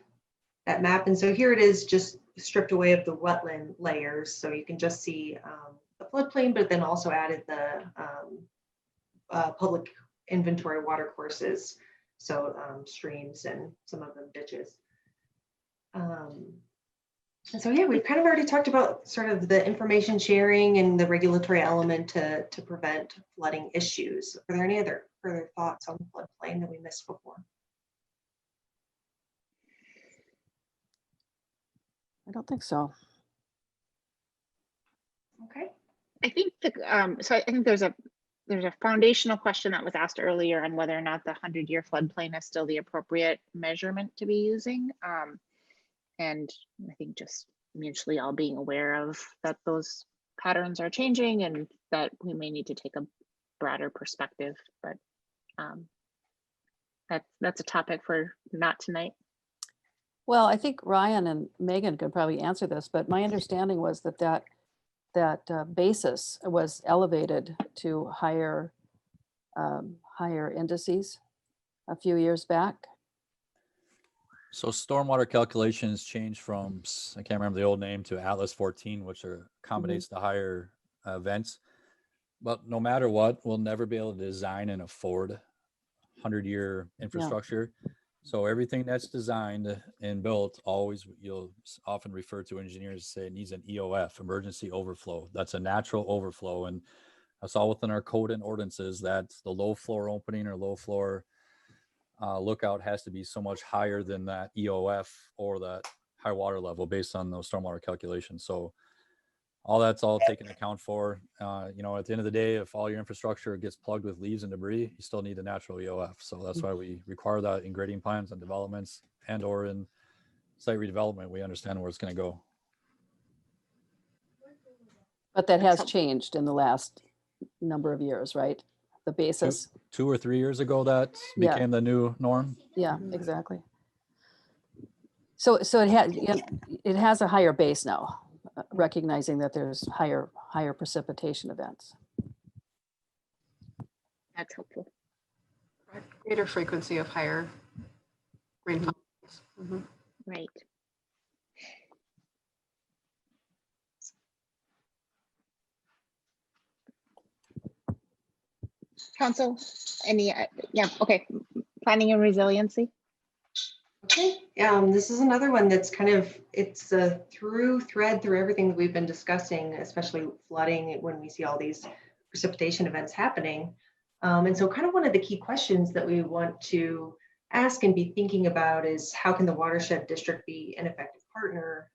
S4: map. And so here it is, just stripped away of the wetland layers. So you can just see the floodplain, but then also added the public inventory water courses. So streams and some of them ditches. And so, yeah, we've kind of already talked about sort of the information sharing and the regulatory element to prevent flooding issues. Are there any other further thoughts on the floodplain that we missed before?
S6: I don't think so.
S4: Okay.
S1: I think so I think there's a foundational question that was asked earlier on whether or not the 100-year floodplain is still the appropriate measurement to be using. And I think just mutually all being aware of that those patterns are changing and that we may need to take a broader perspective, but that's a topic for not tonight.
S6: Well, I think Ryan and Megan could probably answer this, but my understanding was that basis was elevated to higher indices a few years back.
S15: So stormwater calculations changed from, I can't remember the old name, to Atlas 14, which accommodates the higher events. But no matter what, we'll never be able to design and afford 100-year infrastructure. Yeah. So everything that's designed and built, you'll often refer to engineers say it needs an EOF, emergency overflow. That's a natural overflow. And that's all within our code and ordinances that the low floor opening or low floor lookout has to be so much higher than that EOF or that high water level based on those stormwater calculations. So all that's all taken account for. You know, at the end of the day, if all your infrastructure gets plugged with leaves and debris, you still need a natural EOF. So that's why we require that in grading plans and developments and or in site redevelopment. We understand where it's going to go.
S6: But that has changed in the last number of years, right? The basis.
S15: 2 or 3 years ago, that became the new norm.
S6: Yeah, exactly. So it has a higher base now, recognizing that there's higher precipitation events.
S1: That's helpful.
S10: Greater frequency of higher rainfall.
S1: Right. Council, any, yeah, okay. Planning and resiliency.
S4: Okay, this is another one that's kind of, it's a through everything that we've been discussing, especially flooding when we see all these precipitation events happening. And so kind of one of the key questions that we want to ask and be thinking about is how can the Watershed District be an effective partner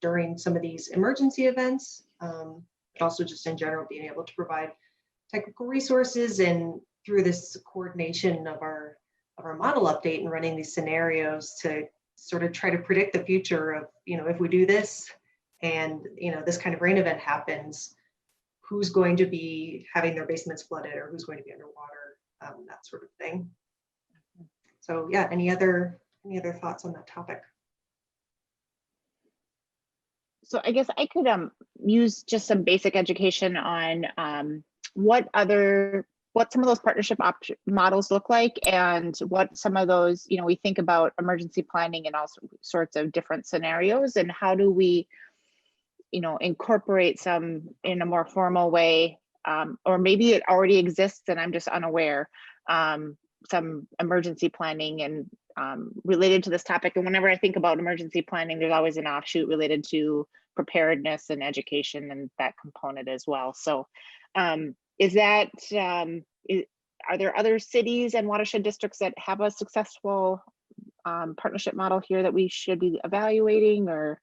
S4: during some of these emergency events, but also just in general being able to provide technical resources and through this coordination of our our model update and running these scenarios to sort of try to predict the future of, if we do this and, this kind of rain event happens, who's going to be having their basements flooded or who's going to be underwater, that sort of thing. So yeah, any other thoughts on that topic?
S1: So I guess I could use just some basic education on what some of those partnership models look like, and what some of those, we think about emergency planning and all sorts of different scenarios, and how do we, incorporate some in a more formal way, or maybe it already exists and I'm just unaware, some emergency planning and related to this topic. And whenever I think about emergency planning, there's always an offshoot related to preparedness and education and that component as well. So are there other cities and watershed districts that have a successful partnership model here that we should be evaluating, or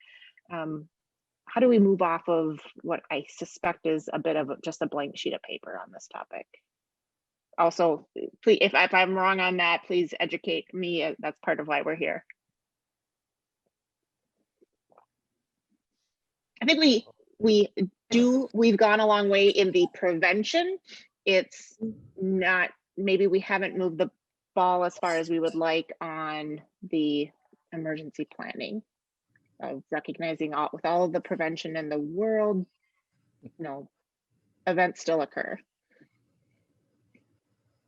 S1: how do we move off of what I suspect is a bit of just a blank sheet of paper on this topic? Also, please, if I'm wrong on that, please educate me. That's part of why we're here. I think we've gone a long way in the prevention. It's not, maybe we haven't moved the ball as far as we would like on the emergency planning, of recognizing with all of the prevention in the world, events still occur.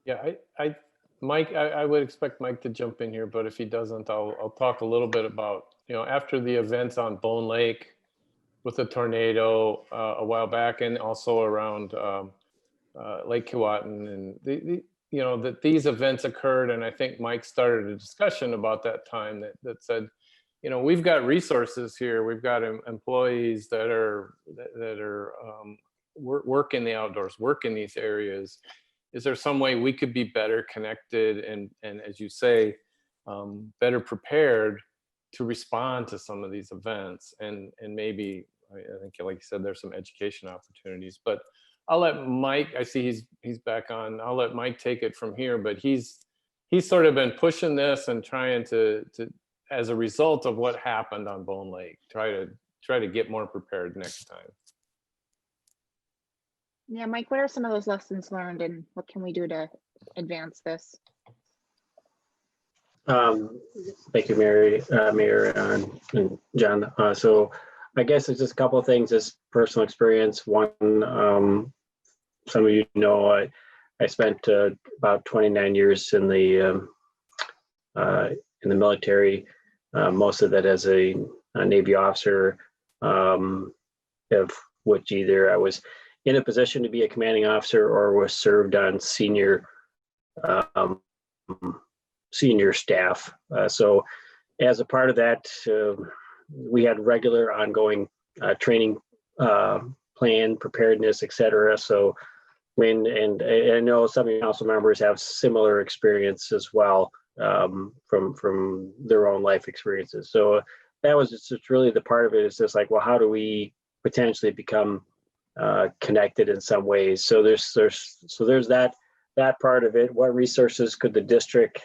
S5: Yeah, Mike, I would expect Mike to jump in here, but if he doesn't, I'll talk a little bit about, after the events on Bone Lake with the tornado a while back, and also around Lake Keewatin, and that these events occurred, and I think Mike started a discussion about that time that said, we've got resources here, we've got employees that are work in the outdoors, work in these areas. Is there some way we could be better connected and as you say, better prepared to respond to some of these events? And maybe, I think like you said, there's some education opportunities, but I'll let Mike, I see he's back on. I'll let Mike take it from here, but he's sort of been pushing this and trying to as a result of what happened on Bone Lake, try to get more prepared next time.
S1: Yeah, Mike, what are some of those lessons learned, and what can we do to advance this?
S9: Thank you, Mayor and John. So I guess it's just a couple of things, as personal experience. One, some of you know, I spent about 29 years in the military, most of that as a Navy officer, of which either I was in a position to be a commanding officer or was served on senior staff. So as a part of that, we had regular ongoing training plan, preparedness, et cetera. So and I know some of your council members have similar experience as well, from their own life experiences. So that was just really the part of it, is just like, well, how do we potentially become connected in some ways? So there's that part of it. What resources could the district,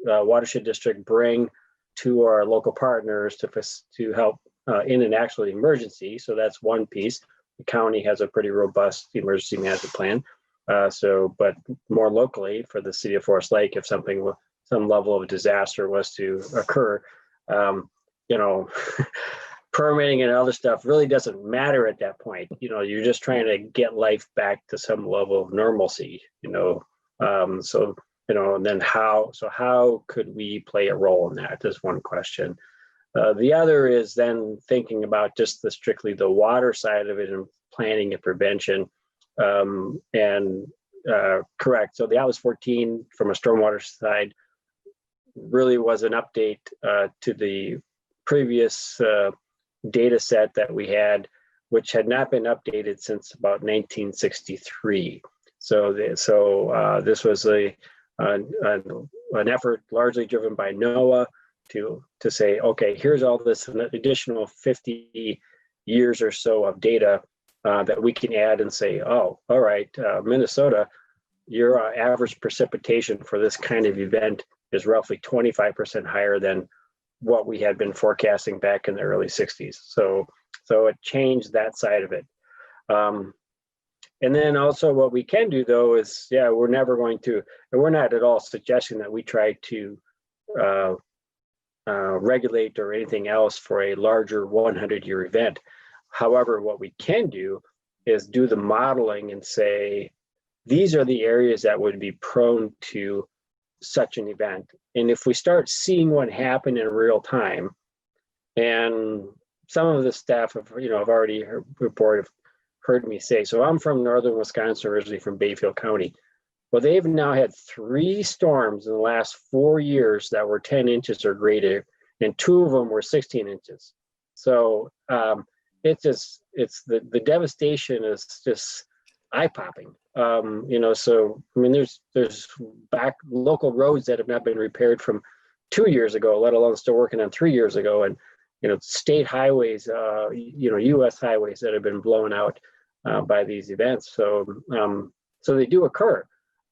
S9: Watershed District, bring to our local partners to help in an actual emergency? So that's one piece. The county has a pretty robust emergency management plan. But more locally for the city of Forest Lake, if some level of disaster was to occur, permitting and other stuff really doesn't matter at that point. You're just trying to get life back to some level of normalcy, and then how could we play a role in that? Is one question. The other is then thinking about just strictly the water side of it and planning and prevention. Correct. So the Atlas 14 from a stormwater side really was an update to the previous data set that we had, which had not been updated since about 1963. So this was an effort largely driven by NOAA to say, okay, here's all this additional 50 years or so of data that we can add and say, oh, all right, Minnesota, your average precipitation for this kind of event is roughly 25% higher than what we had been forecasting back in the early 60s. So it changed that side of it. And then also what we can do though is, yeah, we're never going to, and we're not at all suggesting that we try to regulate or anything else for a larger 100-year event. However, what we can do is do the modeling and say, these are the areas that would be prone to such an event. And if we start seeing what happened in real time, and some of the staff have, have already heard me say, so I'm from northern Wisconsin, originally from Bayfield County. Well, they've now had 3 storms in the last 4 years that were 10 inches or greater, and 2 of them were 16 inches. So it's the devastation is just eye-popping. So I mean, there's back local roads that have not been repaired from 2 years ago, let alone still working on 3 years ago, and state highways, U.S. highways that have been blown out by these events. So they do occur.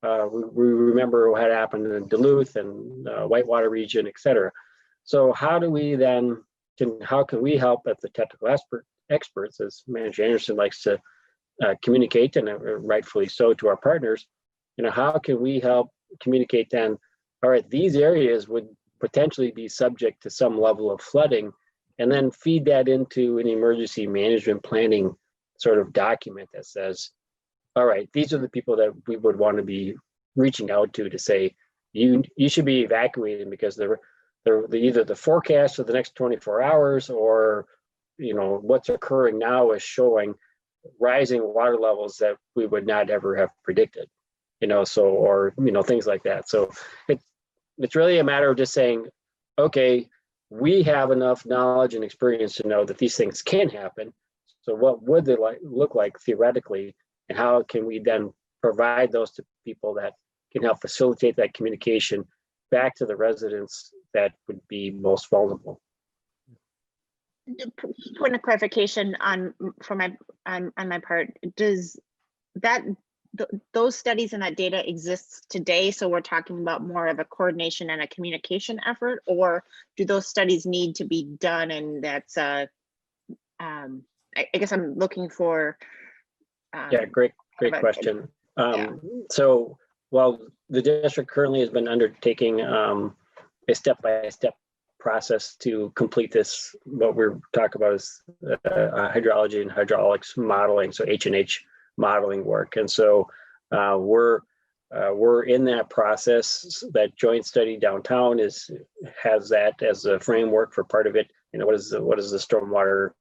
S9: We remember what happened in Duluth and Whitewater region, et cetera. So how do we then how can we help as the technical experts, as Manager Anderson likes to communicate, and rightfully so, to our partners? How can we help communicate then? All right, these areas would potentially be subject to some level of flooding, and then feed that into an emergency management planning sort of document that says, all right, these are the people that we would want to be reaching out to say, you should be evacuating because they're either the forecast of the next 24 hours or, what's occurring now is showing rising water levels that we would not ever have predicted, or things like that. So it's really a matter of just saying, okay, we have enough knowledge and experience to know that these things can happen. So what would they look like theoretically, and how can we then provide those to people that can help facilitate that communication back to the residents that would be most vulnerable?
S1: Point of clarification on my part, does those studies and that data exists today? So we're talking about more of a coordination and a communication effort, or do those studies need to be done? And that's I guess I'm looking for.
S9: Yeah, great question. So while the district currently has been undertaking a step-by-step process to complete this, what we're talking about is hydrology and hydraulics modeling, so H&H modeling work. And so we're in that process. That joint study downtown has that as a framework for part of it. What does the stormwater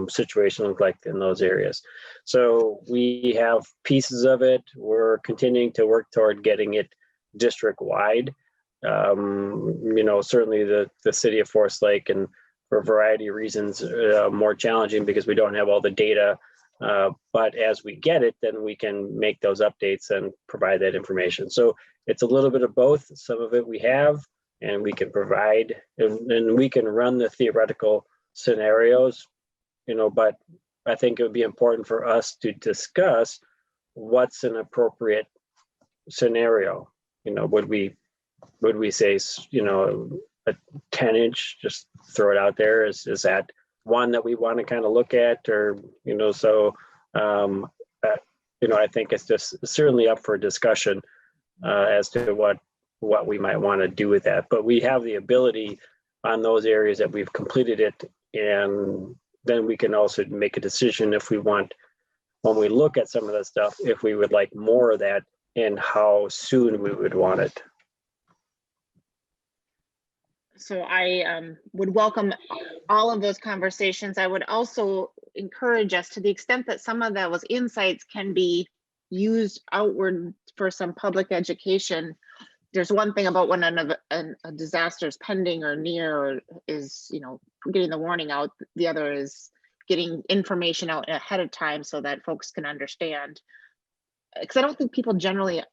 S9: situation look like in those areas? So we have pieces of it. We're continuing to work toward getting it district wide. Certainly the city of Forest Lake, and for a variety of reasons, more challenging because we don't have all the data. But as we get it, then we can make those updates and provide that information. So it's a little bit of both. Some of it we have, and we can provide, and we can run the theoretical scenarios, but I think it would be important for us to discuss what's an appropriate scenario. Would we say, a 10-inch, just throw it out there? Is that one that we want to kind of look at, or, I think it's just certainly up for discussion as to what we might want to do with that. But we have the ability on those areas that we've completed it, and then we can also make a decision if we want, when we look at some of that stuff, if we would like more of that and how soon we would want it.
S1: So I would welcome all of those conversations. I would also encourage us, to the extent that some of those insights can be used outward for some public education. There's one thing about when a disaster is pending or near, or is, getting the warning out. The other is getting information out ahead of time so that folks can understand. Because I don't think people generally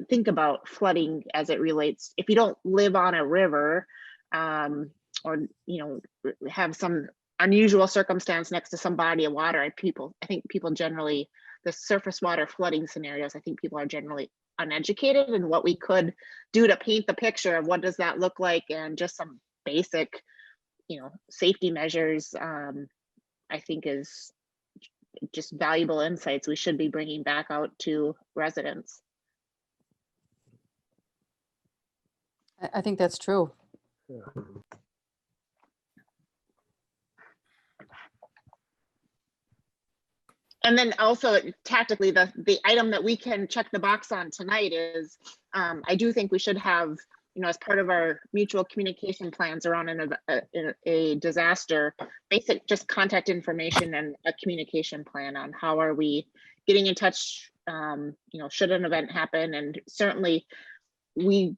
S1: think about flooding as it relates. If you don't live on a river, or have some unusual circumstance next to some body of water, I think people generally, the surface water flooding scenarios, I think people are generally uneducated in what we could do to paint the picture of what does that look like, and just some basic, safety measures, I think is just valuable insights we should be bringing back out to residents.
S6: I think that's true.
S1: And then also tactically, the item that we can check the box on tonight is, I do think we should have, as part of our mutual communication plans around a disaster, basic just contact information and a communication plan on how are we getting in touch, should an event happen. And certainly we,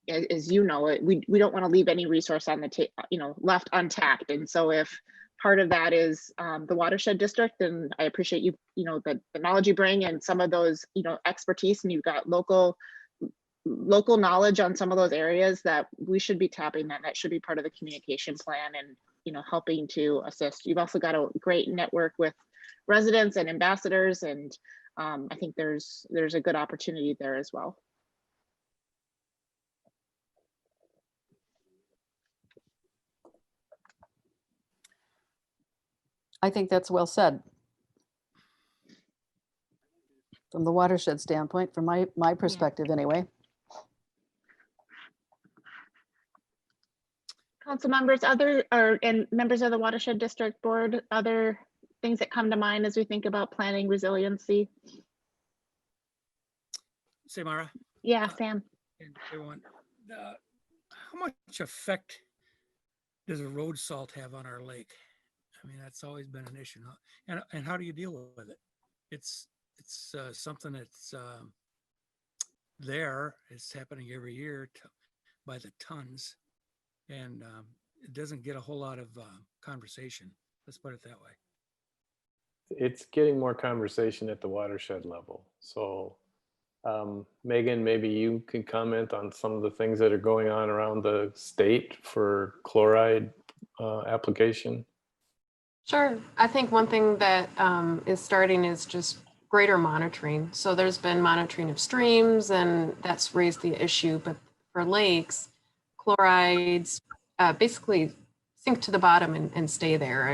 S1: as you know, we don't want to leave any resource on the left untapped. And so if part of that is the Watershed District, and I appreciate you, the knowledge you bring and some of those, expertise, and you've got local knowledge on some of those areas that we should be tapping that should be part of the communication plan and, helping to assist. You've also got a great network with residents and ambassadors, and I think there's a good opportunity there as well.
S6: I think that's well said. From the watershed standpoint, from my perspective anyway.
S1: Council members, and members of the Watershed District Board, other things that come to mind as we think about planning resiliency?
S3: Samara?
S1: Yeah, Sam.
S3: And everyone, how much effect does a road salt have on our lake? I mean, that's always been an issue. And how do you deal with it? It's something that's there. It's happening every year by the tons. And it doesn't get a whole lot of conversation. Let's put it that way.
S5: It's getting more conversation at the watershed level. So Megan, maybe you can comment on some of the things that are going on around the state for chloride application.
S10: Sure. I think one thing that is starting is just greater monitoring. So there's been monitoring of streams, and that's raised the issue. But for lakes, chlorides basically sink to the bottom and stay there.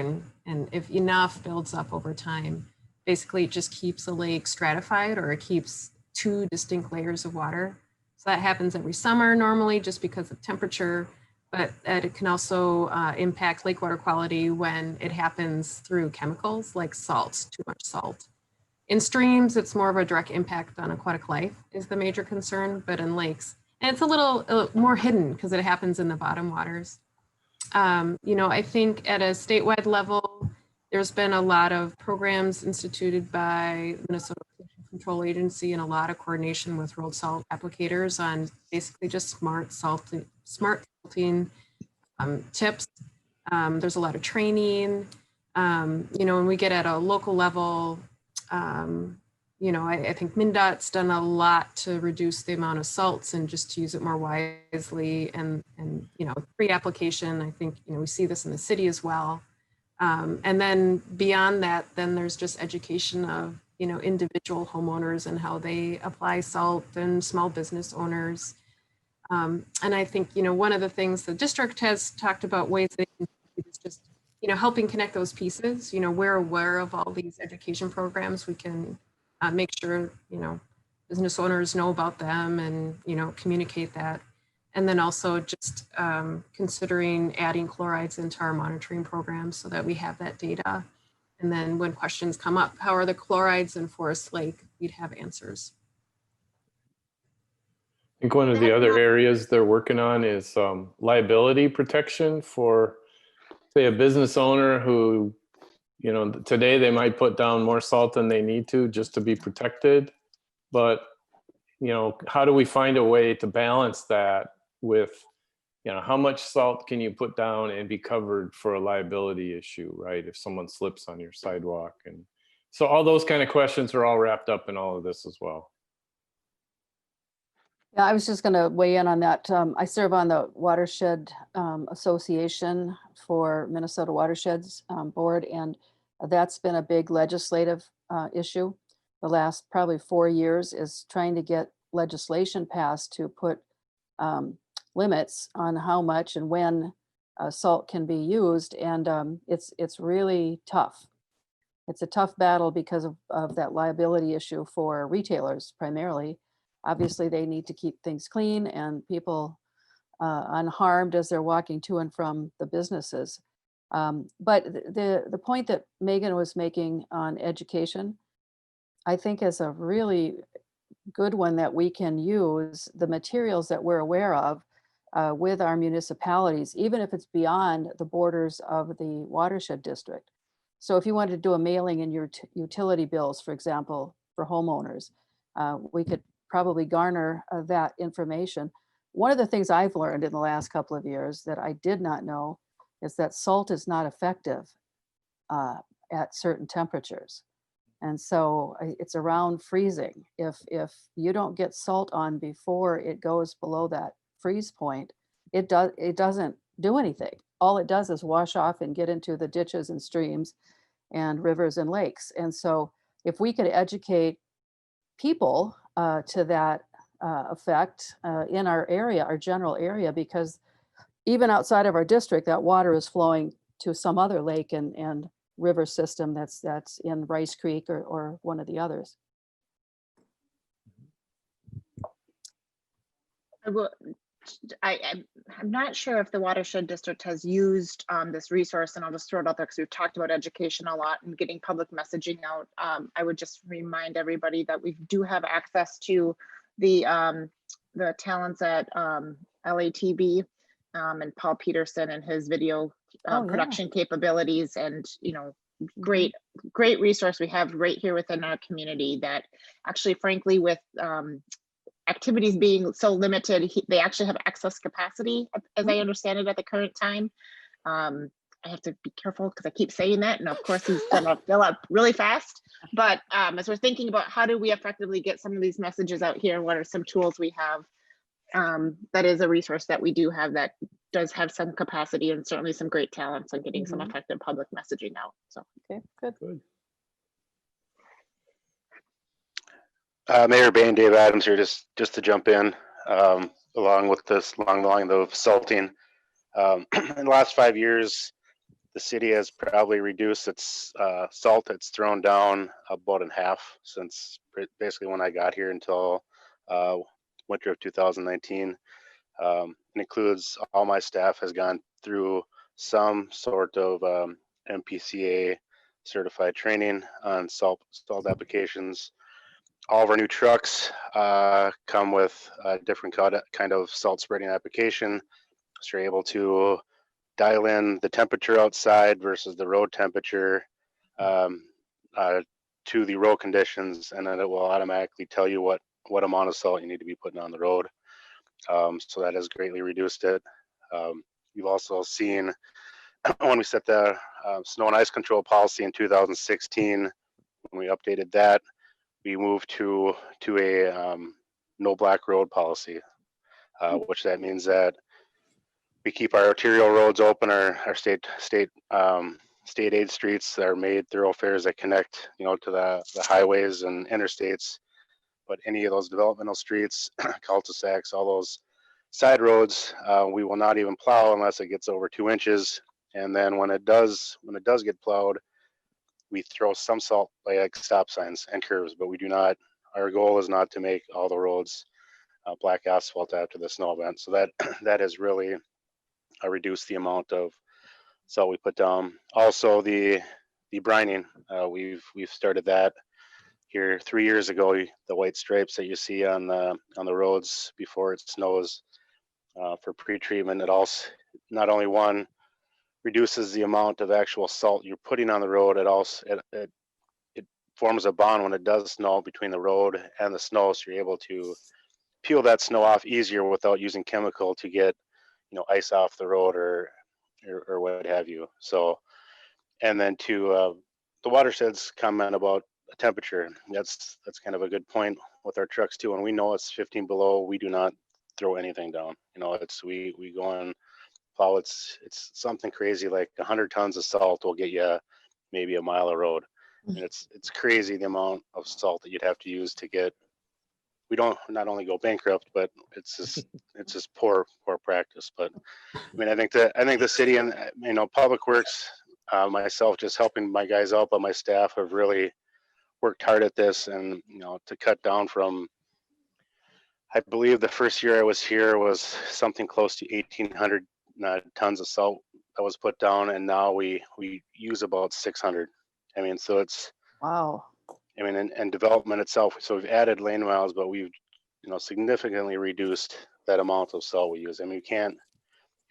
S10: And if enough builds up over time, basically it just keeps a lake stratified, or it keeps two distinct layers of water. So that happens every summer normally just because of temperature, but it can also impact lake water quality when it happens through chemicals like salt, too much salt. In streams, it's more of a direct impact on aquatic life is the major concern, but in lakes, and it's a little more hidden because it happens in the bottom waters. I think at a statewide level, there's been a lot of programs instituted by Minnesota Pollution Control Agency and a lot of coordination with road salt applicators on basically just smart salting tips. There's a lot of training. When we get at a local level, I think MnDOT's done a lot to reduce the amount of salts and just to use it more wisely. And pre-application, I think, we see this in the city as well. And then beyond that, then there's just education of, individual homeowners and how they apply salt, and small business owners. And I think, one of the things the district has talked about ways that it's just, helping connect those pieces. We're aware of all these education programs. We can make sure, business owners know about them and, communicate that. And then also just considering adding chlorides into our monitoring programs so that we have that data. And then when questions come up, how are the chlorides in Forest Lake? We'd have answers.
S5: I think one of the other areas they're working on is liability protection for, say, a business owner who, today they might put down more salt than they need to just to be protected. But, how do we find a way to balance that with, how much salt can you put down and be covered for a liability issue, right? If someone slips on your sidewalk. And so all those kind of questions are all wrapped up in all of this as well.
S6: Yeah, I was just going to weigh in on that. I serve on the Watershed Association for Minnesota Watersheds Board, and that's been a big legislative issue the last probably 4 years, is trying to get legislation passed to put limits on how much and when salt can be used, and it's really tough. It's a tough battle because of that liability issue for retailers primarily. Obviously, they need to keep things clean and people unharmed as they're walking to and from the businesses. But the point that Megan was making on education, I think is a really good one, that we can use the materials that we're aware of with our municipalities, even if it's beyond the borders of the Watershed District. So if you wanted to do a mailing in your utility bills, for example, for homeowners, we could probably garner that information. One of the things I've learned in the last couple of years that I did not know is that salt is not effective at certain temperatures. And so it's around freezing. If you don't get salt on before it goes below that freeze point, it doesn't do anything. All it does is wash off and get into the ditches and streams and rivers and lakes. And so if we could educate people to that effect in our area, our general area, because even outside of our district, that water is flowing to some other lake and river system that's in Rice Creek or one of the others.
S1: I'm not sure if the Watershed District has used this resource, and I'll just throw it out there because we've talked about education a lot and getting public messaging out. I would just remind everybody that we do have access to the talents at LATB and Paul Peterson and his video production capabilities, and great resource we have right here within our community that actually, frankly, with activities being so limited, they actually have excess capacity, as I understand it, at the current time. I have to be careful because I keep saying that, and of course he's gonna fill up really fast. But as we're thinking about how do we effectively get some of these messages out here, what are some tools we have, that is a resource that we do have that does have some capacity and certainly some great talents on getting some effective public messaging out. So
S6: okay, good.
S14: Mayor Bain, Dave Adams here, just to jump in, along the line of salting. In the last 5 years, the city has probably reduced its salt it's thrown down about in half since basically when I got here until winter of 2019. It includes all my staff has gone through some sort of MPCA certified training on salt applications. All of our new trucks come with a different kind of salt spreading application. So you're able to dial in the temperature outside versus the road temperature to the road conditions, and then it will automatically tell you what amount of salt you need to be putting on the road. So that has greatly reduced it. You've also seen when we set the snow and ice control policy in 2016, when we updated that, we moved to a no black road policy, which that means that we keep our arterial roads open, our state aid streets that are made thoroughfares that connect, to the highways and interstates. But any of those developmental streets, cul-de-sacs, all those side roads, we will not even plow unless it gets over 2 inches. And then when it does get plowed, we throw some salt like stop signs and curves, but we do not. Our goal is not to make all the roads black asphalt after the snow event. So that has really reduced the amount of salt we put down. Also, the brining, we've started that here 3 years ago. The white stripes that you see on the roads before it snows for pre-treatment, it also not only reduces the amount of actual salt you're putting on the road, it forms a bond when it does snow between the road and the snow, so you're able to peel that snow off easier without using chemical to get ice off the road or what have you. So, and then to the Watershed's comment about temperature, that's kind of a good point with our trucks too. When we know it's 15 below, we do not throw anything down. We go and plow. It's something crazy, like 100 tons of salt will get you maybe a mile of road. And it's crazy the amount of salt that you'd have to use to get we don't not only go bankrupt, but it's just poor practice. But I mean, I think the city and Public Works, myself just helping my guys out, but my staff have really worked hard at this, and to cut down from, I believe the first year I was here was something close to 1,800 tons of salt that was put down, and now we use about 600. I mean, so it's
S6: Wow.
S14: I mean, and development itself. So we've added lane miles, but we've significantly reduced that amount of salt we use. I mean, it'd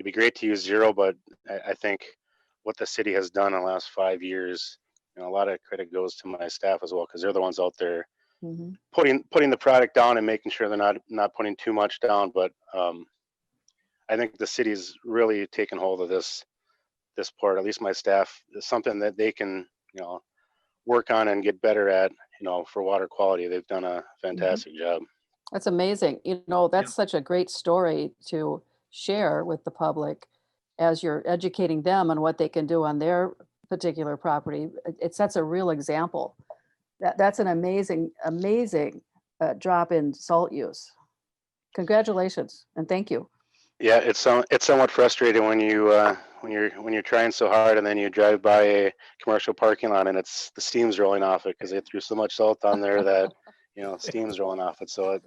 S14: be great to use zero, but I think what the city has done in the last 5 years, a lot of credit goes to my staff as well, because they're the ones out there putting the product down and making sure they're not putting too much down. But I think the city's really taken hold of this part. At least my staff, is something that they can work on and get better at. For water quality, they've done a fantastic job.
S6: That's amazing. That's such a great story to share with the public as you're educating them on what they can do on their particular property. It sets a real example. That's an amazing drop in salt use. Congratulations and thank you.
S14: Yeah, it's somewhat frustrating when you're trying so hard and then you drive by a commercial parking lot and the steam's rolling off it because they threw so much salt on there that steam's rolling off it. So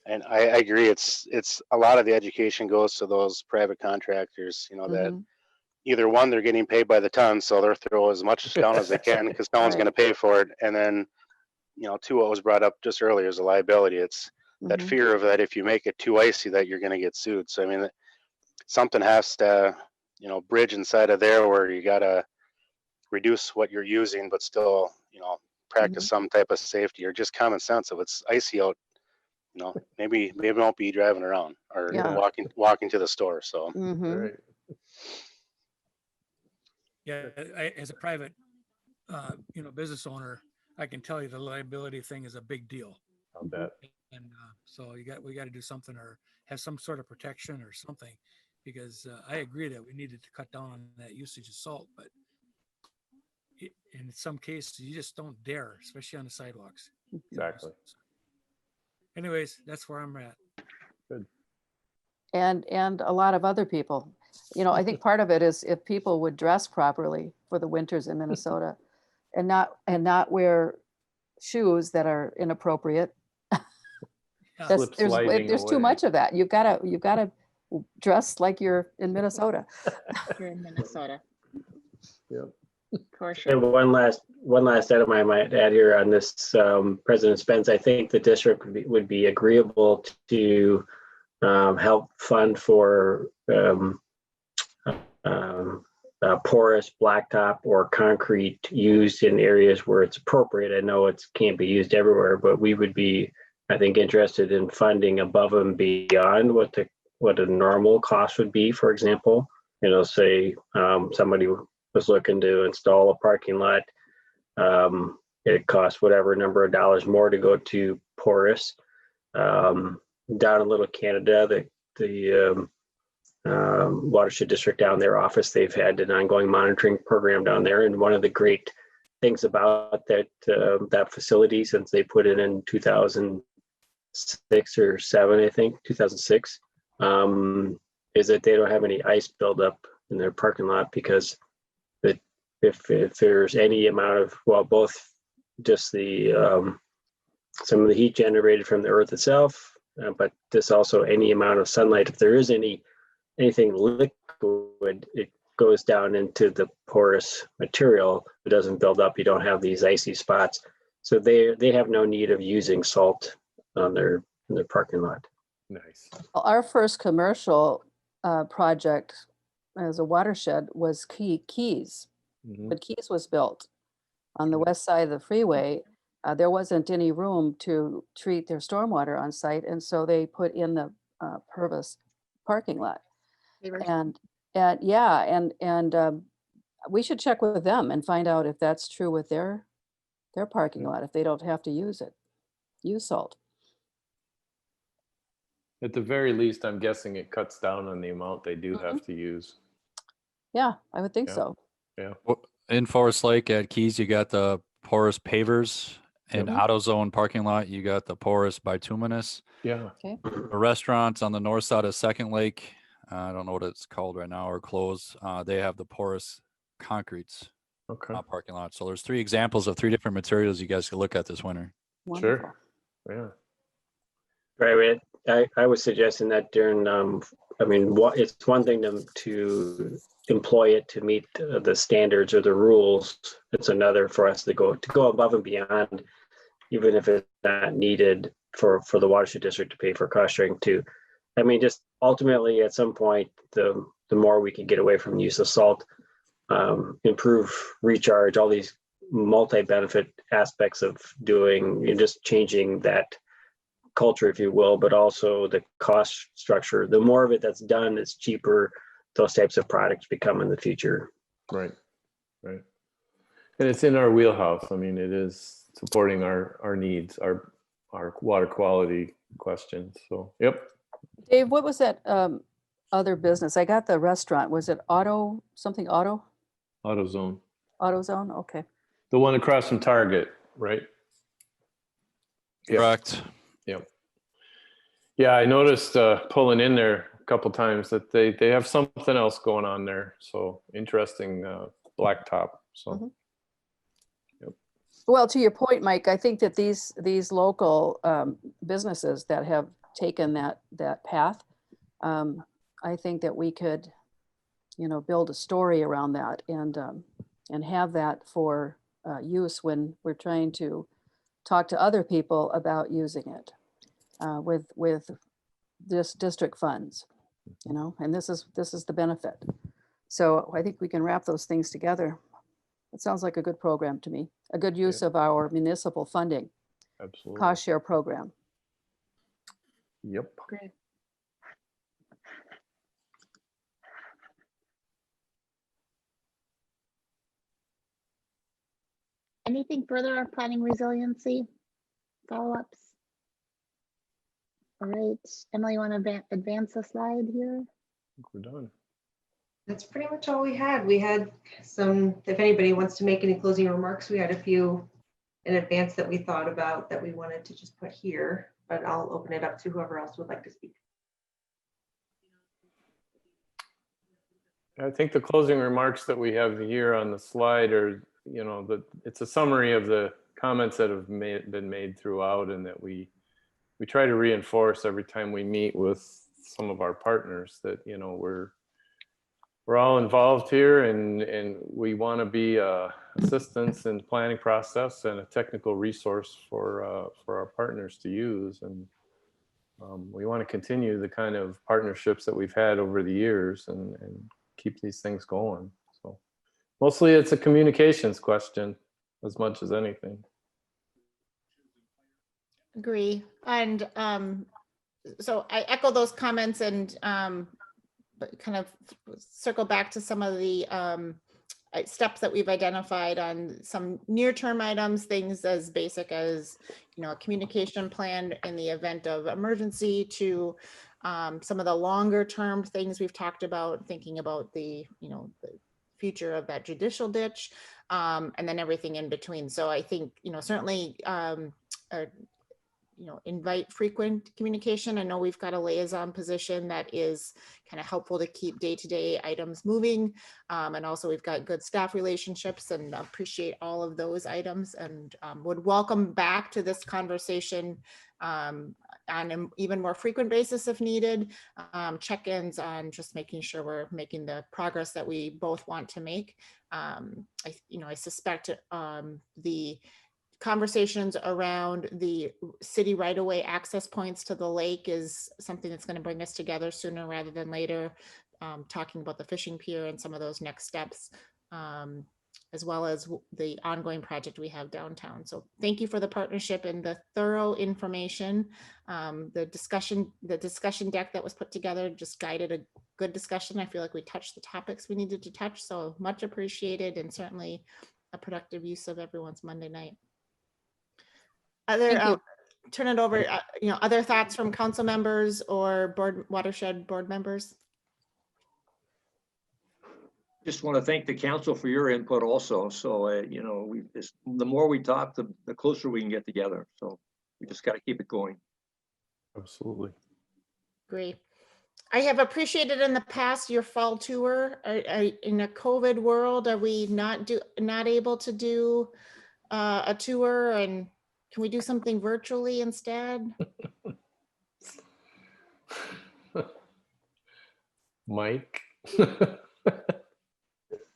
S14: and I agree, it's a lot of the education goes to those private contractors, that either one, they're getting paid by the ton, so they'll throw as much down as they can because no one's going to pay for it. And then, two, what was brought up just earlier is the liability. It's that fear of that if you make it too icy that you're going to get sued. So I mean, something has to bridge inside of there where you got to reduce what you're using, but still practice some type of safety or just common sense. If it's icy out, maybe don't be driving around or walking to the store. So
S3: yeah, as a private business owner, I can tell you the liability thing is a big deal.
S5: I'll bet.
S3: And so we got to do something or have some sort of protection or something, because I agree that we needed to cut down on that usage of salt, but in some cases you just don't dare, especially on the sidewalks.
S5: Exactly.
S3: So anyways, that's where I'm at.
S5: Good.
S6: And a lot of other people. I think part of it is if people would dress properly for the winters in Minnesota and not wear shoes that are inappropriate. There's too much of that. You've got to dress like you're in Minnesota.
S1: You're in Minnesota.
S5: Yep.
S1: For sure.
S9: And one last item I might add here on this, President Spence, I think the district would be agreeable to help fund for porous blacktop or concrete used in areas where it's appropriate. I know it can't be used everywhere, but we would be, I think, interested in funding above and beyond what a normal cost would be. For example, say somebody was looking to install a parking lot. It costs whatever number of dollars more to go to porous. Down in Little Canada, the Watershed District down their office, they've had an ongoing monitoring program down there. And one of the great things about that facility, since they put it in 2006 or 7, I think 2006, is that they don't have any ice buildup in their parking lot, because if there's any amount of, both just the some of the heat generated from the earth itself, but there's also any amount of sunlight. If there is anything liquid, it goes down into the porous material. It doesn't build up. You don't have these icy spots. So they have no need of using salt in their parking lot.
S5: Nice.
S6: Well, our first commercial project as a watershed was Keys. But Keys was built on the west side of the freeway. There wasn't any room to treat their stormwater on site, and so they put in the Purvis parking lot. And we should check with them and find out if that's true with their parking lot, if they don't have to use salt.
S5: At the very least, I'm guessing it cuts down on the amount they do have to use.
S6: Yeah, I would think so.
S5: Yeah.
S15: In Forest Lake at Keys, you got the porous pavers, In
S6: Mhm.
S15: AutoZone parking lot, you got the porous bituminous.
S5: Yeah.
S6: Okay.
S15: The restaurants on the north side of Second Lake, I don't know what it's called right now or closed. They have the porous concretes
S5: Okay.
S15: parking lot. So there's 3 examples of 3 different materials you guys can look at this winter.
S6: Wonderful.
S5: Sure. Yeah.
S9: Right. I was suggesting that during, I mean, it's one thing to employ it to meet the standards or the rules. It's another for us to go above and beyond, even if it's not needed for the Watershed District to pay for cost sharing too. I mean, just ultimately at some point, the more we can get away from the use of salt, improve recharge, all these multi-benefit aspects of doing, just changing that culture, if you will, but also the cost structure. The more of it that's done, it's cheaper those types of products become in the future.
S5: Right. Right. And it's in our wheelhouse. I mean, it is supporting our needs, our water quality questions. So, yep.
S6: Dave, what was that other business? I got the restaurant. Was it AutoZone?
S5: AutoZone.
S6: AutoZone? Okay.
S5: The one across from Target, right? Yep.
S15: Correct.
S5: Yep. Yeah, I noticed pulling in there a couple times that they have something else going on there. So interesting blacktop. So.
S6: Mhm. Well, to your point, Mike, I think that these local businesses that have taken that path, I think that we could, build a story around that and have that for use when we're trying to talk to other people about using it with this district funds, and this is the benefit. So I think we can wrap those things together. It sounds like a good program to me, a good use of our municipal funding.
S5: Absolutely.
S6: Cost share program.
S5: Yep.
S6: Great.
S1: Anything further on planning resiliency? Follow-ups? All right, Emily, you want to advance the slide here?
S5: I think we're done.
S4: That's pretty much all we had. We had some, if anybody wants to make any closing remarks, we had a few in advance that we thought about that we wanted to just put here, but I'll open it up to whoever else would like to speak.
S5: I think the closing remarks that we have here on the slide are, it's a summary of the comments that have been made throughout, and that we try to reinforce every time we meet with some of our partners that, we're all involved here, and we want to be assistance in the planning process and a technical resource for our partners to use. And we want to continue the kind of partnerships that we've had over the years and keep these things going. So mostly it's a communications question as much as anything.
S1: Agree. And so I echo those comments and but kind of circle back to some of the steps that we've identified on some near-term items, things as basic as, a communication plan in the event of emergency, to some of the longer-term things we've talked about, thinking about the, the future of that judicial ditch, and then everything in between. So I think, certainly invite frequent communication. I know we've got a liaison position that is kind of helpful to keep day-to-day items moving. And also we've got good staff relationships, and appreciate all of those items, and would welcome back to this conversation on an even more frequent basis if needed. Check-ins on just making sure we're making the progress that we both want to make. I suspect the conversations around the city right-of-way access points to the lake is something that's going to bring us together sooner rather than later, talking about the fishing pier and some of those next steps, as well as the ongoing project we have downtown. So thank you for the partnership and the thorough information. The discussion deck that was put together just guided a good discussion. I feel like we touched the topics we needed to touch, so much appreciated, and certainly a productive use of everyone's Monday night. Turn it over, other thoughts from council members or watershed board members?
S7: Just want to thank the council for your input also. So, you know, the more we talk, the closer we can get together. So we just got to keep it going.
S5: Absolutely.
S1: Great. I have appreciated in the past your fall tour. In a COVID world, are we not able to do a tour, and can we do something virtually instead?
S5: Mike.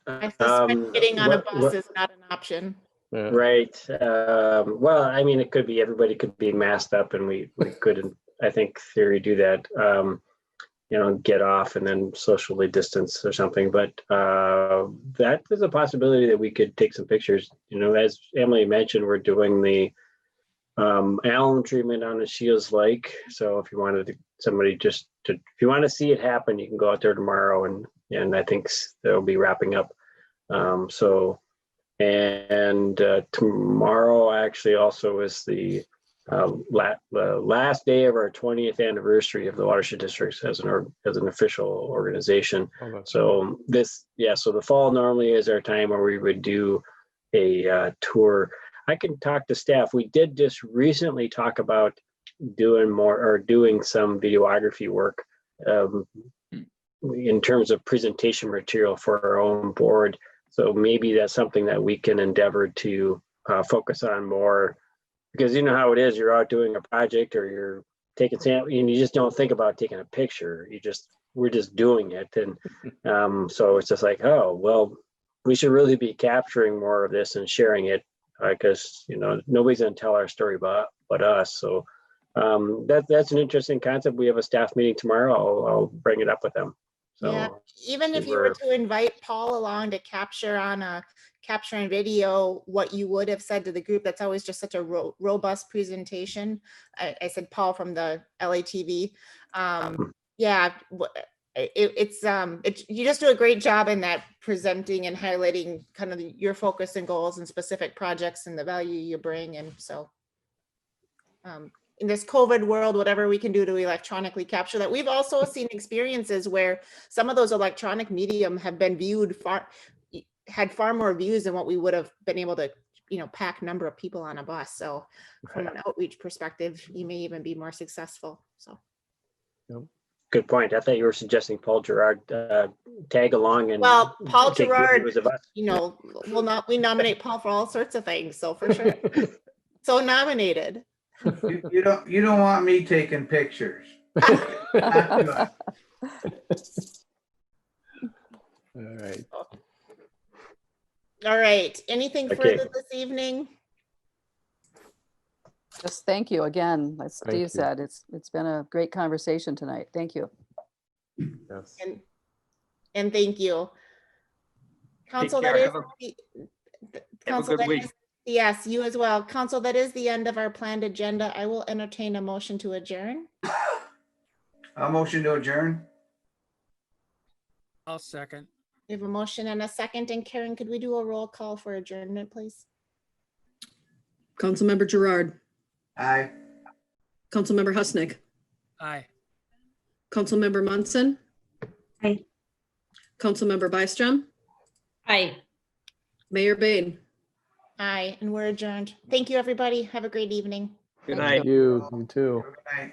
S1: I suspect getting on a bus is not an option.
S9: Right. Well, I mean, it could be, everybody could be masked up and we could, I think, theory do that, you know, get off and then socially distance or something. But that is a possibility that we could take some pictures. You know, as Emily mentioned, we're doing the alum treatment on the Shields Lake. So if you wanted somebody if you want to see it happen, you can go out there tomorrow, and I think they'll be wrapping up. Tomorrow actually also is the last day of our 20th anniversary of the Watershed District as an official organization. So so the fall normally is our time where we would do a tour. I can talk to staff. We did just recently talk about doing some videography work in terms of presentation material for our own board. So maybe that's something that we can endeavor to focus on more, because you know how it is, you're out doing a project or you're taking sample and you just don't think about taking a picture. We're just doing it. And so it's just like, oh, well, we should really be capturing more of this and sharing it, because, you know, nobody's going to tell our story but us. So that's an interesting concept. We have a staff meeting tomorrow. I'll bring it up with them. So,
S1: yeah, even if you were to invite Paul along to capture on video what you would have said to the group, that's always just such a robust presentation. I said Paul from the LATV. Yeah, you just do a great job in that, presenting and highlighting kind of your focus and goals and specific projects and the value you bring. And so in this COVID world, whatever we can do to electronically capture that. We've also seen experiences where some of those electronic medium have been had far more views than what we would have been able to, you know, pack number of people on a bus. So from an outreach perspective, you may even be more successful. So.
S9: Good point. I thought you were suggesting Paul Gerard tag along and.
S1: Well, Paul Gerard,
S9: videos of us.
S1: you know, we nominate Paul for all sorts of things. So for sure. So nominated.
S11: You don't want me taking pictures.
S5: All right.
S1: All right. Anything further this evening?
S6: Just thank you again. As Steve said, it's been a great conversation tonight. Thank you.
S5: Yes.
S1: And thank you. Council,
S7: Take care. Have a good week.
S1: Yes, you as well. Council, that is the end of our planned agenda. I will entertain a motion to adjourn.
S11: I'll motion to adjourn.
S3: I'll second.
S1: We have a motion and a second. And Karen, could we do a roll call for adjournment, please?
S2: Councilmember Gerard.
S11: Aye.
S2: Councilmember Husnick.
S3: Aye.
S2: Councilmember Munson.
S13: Aye.
S2: Councilmember Byström.
S12: Aye.
S2: Mayor Bain.
S1: Aye, and we're adjourned. Thank you, everybody. Have a great evening.
S7: Good night.
S5: You too.
S11: Good night.